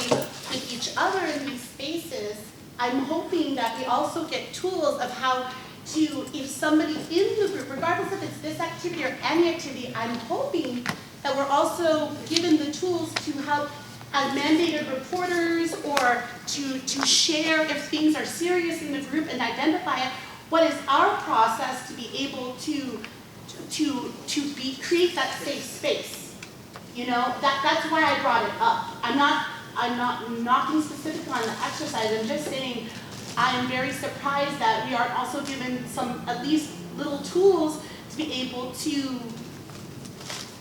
with each other in these spaces, I'm hoping that we also get tools of how to, if somebody in the group, regardless if it's this activity or any activity, I'm hoping that we're also given the tools to help as mandated reporters or to share if things are serious in the group and identify it. What is our process to be able to create that safe space? You know, that's why I brought it up. I'm not knocking specifically on the exercise. I'm just saying I am very surprised that we aren't also given some at least little tools to be able to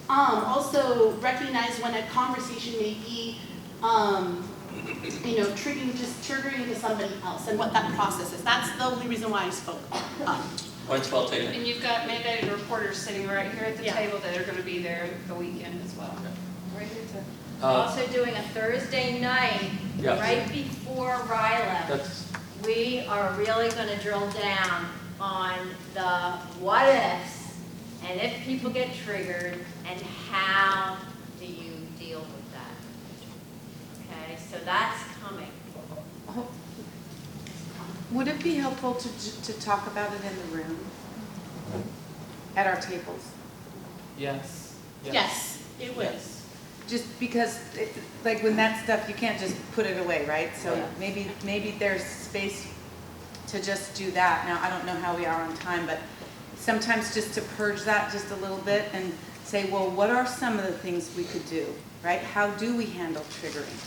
also recognize when a conversation may be you know, triggering to somebody else and what that process is. That's the only reason why I spoke. Points well taken. And you've got mandated reporters sitting right here at the Yeah. table that are going to be there the weekend as well. Right here to. Also doing a Thursday night, Yes. right before RYLA. That's, We are really gonna drill down on the what ifs and if people get triggered and how do you deal with that? Okay, so that's coming. Would it be helpful to talk about it in the room? At our tables? Yes. Yes, it would. Just because, like when that stuff, you can't just put it away, right? So Yeah. maybe there's space to just do that. Now, I don't know how we are on time, but sometimes just to purge that just a little bit and say, well, what are some of the things we could do, right? How do we handle triggering?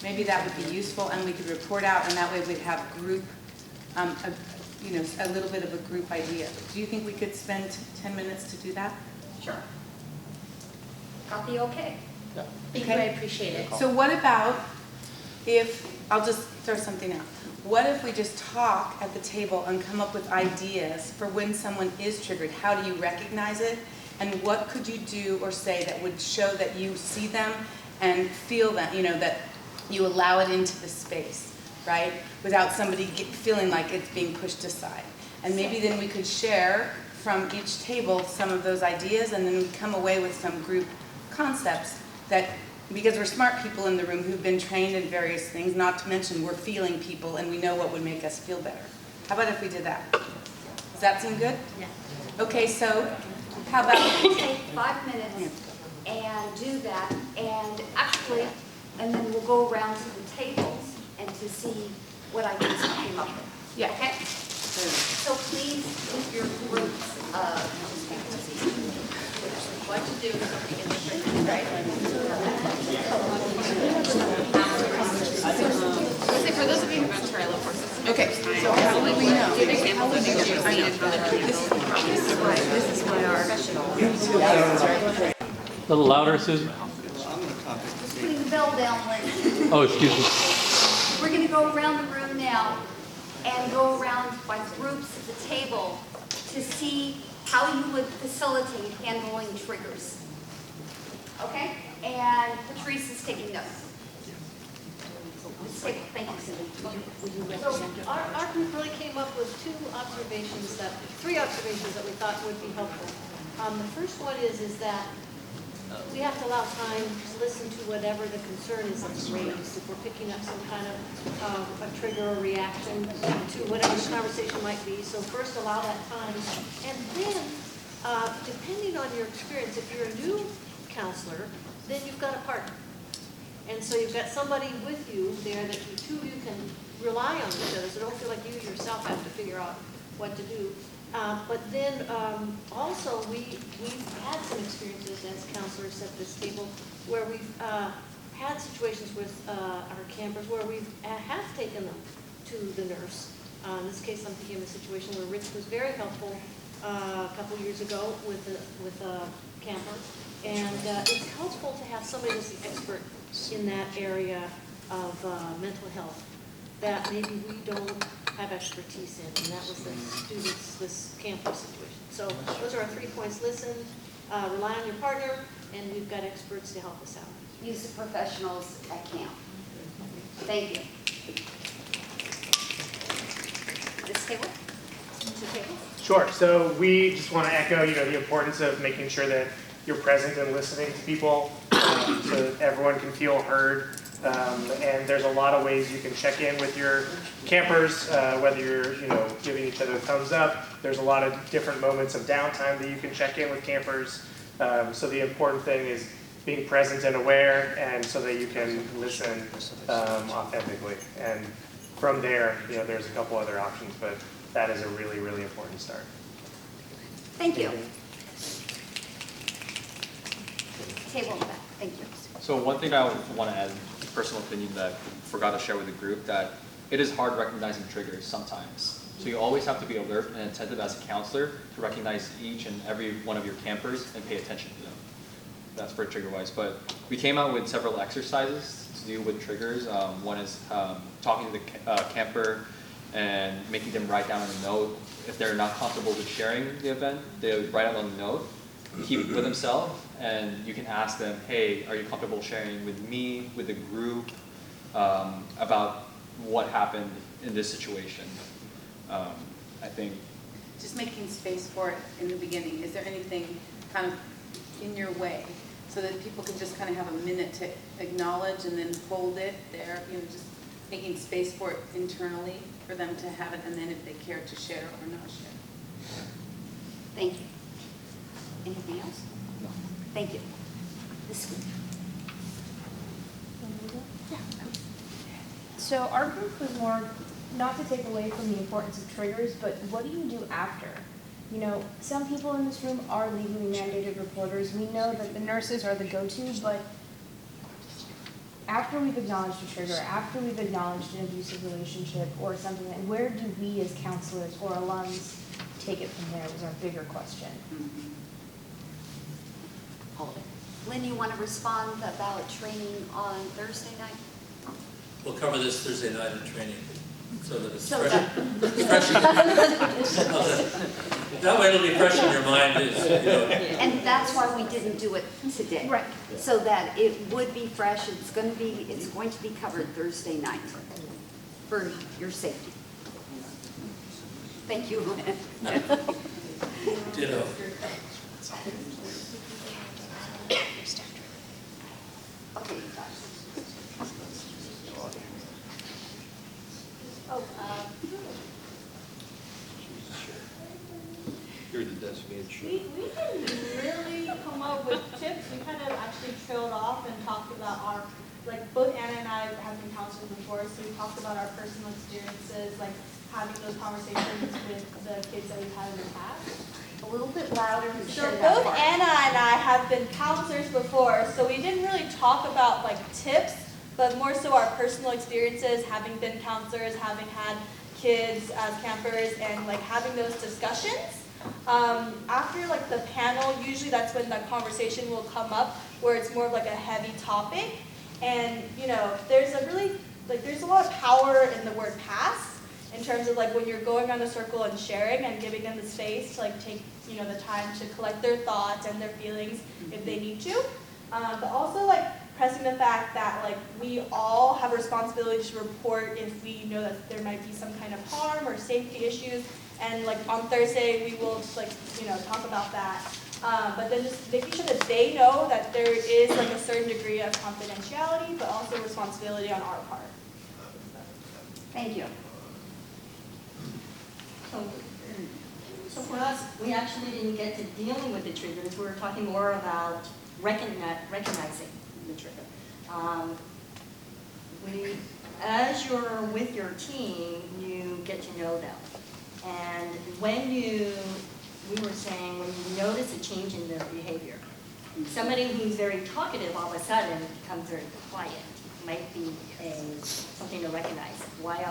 Maybe that would be useful and we could report out and that way we'd have group, you know, a little bit of a group idea. Do you think we could spend 10 minutes to do that? Sure. Got the okay. Thank you, I appreciate it. So what about if, I'll just throw something out. What if we just talk at the table and come up with ideas for when someone is triggered? How do you recognize it? And what could you do or say that would show that you see them and feel that, you know, that you allow it into the space, right? Without somebody feeling like it's being pushed aside. And maybe then we could share from each table some of those ideas and then we come away with some group concepts that, because we're smart people in the room who've been trained in various things, not to mention we're feeling people and we know what would make us feel better. How about if we did that? Does that seem good? Yeah. Okay, so how about Take 5 minutes and do that, and actually, and then we'll go around to the tables and to see what ideas we came up with. Yeah. Okay? So please, with your groups, What to do is something in the trigger, right? Let's say for those of you who've been to RYLA courses. Okay, so how do we know? Give examples of things you've seen from the previous. This is why our professional. A little louder, Susan. putting the bell down, Lynn. Oh, excuse me. We're going to go around the room now and go around by groups at the table to see how you would facilitate handling triggers. Okay? And Patrice is taking notes. Thank you, Cindy. Would you So represent? our group really came up with three observations that we thought would be helpful. The first one is that we have to allow time to listen to whatever the concern is that's raised. If we're picking up some kind of a trigger or reaction to whatever the conversation might be. So first allow that time. And then, depending on your experience, if you're a new counselor, then you've got a partner. And so you've got somebody with you there that the two of you can rely on each other. So don't feel like you yourself have to figure out what to do. But then also we've had some experiences as counselors at this table where we've had situations with our campers where we have taken them to the nurse. In this case, I'm thinking of a situation where Rich was very helpful a couple years ago with a camper. And it's helpful to have somebody that's the expert in that area of mental health that maybe we don't have expertise in, and that was the students, this camper situation. So those are our 3 points. Listen, rely on your partner, and we've got experts to help us out. Use the professionals at camp. Thank you. This table? Mr. Tables? Sure. So we just want to echo, the importance of making sure that you're present and listening to people so that everyone can feel heard. And there's a lot of ways you can check in with your campers, whether you're, giving each other a thumbs up. There's a lot of different moments of downtime that you can check in with campers. So the important thing is being present and aware, and so that you can listen authentically. And from there, there's a couple other options, but that is a really, really important start. Thank you. Table in the back. Thank you. So one thing I want to add, personal opinion that I forgot to share with the group, that it is hard recognizing triggers sometimes. So you always have to be alert and attentive as a counselor to recognize each and every one of your campers and pay attention to them. That's for trigger-wise. But we came out with several exercises to deal with triggers. One is talking to the camper and making them write down on a note. If they're not comfortable with sharing the event, they write it on a note, keep it with themselves, and you can ask them, hey, are you comfortable sharing with me, with the group, about what happened in this situation? I think Just making space for it in the beginning. Is there anything kind of in your way so that people can just kind of have a minute to acknowledge and then hold it there, just making space for it internally for them to have it, and then if they care to share or not share. Thank you. Anything else? No. Thank you. This So our group was more, not to take away from the importance of triggers, but what do you do after? Some people in this room are legally mandated reporters. We know that the nurses are the go-to, but after we've acknowledged a trigger, after we've acknowledged an abusive relationship or something, where do we as counselors or alums take it from there was our bigger question. Lynn, you want to respond about training on Thursday night? We'll cover this Thursday night in training, so that it's So fresh. That way it'll be fresh in your mind. And that's why we didn't do it today. Right. So that it would be fresh. It's going to be covered Thursday night for your safety. Thank you, Lynn. Ditto. Okay. you're the designated chef. We didn't really come up with tips. We kind of actually trailed off and talked about our, both Anna and I have been counselors before, so we talked about our personal experiences, having those conversations with the kids that we've had in the past. A little bit louder. So both Anna and I have been counselors before, so we didn't really talk about tips, but more so our personal experiences, having been counselors, having had kids as campers, and having those discussions. After the panel, usually that's when the conversation will come up, where it's more of a heavy topic, and there's there's a lot of power in the word pass. In terms of when you're going around the circle and sharing and giving them the space to take the time to collect their thoughts and their feelings if they need to, but also pressing the fact that we all have a responsibility to report if we know that there might be some kind of harm or safety issues, and on Thursday we will talk about that, but then just making sure that they know that there is a certain degree of confidentiality, but also responsibility on our part. Thank you. So for us, we actually didn't get to dealing with the triggers. We were talking more about recognizing the trigger. As you're with your team, you get to know them. And when we were saying, when you notice a change in their behavior, somebody who's very talkative all of a sudden becomes very quiet. Might be something to recognize. Why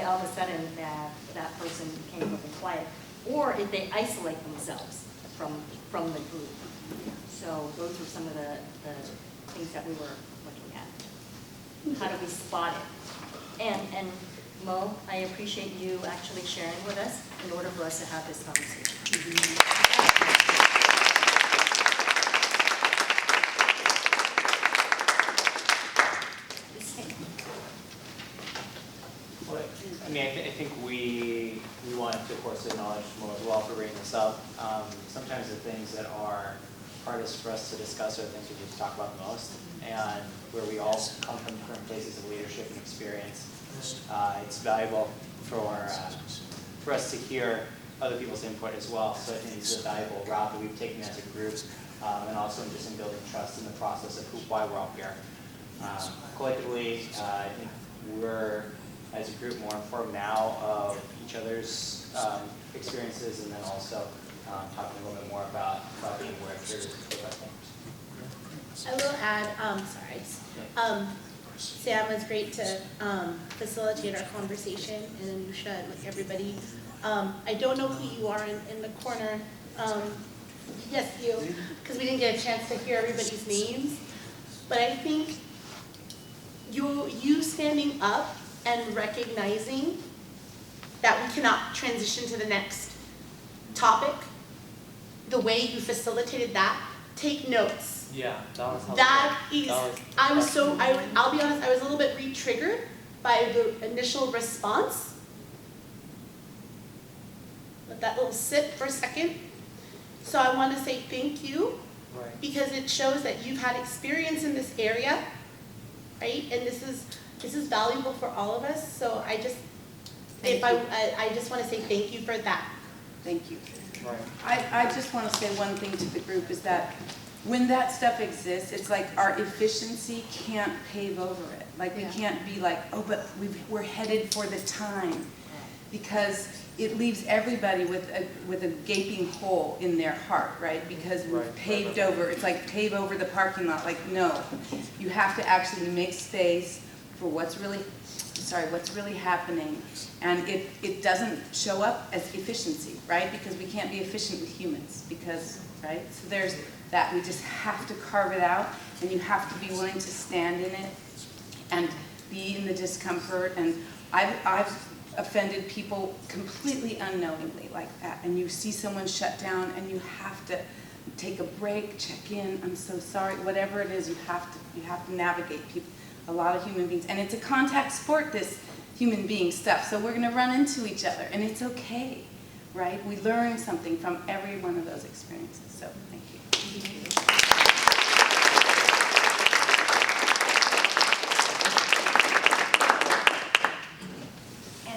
all of a sudden that person became really quiet, or if they isolate themselves from the group. So those were some of the things that we were looking at. How do we spot it? And Mo, I appreciate you actually sharing with us in order for us to have this conversation. I think we wanted to, of course, course, acknowledge Mo as well for bringing this up. Sometimes the things that are hardest for us to discuss are the things we need to talk about the most, and where we all come from different places of leadership and experience. It's valuable for us to hear other people's input as well. So I think this is a valuable route that we've taken as a group, and also just in building trust in the process of why we're all here. Collectively, I think we're, as a group, more informed now of each other's experiences, and then also talking a little bit more about being aware of triggers with our things. I will add, Sam, it's great to facilitate our conversation, and Anusha and like everybody. I don't know who you are in the corner. Yes, you, because we didn't get a chance to hear everybody's names. But I think you standing up and recognizing that we cannot transition to the next topic, the way you facilitated that, take notes. Yeah, that was helpful. That is, I'll be honest, I was a little bit re-triggered by the initial response. Let that little sit for a second. So I want to say thank you, because it shows that you've had experience in this area, right? And this is valuable for all of us. So I just want to say thank you for that. Thank you. I just want to say one thing to the group is that when that stuff exists, it's like our efficiency can't pave over it. Like we can't be like, oh, but we're headed for the time, because it leaves everybody with a gaping hole in their heart, right? Because we've paved over, it's like pave over the parking lot. Like, no, you have to actually make space for what's really happening. And it doesn't show up as efficiency, right? Because we can't be efficient with humans, right? So there's that, we just have to carve it out, and you have to be willing to stand in it and be in the discomfort. And I've offended people completely unknowingly like that, and you see someone shut down and you have to take a break, check in, I'm so sorry, whatever it is, you have to navigate people, a lot of human beings, and it's a contact sport, this human being stuff, so we're going to run into each other, and it's okay, right? We learn something from every one of those experiences, so thank you.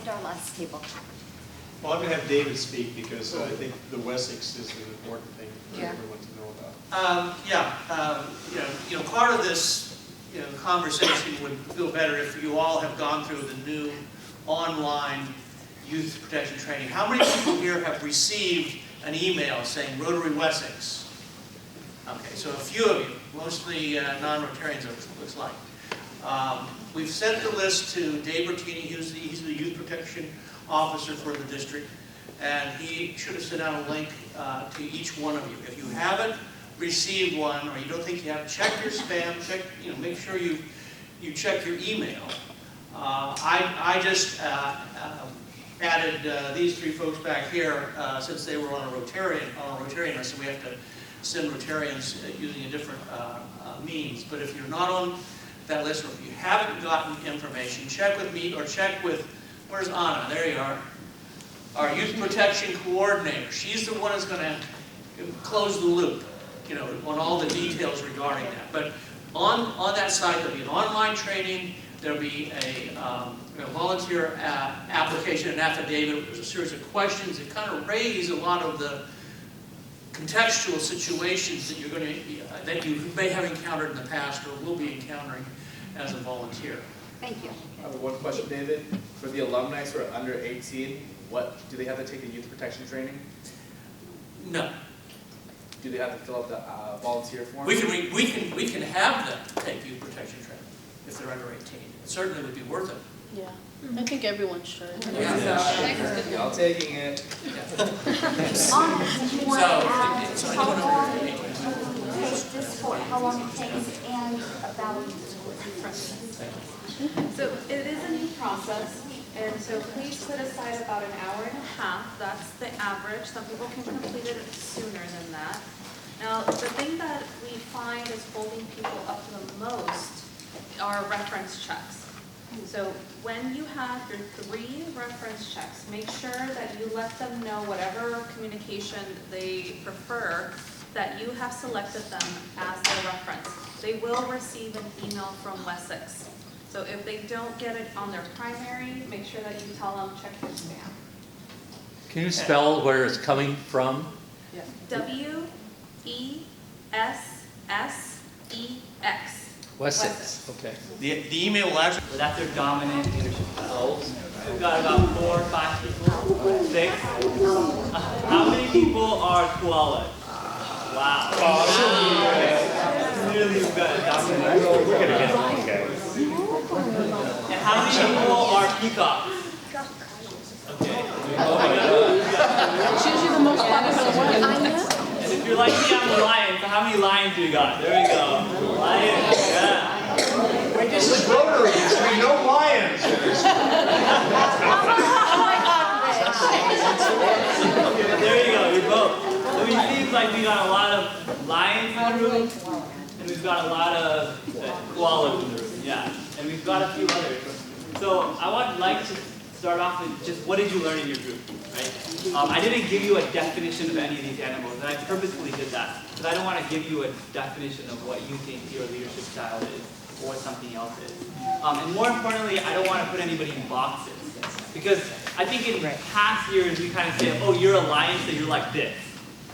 Our last table. Well, I'm going to have David speak, because I think the Wessex is an important thing for everyone to know about. Part of this, conversation would feel better if you all have gone through the new online youth protection training. How many people here have received an email saying Rotary Wessex? Okay, so a few of you, mostly non-Rotarians, it looks like. We've sent the list to Dave Bertini, he's the youth protection officer for the district, and he should have sent out a link to each one of you. If you haven't received one, or you don't think you have, check your spam, make sure you check your email. I just added these three folks back here since they were on a Rotarian list, so we have to send Rotarians using a different means. But if you're not on that list, or if you haven't gotten information, check with me or check with, where's Anna? There you are. Our youth protection coordinator. She's the one that's going to close the loop, on all the details regarding that. But on that site, there'll be an online training, there'll be a volunteer application, an affidavit. There's a series of questions that kind of raise a lot of the contextual situations that that you may have encountered in the past or will be encountering as a volunteer. Thank you. I have one question, David. For the alumni who are under 18, do they have to take a youth protection training? No. Do they have to fill out the volunteer form? We can have them take youth protection training if they're under 18. It certainly would be worth it. Yeah, I think everyone should. Y'all taking it. How long it takes, and about So it is a new process, and so please put aside about an hour and a half. That's the average. Some people can complete it sooner than that. Now, the thing that we find is holding people up the most are reference checks. So when you have your 3 reference checks, make sure that you let them know whatever communication they prefer, that you have selected them as their reference. They will receive an email from Wessex. So if they don't get it on their primary, make sure that you tell them, check your spam. Can you spell where it's coming from? W-E-S-S-E-X. Wessex, okay. The email will actually. Well, that's their dominant leadership style. We've got about 4 or 5 people, 6. How many people are koalas? Wow. Clearly we've got a dominant. We're gonna get them, okay. And how many people are peacocks? Okay. It's usually the most popular one. And if you're like me, I'm a lion. So how many lions do we got? There we go. Lions. Yeah. This is Rotary. There should be no lions. Oh my God. There you go. You're both. So it seems like we got a lot of lions in the room, and we've got a lot of koalas in the room. Yeah. And we've got a few others. So I would like to start off with just what did you learn in your group, right? I didn't give you a definition of any of these animals, and I purposefully did that because I don't want to give you a definition of what you think your leadership style is or what something else is. And more importantly, I don't want to put anybody in boxes because I think in past years we kind of say, oh, you're a lion, so you're like this.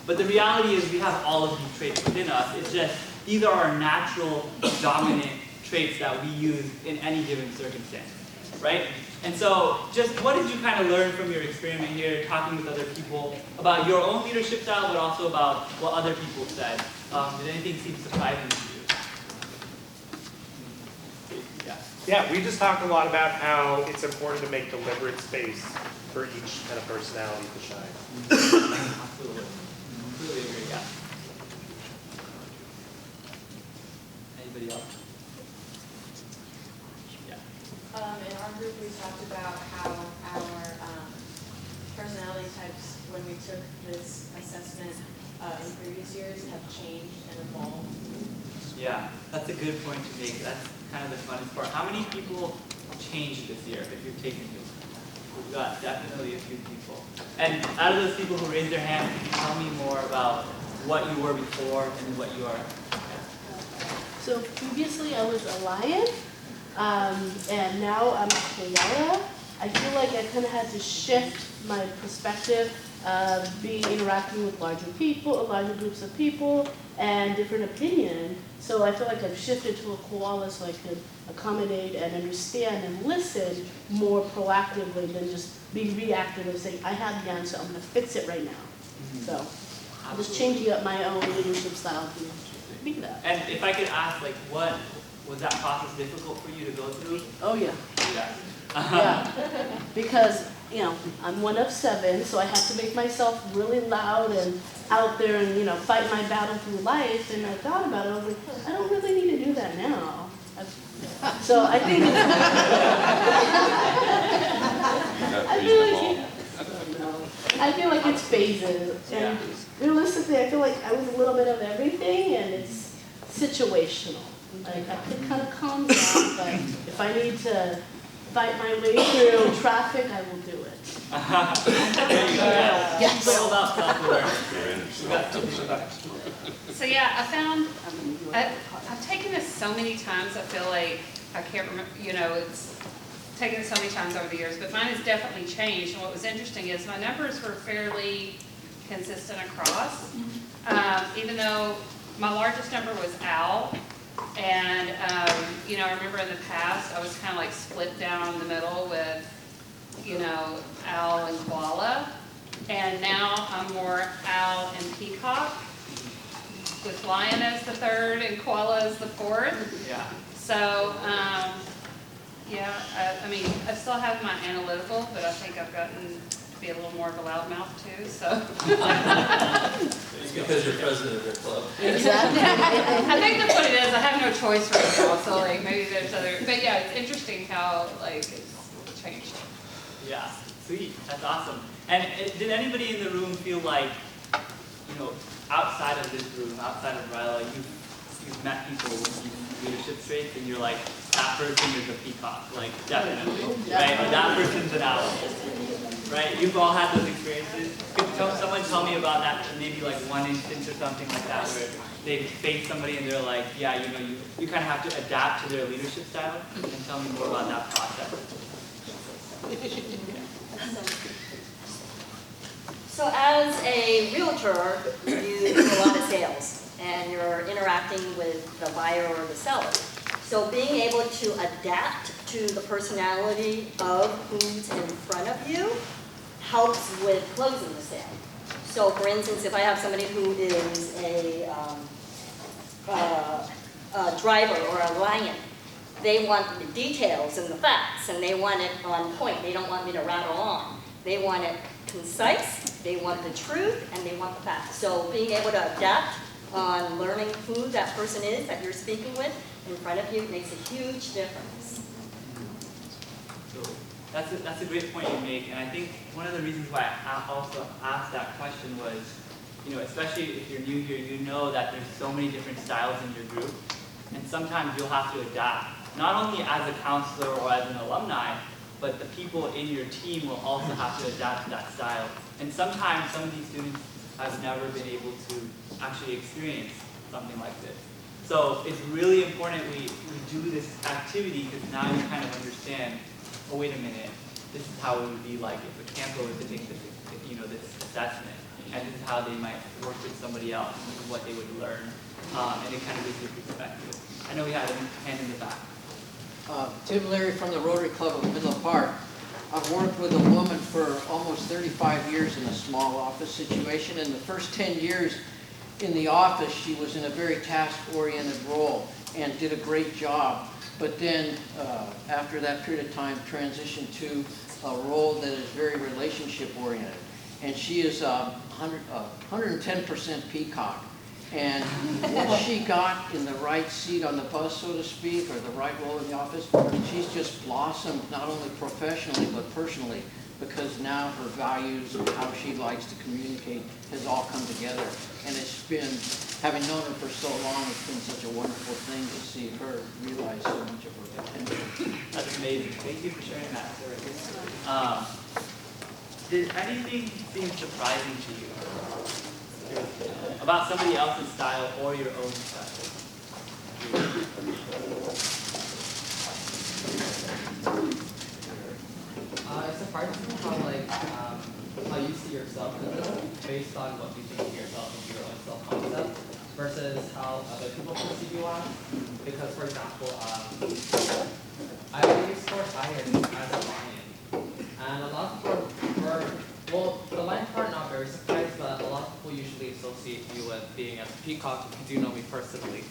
But the reality is we have all of these traits within us. It's just these are our natural dominant traits that we use in any given circumstance, right? And so just what did you kind of learn from your experiment here, talking with other people about your own leadership style, but also about what other people said? Did anything seem surprising to you? Yeah. Yeah, we just talked a lot about how it's important to make deliberate space for each kind of personality to shine. Absolutely. Completely agree, yeah. Anybody else? In our group, we talked about how our personality types, when we took this assessment in previous years, have changed and evolved. Yeah, that's a good point to make. That's kind of the funnest part. How many people changed this year if you're taking it? We've got definitely a few people. And out of those people who raised their hand, can you tell me more about what you were before and what you are? So previously I was a lion. And now I'm a RYLA. I feel like I kind of had to shift my perspective, being interacting with larger groups of people, and different opinion. So I feel like I've shifted to a koala so I could accommodate and understand and listen more proactively than just being reactive and saying, I have the answer, I'm going to fix it right now. So I'm just changing up my own leadership style to be that. And if I could ask, like, what was that process difficult for you to go through? Oh yeah. Yeah. Yeah. Because, you know, I'm one of 7, so I had to make myself really loud and out there and, you know, fight my battle through life. And I thought about it, I was like, I don't really need to do that now. So I think I feel like it's phases. And realistically, I feel like I was a little bit of everything, and it's situational. Like, I can kind of calm down, but if I need to fight my way through traffic, I will do it. There you go. Yes. It's all about self-awareness. So yeah, I found, I've taken this so many times, I feel like, I can't remember, you know, it's taken it so many times over the years, but mine has definitely changed. And what was interesting is my numbers were fairly consistent across, even though my largest number was Al. And, you know, I remember in the past, I was kind of like split down the middle with, you know, owl and koala. And now I'm more owl and peacock, with lion as the 3rd and koala as the 4th. Yeah. So, yeah, I mean, I still have my analytical, but I think I've gotten to be a little more of a loudmouth too, so. It's because you're president of your club. Exactly. I think that's what it is. I have no choice right now, so like maybe there's other, but yeah, it's interesting how like it's changed. Yeah, sweet, that's awesome. And did anybody in the room feel like, you know, outside of this room, outside of RYLA, you've met people, you've leadership traits, and you're like, that person is a peacock, like definitely, right? Or that person's an owl, right? You've all had those experiences. Could someone tell me about that, maybe like one instance or something like that, where they face somebody and they're like, yeah, you know, you kind of have to adapt to their leadership style, and tell me more about that process. So as a realtor, you do a lot of sales, and you're interacting with the buyer or the seller. So being able to adapt to the personality of who's in front of you helps with closing the sale. So for instance, if I have somebody who is a driver or a lion, they want the details and the facts, and they want it on point. They don't want me to rattle on. They want it concise, they want the truth, and they want the facts. So being able to adapt on learning who that person is that you're speaking with in front of you makes a huge difference. So that's a great point you make, and I think one of the reasons why I also asked that question was, you know, especially if you're new here, you know that there's so many different styles in your group, and sometimes you'll have to adapt, not only as a counselor or as an alumni, but the people in your team will also have to adapt to that style. And sometimes some of these students have never been able to actually experience something like this. So it's really important we do this activity, because now you kind of understand, oh wait a minute, this is how it would be like if a camper was to take this, you know, this assessment, and this is how they might work with somebody else, and this is what they would learn, and it kind of gives you perspective. I know we had a hand in the back. Tim Leary from the Rotary Club of Menlo Park. I've worked with a woman for almost 35 years in a small office situation. In the first 10 years in the office, she was in a very task-oriented role and did a great job. But then, after that period of time, transitioned to a role that is very relationship-oriented. And she is 110% peacock. And once she got in the right seat on the bus, so to speak, or the right role in the office, she's just blossomed not only professionally but personally, because now her values and how she likes to communicate has all come together. And it's been, having known her for so long, it's been such a wonderful thing to see her realize so much of her potential. That's amazing. Thank you for sharing that, Sarah. Did anything seem surprising to you about somebody else's style or your own style? It's surprising how how you see yourself based on what you think of yourself and your own self-concept versus how other people perceive you as. Because, for example, I always scored higher as a lion, and a lot of people were, well, the lion part not very surprised, but a lot of people usually associate you with being a peacock if you do know me personally.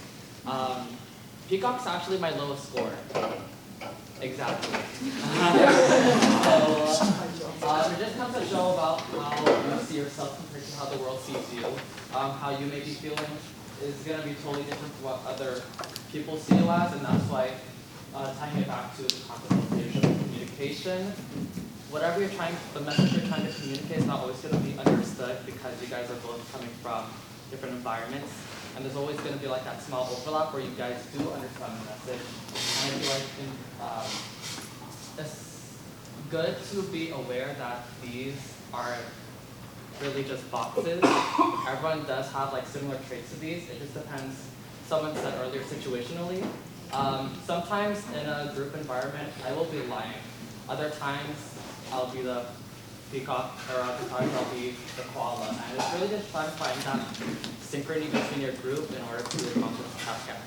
Peacock's actually my lowest score. Exactly. It just comes to show about how you see yourself compared to how the world sees you. How you may be feeling is going to be totally different from what other people see you as, and that's why tying it back to the concept of leadership and communication. Whatever you're trying, the message you're trying to communicate is not always going to be understood because you guys are both coming from different environments. And there's always going to be like that small overlap where you guys do understand the message. And I feel like it's good to be aware that these are really just boxes. Everyone does have like similar traits to these. It just depends, someone said earlier, situationally. Sometimes in a group environment, I will be lying. Other times, I'll be the peacock, or other times I'll be the koala. And it's really just trying to find that synchrony between your group in order to accomplish the task at hand.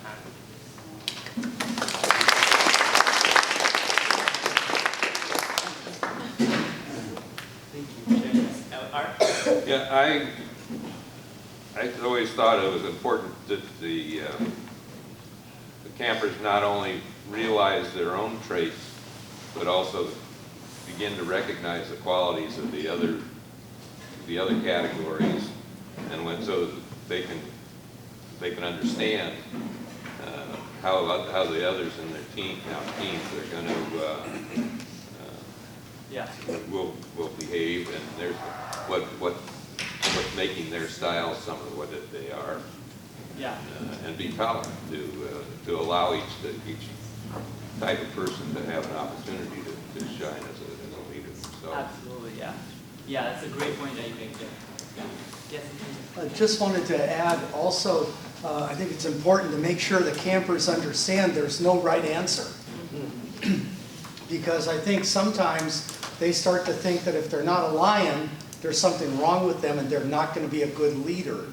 Thank you. Art? Yeah, I always thought it was important that the campers not only realize their own traits, but also begin to recognize the qualities of the other categories, and so they can understand how the others in their teams are going to will behave, and there's what's making their style some of what they are. Yeah. And be tolerant to allow each type of person to have an opportunity to shine as a leader. So. Absolutely, yeah. Yeah, that's a great point that you make there. Yeah. Yes. I just wanted to add also, I think it's important to make sure the campers understand there's no right answer. Because I think sometimes they start to think that if they're not a lion, there's something wrong with them and they're not going to be a good leader.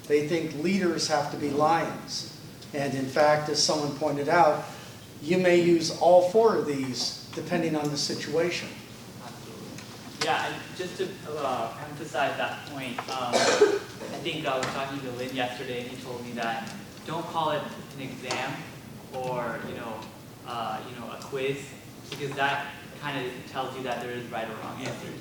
They think leaders have to be lions. And in fact, as someone pointed out, you may use all 4 of these depending on the situation. Yeah, and just to emphasize that point, I think I was talking to Lynn yesterday, and he told me that don't call it an exam or a quiz, because that kind of tells you that there is right or wrong answers.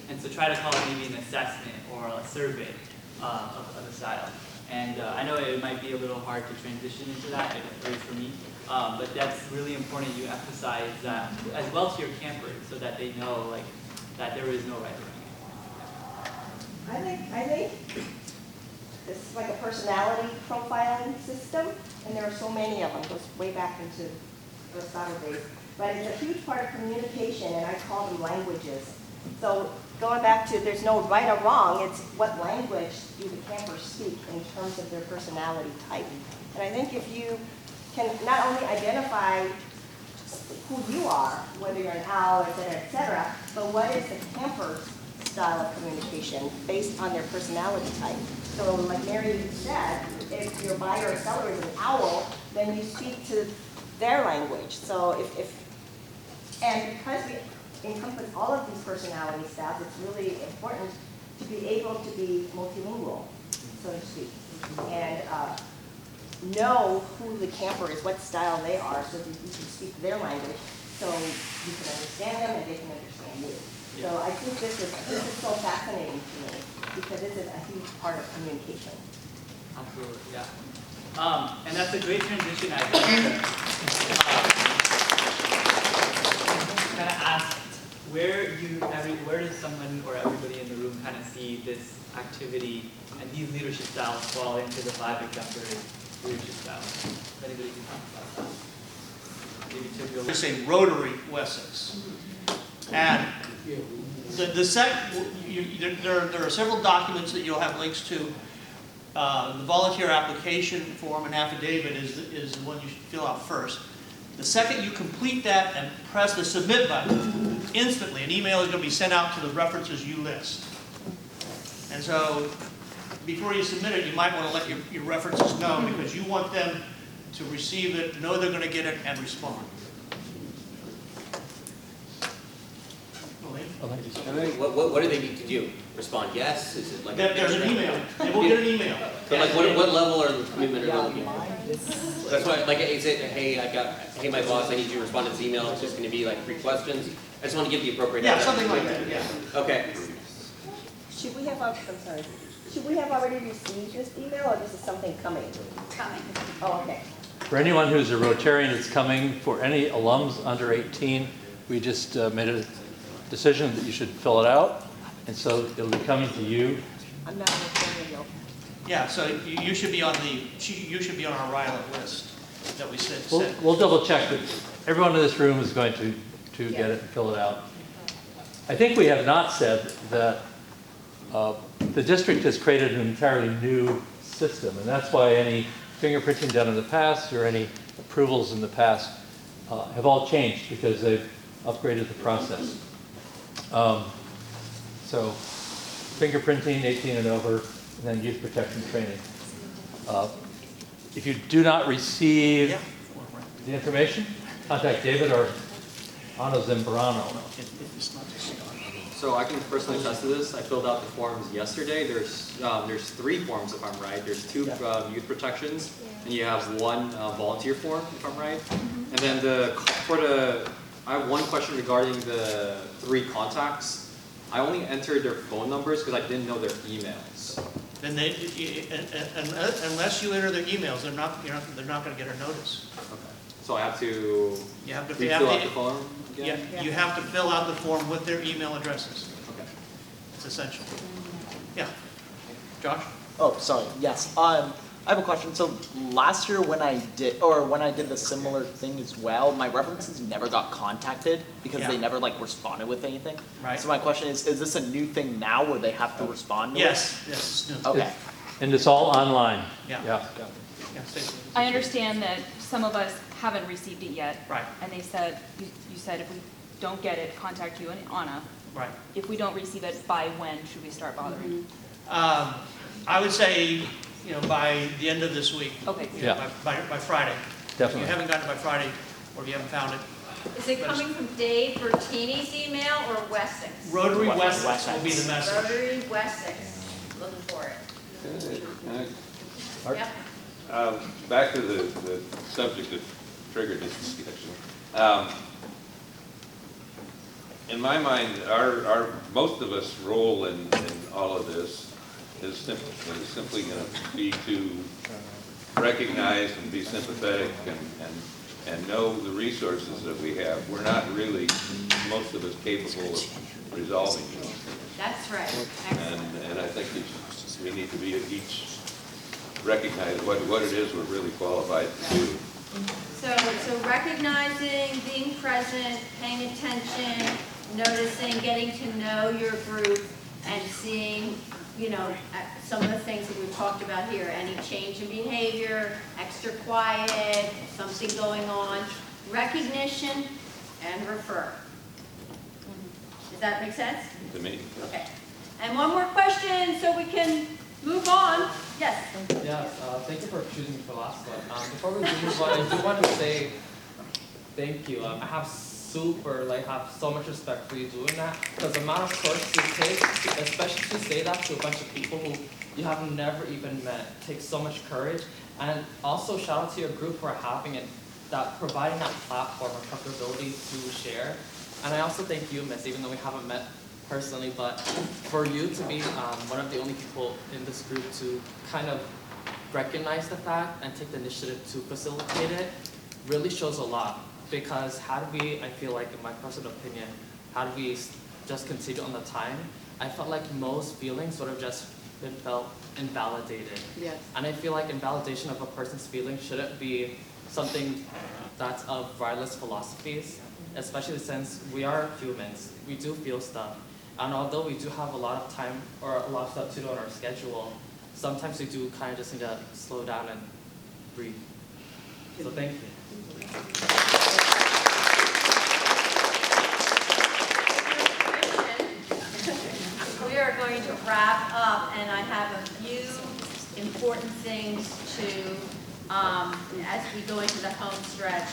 And so try to call it maybe an assessment or a survey of a style. And I know it might be a little hard to transition into that, at least for me, but that's really important you emphasize that as well to your campers so that they know that there is no right or wrong. I think this is like a personality profiling system, and there are so many of them. It goes way back into the Aristotle days. But it's a huge part of communication, and I call them languages. So going back to there's no right or wrong, it's what language do the campers speak in terms of their personality type. And I think if you can not only identify who you are, whether you're an owl, et cetera, but what is the camper's style of communication based on their personality type. So like Mary said, if your buyer or seller is an owl, then you speak to their language. So and because we encompass all of these personality styles, it's really important to be able to be multilingual, so to speak, and know who the camper is, what style they are, so that you can speak their language, so you can understand them and they can understand you. So I think this is so fascinating to me because this is a huge part of communication. Absolutely, yeah. And that's a great transition, I think. Kind of ask where does someone or everybody in the room kind of see this activity and these leadership styles fall into the 5 exemplary leadership styles? If anybody can talk about that. Maybe Tip, you'll It's a Rotary Wessex. And there are several documents that you'll have links to. The volunteer application form and affidavit is the one you should fill out first. The second you complete that and press the submit button, instantly an email is going to be sent out to the references you list. And so before you submit it, you might want to let your references know because you want them to receive it, know they're going to get it, and respond. What do they need to do? Respond yes? Is it like There's an email. They will get an email. But like what level are the commitment are they looking for? That's why, like, is it, hey my boss, I need you to respond to this email. It's just going to be like 3 questions. I just want to give the appropriate. Yeah, something like that. Yeah. Okay. Should we have already received this email, or this is something coming? Coming. Oh, okay. For anyone who's a Rotarian that's coming, for any alums under 18, we just made a decision that you should fill it out, and so it'll be coming to you. I'm not Rotarian though. Yeah, so you should be on our RYLA list that we said. We'll double check that everyone in this room is going to get it and fill it out. I think we have not said that the district has created an entirely new system, and that's why any fingerprinting done in the past or any approvals in the past have all changed because they've upgraded the process. So fingerprinting, 18 and over, and then youth protection training. If you do not receive the information, contact David or Ana Zambrano. So I can personally attest to this. I filled out the forms yesterday. There's 3 forms if I'm right. There's 2 youth protections, and you have 1 volunteer form if I'm right. And then I have 1 question regarding the 3 contacts. I only entered their phone numbers because I didn't know their emails. Then unless you enter their emails, they're not going to get a notice. Okay. So I have to fill out the form again? Yeah, you have to fill out the form with their email addresses. Okay. It's essential. Yeah. Josh? Oh, sorry. Yes. I have a question. So last year when I did the similar thing as well, my references never got contacted because they never like responded with anything. Right. So my question is this a new thing now where they have to respond to Yes, it? yes. No. Okay. And it's all online. Yeah. Yeah. Yeah, Stacy. I understand that some of us haven't received it yet. Right. And they said, you said if we don't get it, contact you and Anna. Right. If we don't receive it, by when should we start bothering? I would say, by the end of this week. Okay. By Friday. Definitely. If you haven't gotten it by Friday, or if you haven't found it. Is it coming from Dave Bertini's email or Wessex? Rotary Wessex will be the message. Rotary Wessex, looking for it. Yep. Back to the subject that triggered this discussion. In my mind, most of us role in all of this is simply going to be to recognize and be sympathetic and know the resources that we have. We're not really, most of us, capable of resolving these things. That's right. And I think we need to be each recognize what it is we're really qualified to do. So recognizing, being present, paying attention, noticing, getting to know your group, and seeing, some of the things that we've talked about here, any change in behavior, extra quiet, something going on, recognition, and refer. Does that make sense? To me. Okay. And one more question so we can move on. Yes? Yes, thank you for choosing me for last one. Before we move on, I do want to say thank you. I have so much respect for you doing that, because the amount of course you take, especially to say that to a bunch of people who you have never even met, takes so much courage. And also shout out to your group for having it, providing that platform of comfortability to share. And I also thank you, Miss, even though we haven't met personally, but for you to be one of the only people in this group to kind of recognize the fact and take the initiative to facilitate it really shows a lot. Because how do we, I feel like in my personal opinion, how do we just continue on the time? I felt like most feelings sort of just been felt invalidated. Yes. And I feel like invalidation of a person's feelings shouldn't be something that's of RYLA's philosophies, especially since we are humans. We do feel stuff. And although we do have a lot of time or a lot of stuff to do on our schedule, sometimes we do kind of just need to slow down and breathe. So thank you. We are going to wrap up, and I have a few important things to, as we go into the home stretch,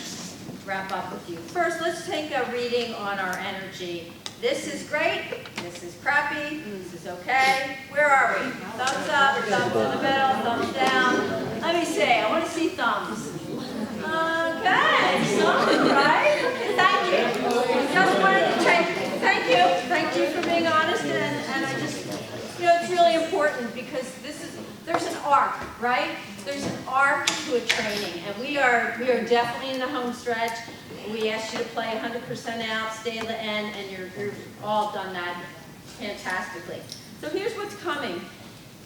wrap up with you. First, let's take a reading on our energy. This is great, this is crappy, this is okay. Where are we? Thumbs up, thumbs in the middle, thumbs down. Let me see, I want to see thumbs. Okay, some, right? Thank you. Just wanted to thank you for being honest, and I just, it's really important because there's an arc, right? There's an arc to a training, and we are definitely in the home stretch. We asked you to play 100% out, stay at the end, and you're all done that fantastically. So here's what's coming.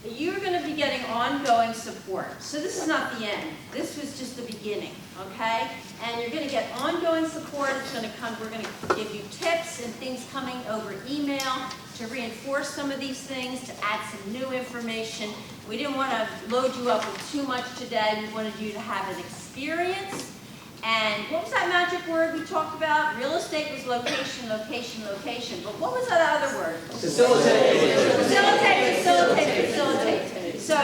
You're going to be getting ongoing support. So this is not the end. This was just the beginning, okay? And you're going to get ongoing support. It's going to come. We're going to give you tips and things coming over email to reinforce some of these things, to add some new information. We didn't want to load you up with too much today. We wanted you to have an experience. And what was that magic word we talked about? Real estate was location, location, location. But what was that other word? Facilitate. Facilitate, facilitate, facilitate. So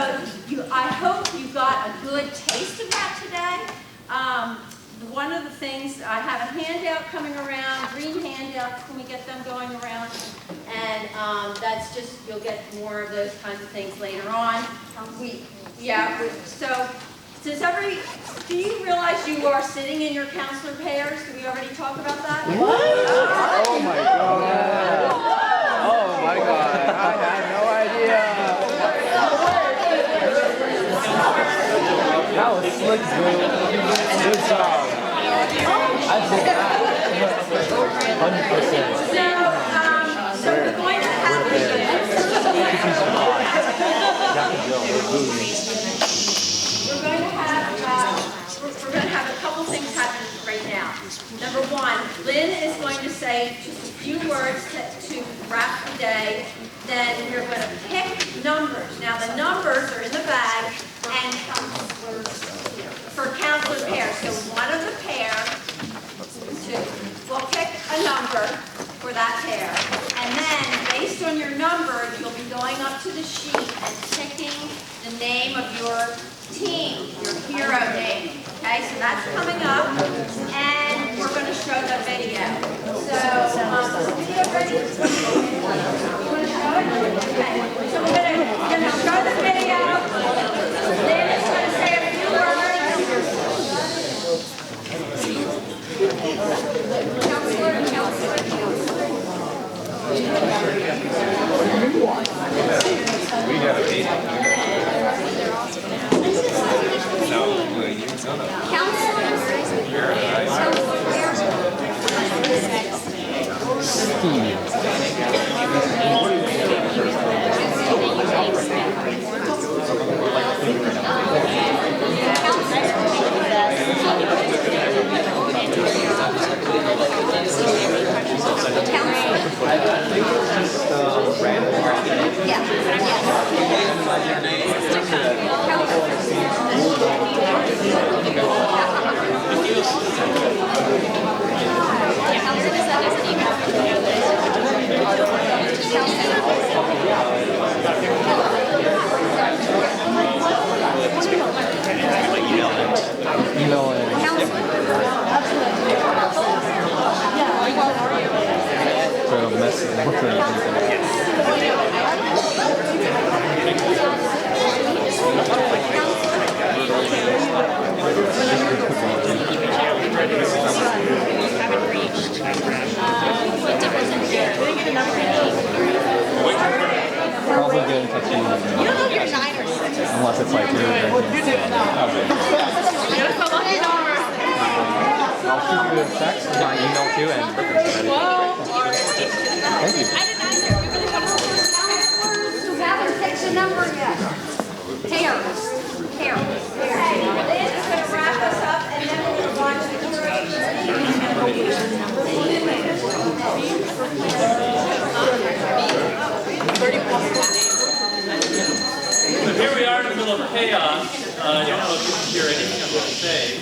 I hope you got a good taste of that today. One of the things, I have a handout coming around, green handouts, can we get them going around? And that's just, you'll get more of those kinds of things later on. Do you realize you are sitting in your counselor pairs? Did we already talk about that? What? Oh my God. Oh my God. I had no idea. That was slick, dude. Good job. I did that. 100%. So we're going to have Lynn is going to say just a few words to wrap the day. Then we're going to pick numbers. Now the numbers are in the bag and for counselor pairs. So one of the pair, we'll pick a number for that pair. And then based on your number, you'll be going up to the sheet and picking the name of your team, your hero name. Okay, so that's coming up, and we're going to show the video. So, is the video ready? You want to show it? Okay, so we're going to show the video. Lynn is going to say a few words. We have a meeting. Probably get in touch with you. You don't know if you're 9 or 6. Unless it's like you're I'll shoot you a text with my email too and thank you. Who haven't picked a number yet? Pairs. Okay, Liz is going to wrap us up and then we'll move on to the So here we are in the middle of chaos. I don't know if you can hear anything I'm going to say.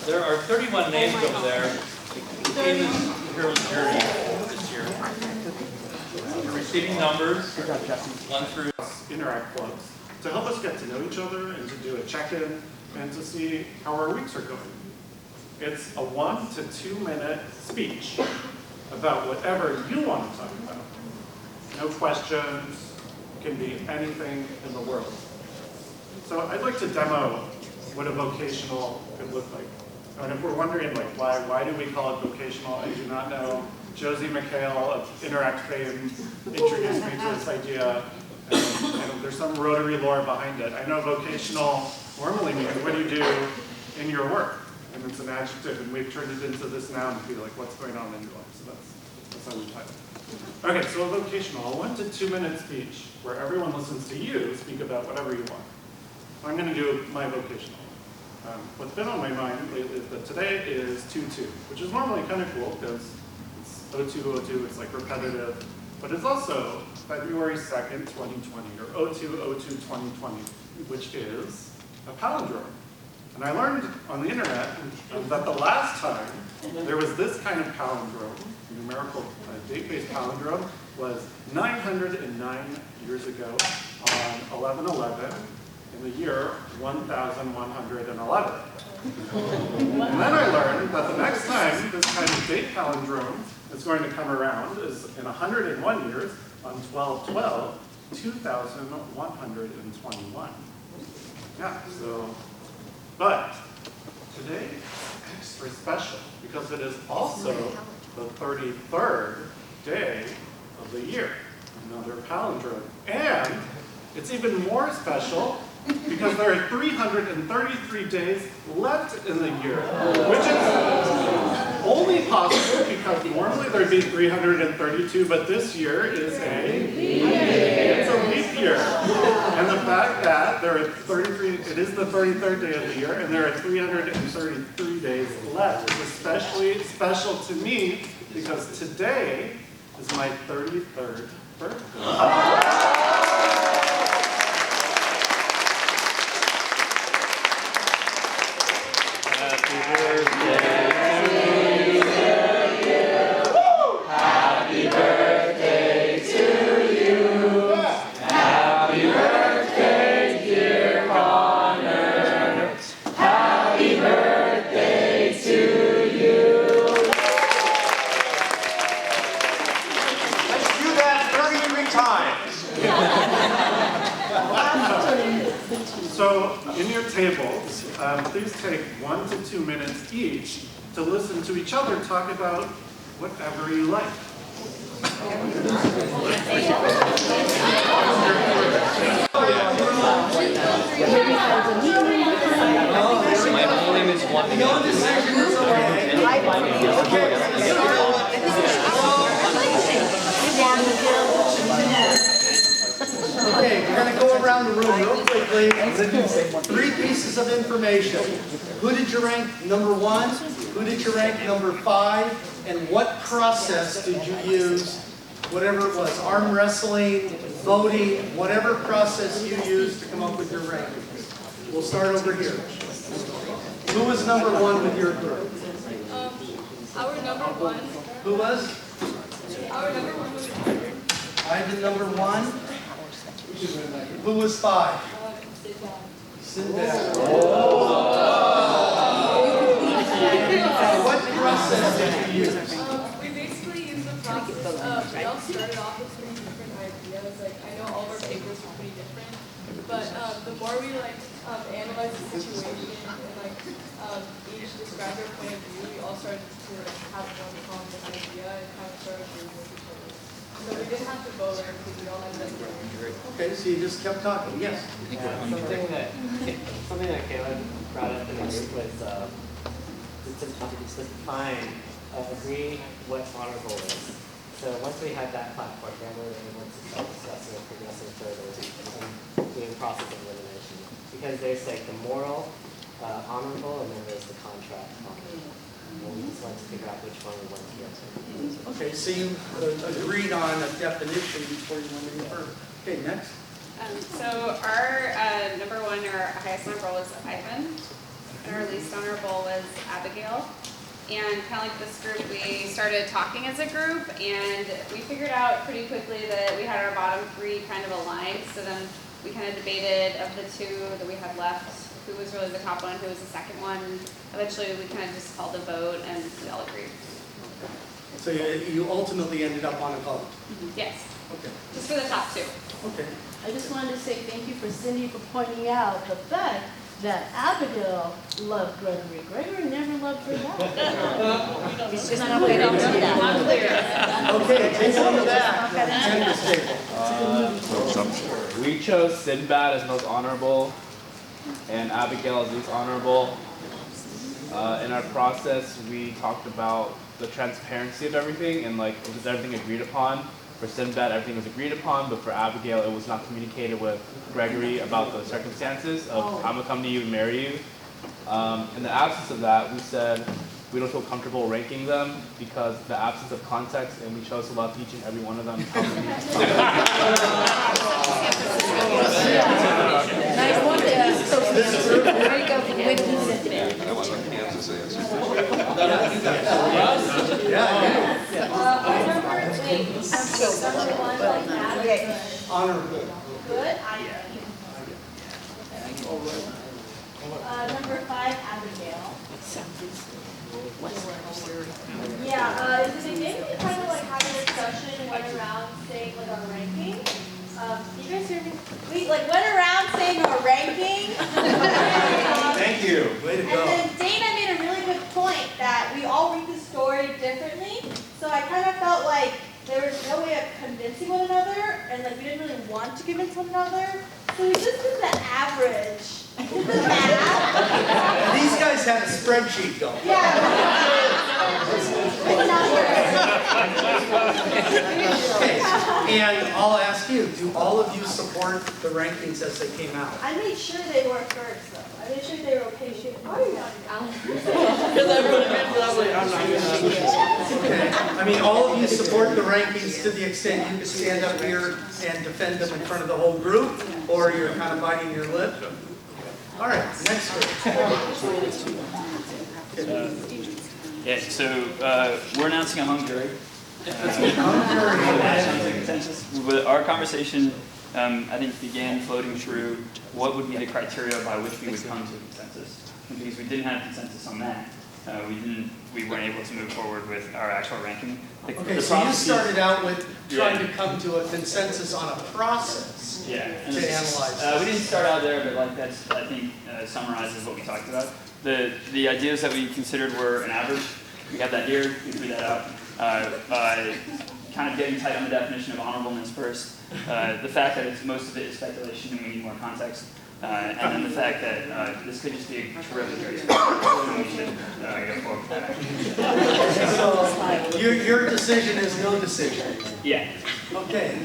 There are 31 names over there. In this hero's journey this year. You're receiving numbers. 1 through Interact clubs to help us get to know each other and to do a check-in and to see how our weeks are going. It's a 1 to 2 minute speech about whatever you want to talk about. No questions, can be anything in the world. So I'd like to demo what a vocational could look like. And if we're wondering like why do we call it vocational, I do not know. Josie McHale of Interact fame introduced me to this idea. And there's some Rotary lore behind it. I know vocational normally means what do you do in your work? And it's an adjective, and we've turned it into this noun to be like, what's going on in your life? So that's how we title it. Okay, so a vocational, a 1 to 2 minute speech where everyone listens to you speak about whatever you want. I'm going to do my vocational. What's been on my mind lately is that today is 2-2, which is normally kind of cool because it's 02-02, it's like repetitive. But it's also February 2nd, 2020, or 02-02-2020, which is a palindrome. And I learned on the internet that the last time there was this kind of palindrome, numerical date-based palindrome, was 909 years ago on 11/11 in the year 1111. And then I learned that the next time this kind of date palindrome is going to come around is in 101 years on 12/12, 2121. Yeah, so, but today is extra special because it is also the 33rd day of the year, another palindrome. And it's even more special because there are 333 days left in the year, which is only possible because normally there'd be 332, but this year is it's a leap year. And the fact that there are 33, it is the 33rd day of the year, and there are 333 2 days left. It's especially special to me because today is my 33rd birthday. So, in your tables, please take 1 to 2 minutes each to listen to each other talk about whatever you like. My full name is Juan. Okay, we're going to go around the room real quickly. 3 pieces of information. Who did you rank number 1? Who did you rank number 5? And what process did you use, whatever it was, arm wrestling, voting, whatever process you used to come up with your rankings? We'll start over here. Who was number 1 with your group? Our number 1. Who was? Our number 1 was Ivan number 1. Who was 5? Sinbad. What process did you use? we basically used the process of, we all started off with 3 different ideas. Like, I know all of our papers were pretty different, but the more we analyzed the situation and each described our point of view, we all started to have one common idea and kind of started agreeing with each other. So we didn't have to vote or anything, we all had that agreement. Okay, so you just kept talking. Yes? Something that Caleb brought up in the group was to define, agree what honorable is. So once we had that platform, then we were able to start discussing and progressing further and doing process of elimination. Because there's like the moral, honorable, and then there's the contract honorable. And we just wanted to figure out which one we wanted to get to. Okay, so you agreed on a definition before you went any further. Okay, next. So our number 1, or highest honorable was Ivan, and our least honorable was Abigail. And kind of like this group, we started talking as a group, and we figured out pretty quickly that we had our bottom 3 kind of aligned. So then we kind of debated of the 2 that we had left, who was really the top one, who was the second one. Eventually, we kind of just called a vote, and we all agreed. So you ultimately ended up on a vote? Yes. Okay. Just for the top 2. Okay. I just wanted to say thank you for Cindy for pointing out the fact that Abigail loved Gregory. Gregory never loved her back. It's just not way off to that. Okay, take it on the back. Tender's table. We chose Sinbad as most honorable and Abigail as least honorable. In our process, we talked about the transparency of everything and like, was everything agreed upon? For Sinbad, everything was agreed upon, but for Abigail, it was not communicated with Gregory about the circumstances of I'm gonna come to you and marry you. In the absence of that, we said we don't feel comfortable ranking them because of the absence of context, and we chose to love each and every one of them. Nice one there. There you go. That was a Kansas answer. Honorable. Good. Number 5, Abigail. Yeah, in the beginning we kind of like had a discussion and went around saying like our ranking. You guys hear me? We like went around saying our ranking. Thank you. Way to go. And then Dana made a really good point that we all read the story differently. So I kind of felt like there was no way of convincing one another, and like we didn't really want to convince one another. So we just did the average. Did the math. These guys had a spreadsheet going. Yeah. And I'll ask you, do all of you support the rankings as they came out? I made sure they were first, though. I made sure they were okay. Why are you not down? Because everyone agrees with us, like, I'm not gonna. Okay, I mean, all of you support the rankings to the extent you can stand up here and defend them in front of the whole group, or you're kind of biting your lip? All right, next group. Yeah, so we're announcing a hung jury. With our conversation, I think began floating through what would be the criteria by which we would come to a consensus. And because we didn't have consensus on that, we weren't able to move forward with our actual ranking. Okay, so you started out with trying to come to a consensus on a process to analyze. We didn't start out there, but like that's, I think, summarizes what we talked about. The ideas that we considered were an average. We have that here, we threw that out. Kind of getting tight on the definition of honorableness first. The fact that most of it is speculation and we need more context. And then the fact that this could just be a terrific race. So we should go forward with that. So your decision is no decision. Yeah. Okay.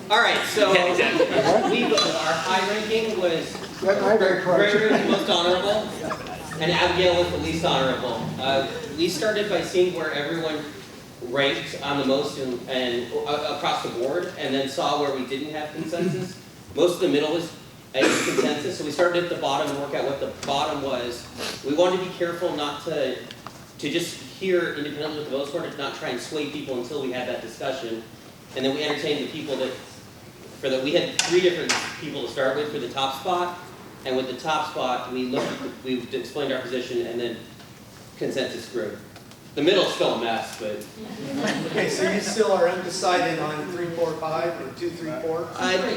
All right, so our high ranking was Gregory was the most honorable, and Abigail was the least honorable. We started by seeing where everyone ranked on the most and across the board, and then saw where we didn't have consensus. Most of the middle was a consensus, so we started at the bottom and work out what the bottom was. We wanted to be careful not to just hear independently what the votes were, to not try and sway people until we had that discussion. And then we entertained the people that, we had 3 different people to start with for the top spot. And with the top spot, we explained our position, and then consensus grew. The middle's still a mess, but. Okay, so you still are undecided on 3, 4, 5, or 2, 3, 4?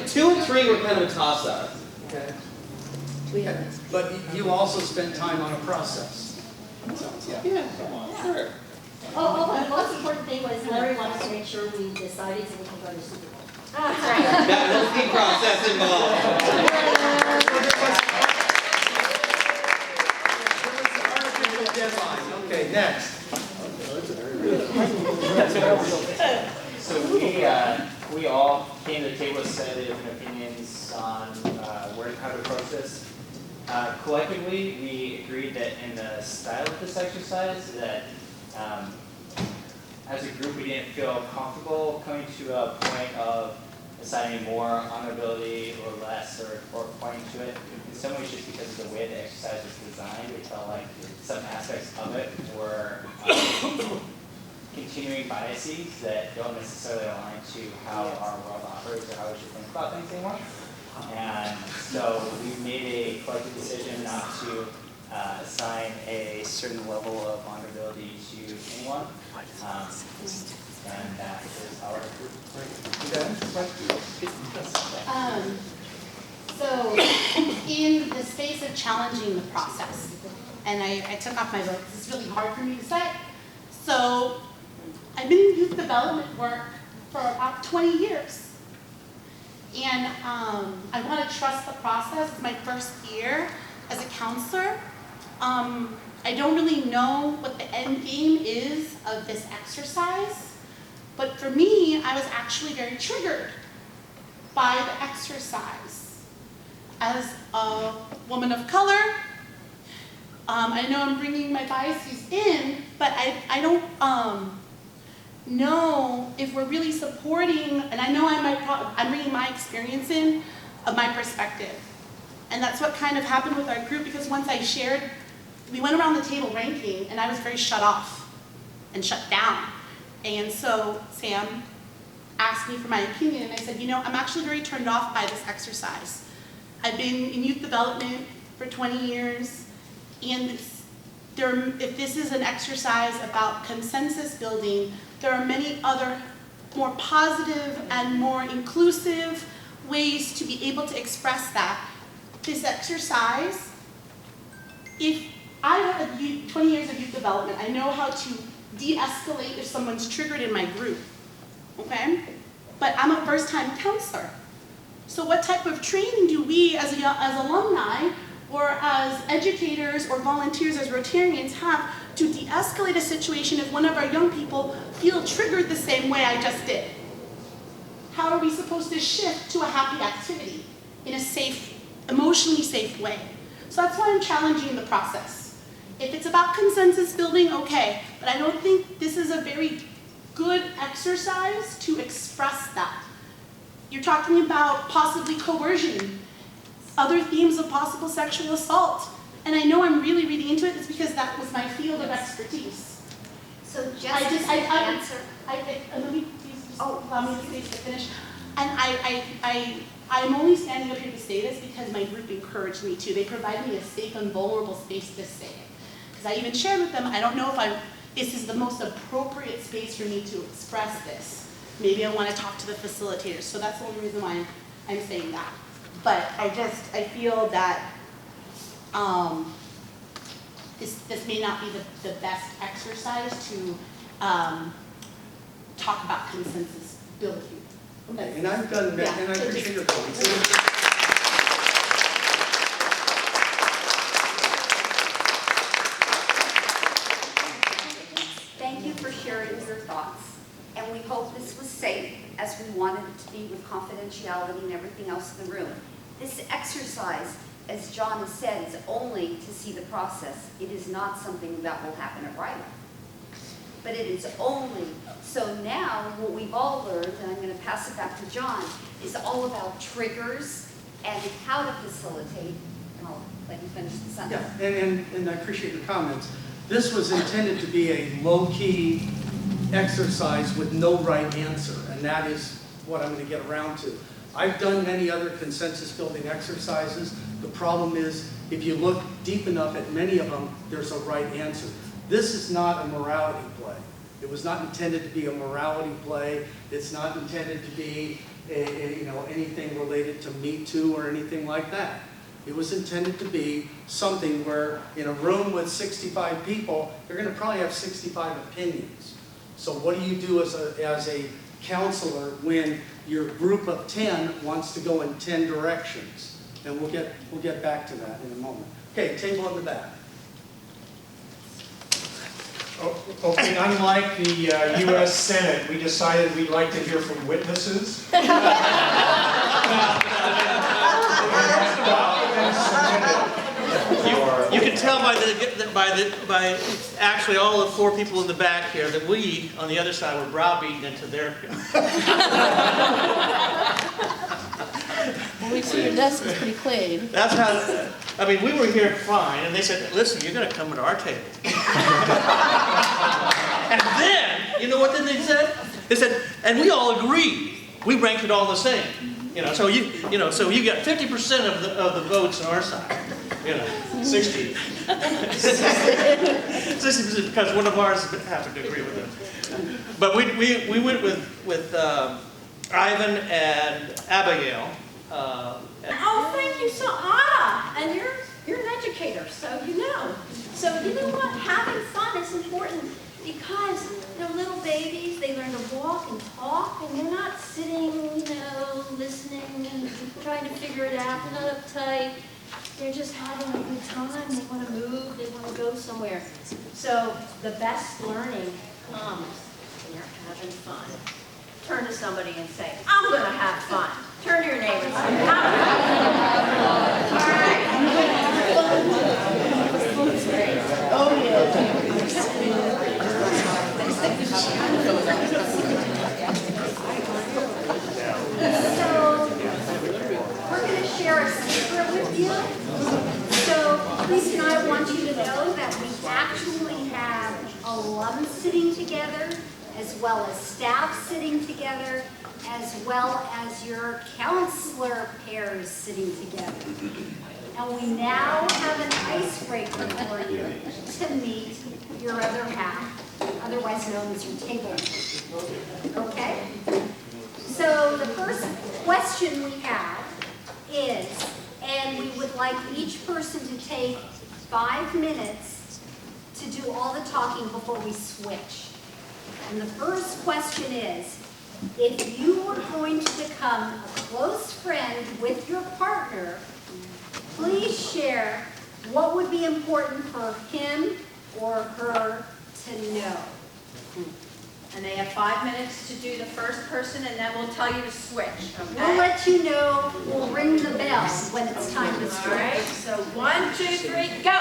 2 and 3 were kind of a toss-up. Okay. But you also spent time on a process. Yeah, sure. Oh, the most important thing was Larry wanted to make sure we decided so we can go to Super Bowl. That was the process involved. Okay, next. So we all came to the table with slightly different opinions on how to approach this. Collectively, we agreed that in the style of this exercise, that as a group we didn't feel comfortable coming to a point of assigning more honorability or less, or pointing to it. In some ways, just because of the way the exercise was designed, we felt like some aspects of it were continuing biases that don't necessarily align to how our world operates or how we should think about things anymore. And so we made a collective decision not to assign a certain level of honorability to anyone. And that is our group. So in the space of challenging the process, and I took off my book, it's really hard for me to say. So I've been in youth development work for about 20 years. And I want to trust the process. It's my first year as a counselor. I don't really know what the end game is of this exercise. But for me, I was actually very triggered by the exercise. As a woman of color, I know I'm bringing my biases in, but I don't know if we're really supporting, and I know I'm bringing my experience in of my perspective. And that's what kind of happened with our group, because once I shared, we went around the table ranking, and I was very shut off and shut down. And so Sam asked me for my opinion, and I said, I'm actually very turned off by this exercise. I've been in youth development for 20 years, and if this is an exercise about consensus building, there are many other more positive and more inclusive ways to be able to express that. This exercise, if I have 20 years of youth development, I know how to de-escalate if someone's triggered in my group, okay? But I'm a first-time counselor. So what type of training do we as alumni or as educators or volunteers as Rotarians have to de-escalate a situation if one of our young people feel triggered the same way I just did? How are we supposed to shift to a happy activity in a safe, emotionally safe way? So that's why I'm challenging the process. If it's about consensus building, okay, but I don't think this is a very good exercise to express that. You're talking about possibly coercion, other themes of possible sexual assault. And I know I'm really, really into it. It's because that was my field of expertise. So just let me please just allow me to finish. And I'm only standing up here to say this because my group encouraged me to. They provided me a safe and vulnerable space to say it. Because I even shared with them, I don't know if this is the most appropriate space for me to express this. Maybe I want to talk to the facilitators. So that's the only reason why I'm saying that. But I feel that this may not be the best exercise to talk about consensus building. Okay, and I've done that, and I appreciate your comments. Thank you for sharing your thoughts. And we hope this was safe, as we wanted it to be with confidentiality and everything else in the room. This exercise, as John has said, is only to see the process. It is not something that will happen at RYLA. But it is only, so now what we've all learned, and I'm going to pass it back to John, is all about triggers and how to facilitate. And I'll let you finish the sentence. Yeah, and I appreciate your comments. This was intended to be a low-key exercise with no right answer, and that is what I'm going to get around to. I've done many other consensus-building exercises. The problem is, if you look deep enough at many of them, there's a right answer. This is not a morality play. It was not intended to be a morality play. It's not intended to be anything related to Me Too or anything like that. It was intended to be something where in a room with 65 people, you're going to probably have 65 opinions. So what do you do as a counselor when your group of 10 wants to go in 10 directions? And we'll get back to that in a moment. Okay, table in the back. Okay, unlike the U.S. Senate, we decided we'd like to hear from witnesses. You can tell by actually all the four people in the back here that we, on the other side, were browbeaten into their. Well, we see your desk is pretty clean. That's how, I mean, we were here fine, and they said, listen, you're going to come to our table. And then, you know what then they said? They said, and we all agreed. We ranked it all the same. So you got 50% of the votes on our side. 60. 60% because one of ours happened to agree with them. But we went with Ivan and Abigail. Oh, thank you so and you're an educator, so you know. So you know what? Having fun is important because they're little babies. They learn to walk and talk, and they're not sitting, listening and trying to figure it out. They're not uptight. They're just having a good time. They want to move. They want to go somewhere. So the best learning comes when you're having fun. Turn to somebody and say, I'm going to have fun. Turn to your neighbor and say, I'm going to have fun. All right. Oh, yeah. So, we're going to share a secret with you. So, Lisa and I want you to know that we actually have alums sitting together, as well as staff sitting together, as well as your counselor pairs sitting together. And we now have an icebreaker for you to meet your other half, otherwise known as your table. Okay? So the first question we have is, and we would like each person to take 5 minutes to do all the talking before we switch. And the first question is, if you were going to become a close friend with your partner, please share what would be important for him or her to know. And they have 5 minutes to do the first person, and then we'll tell you to switch. Okay? We'll let you know, we'll ring the bell when it's time to switch. All right, so 1, 2, 3, go.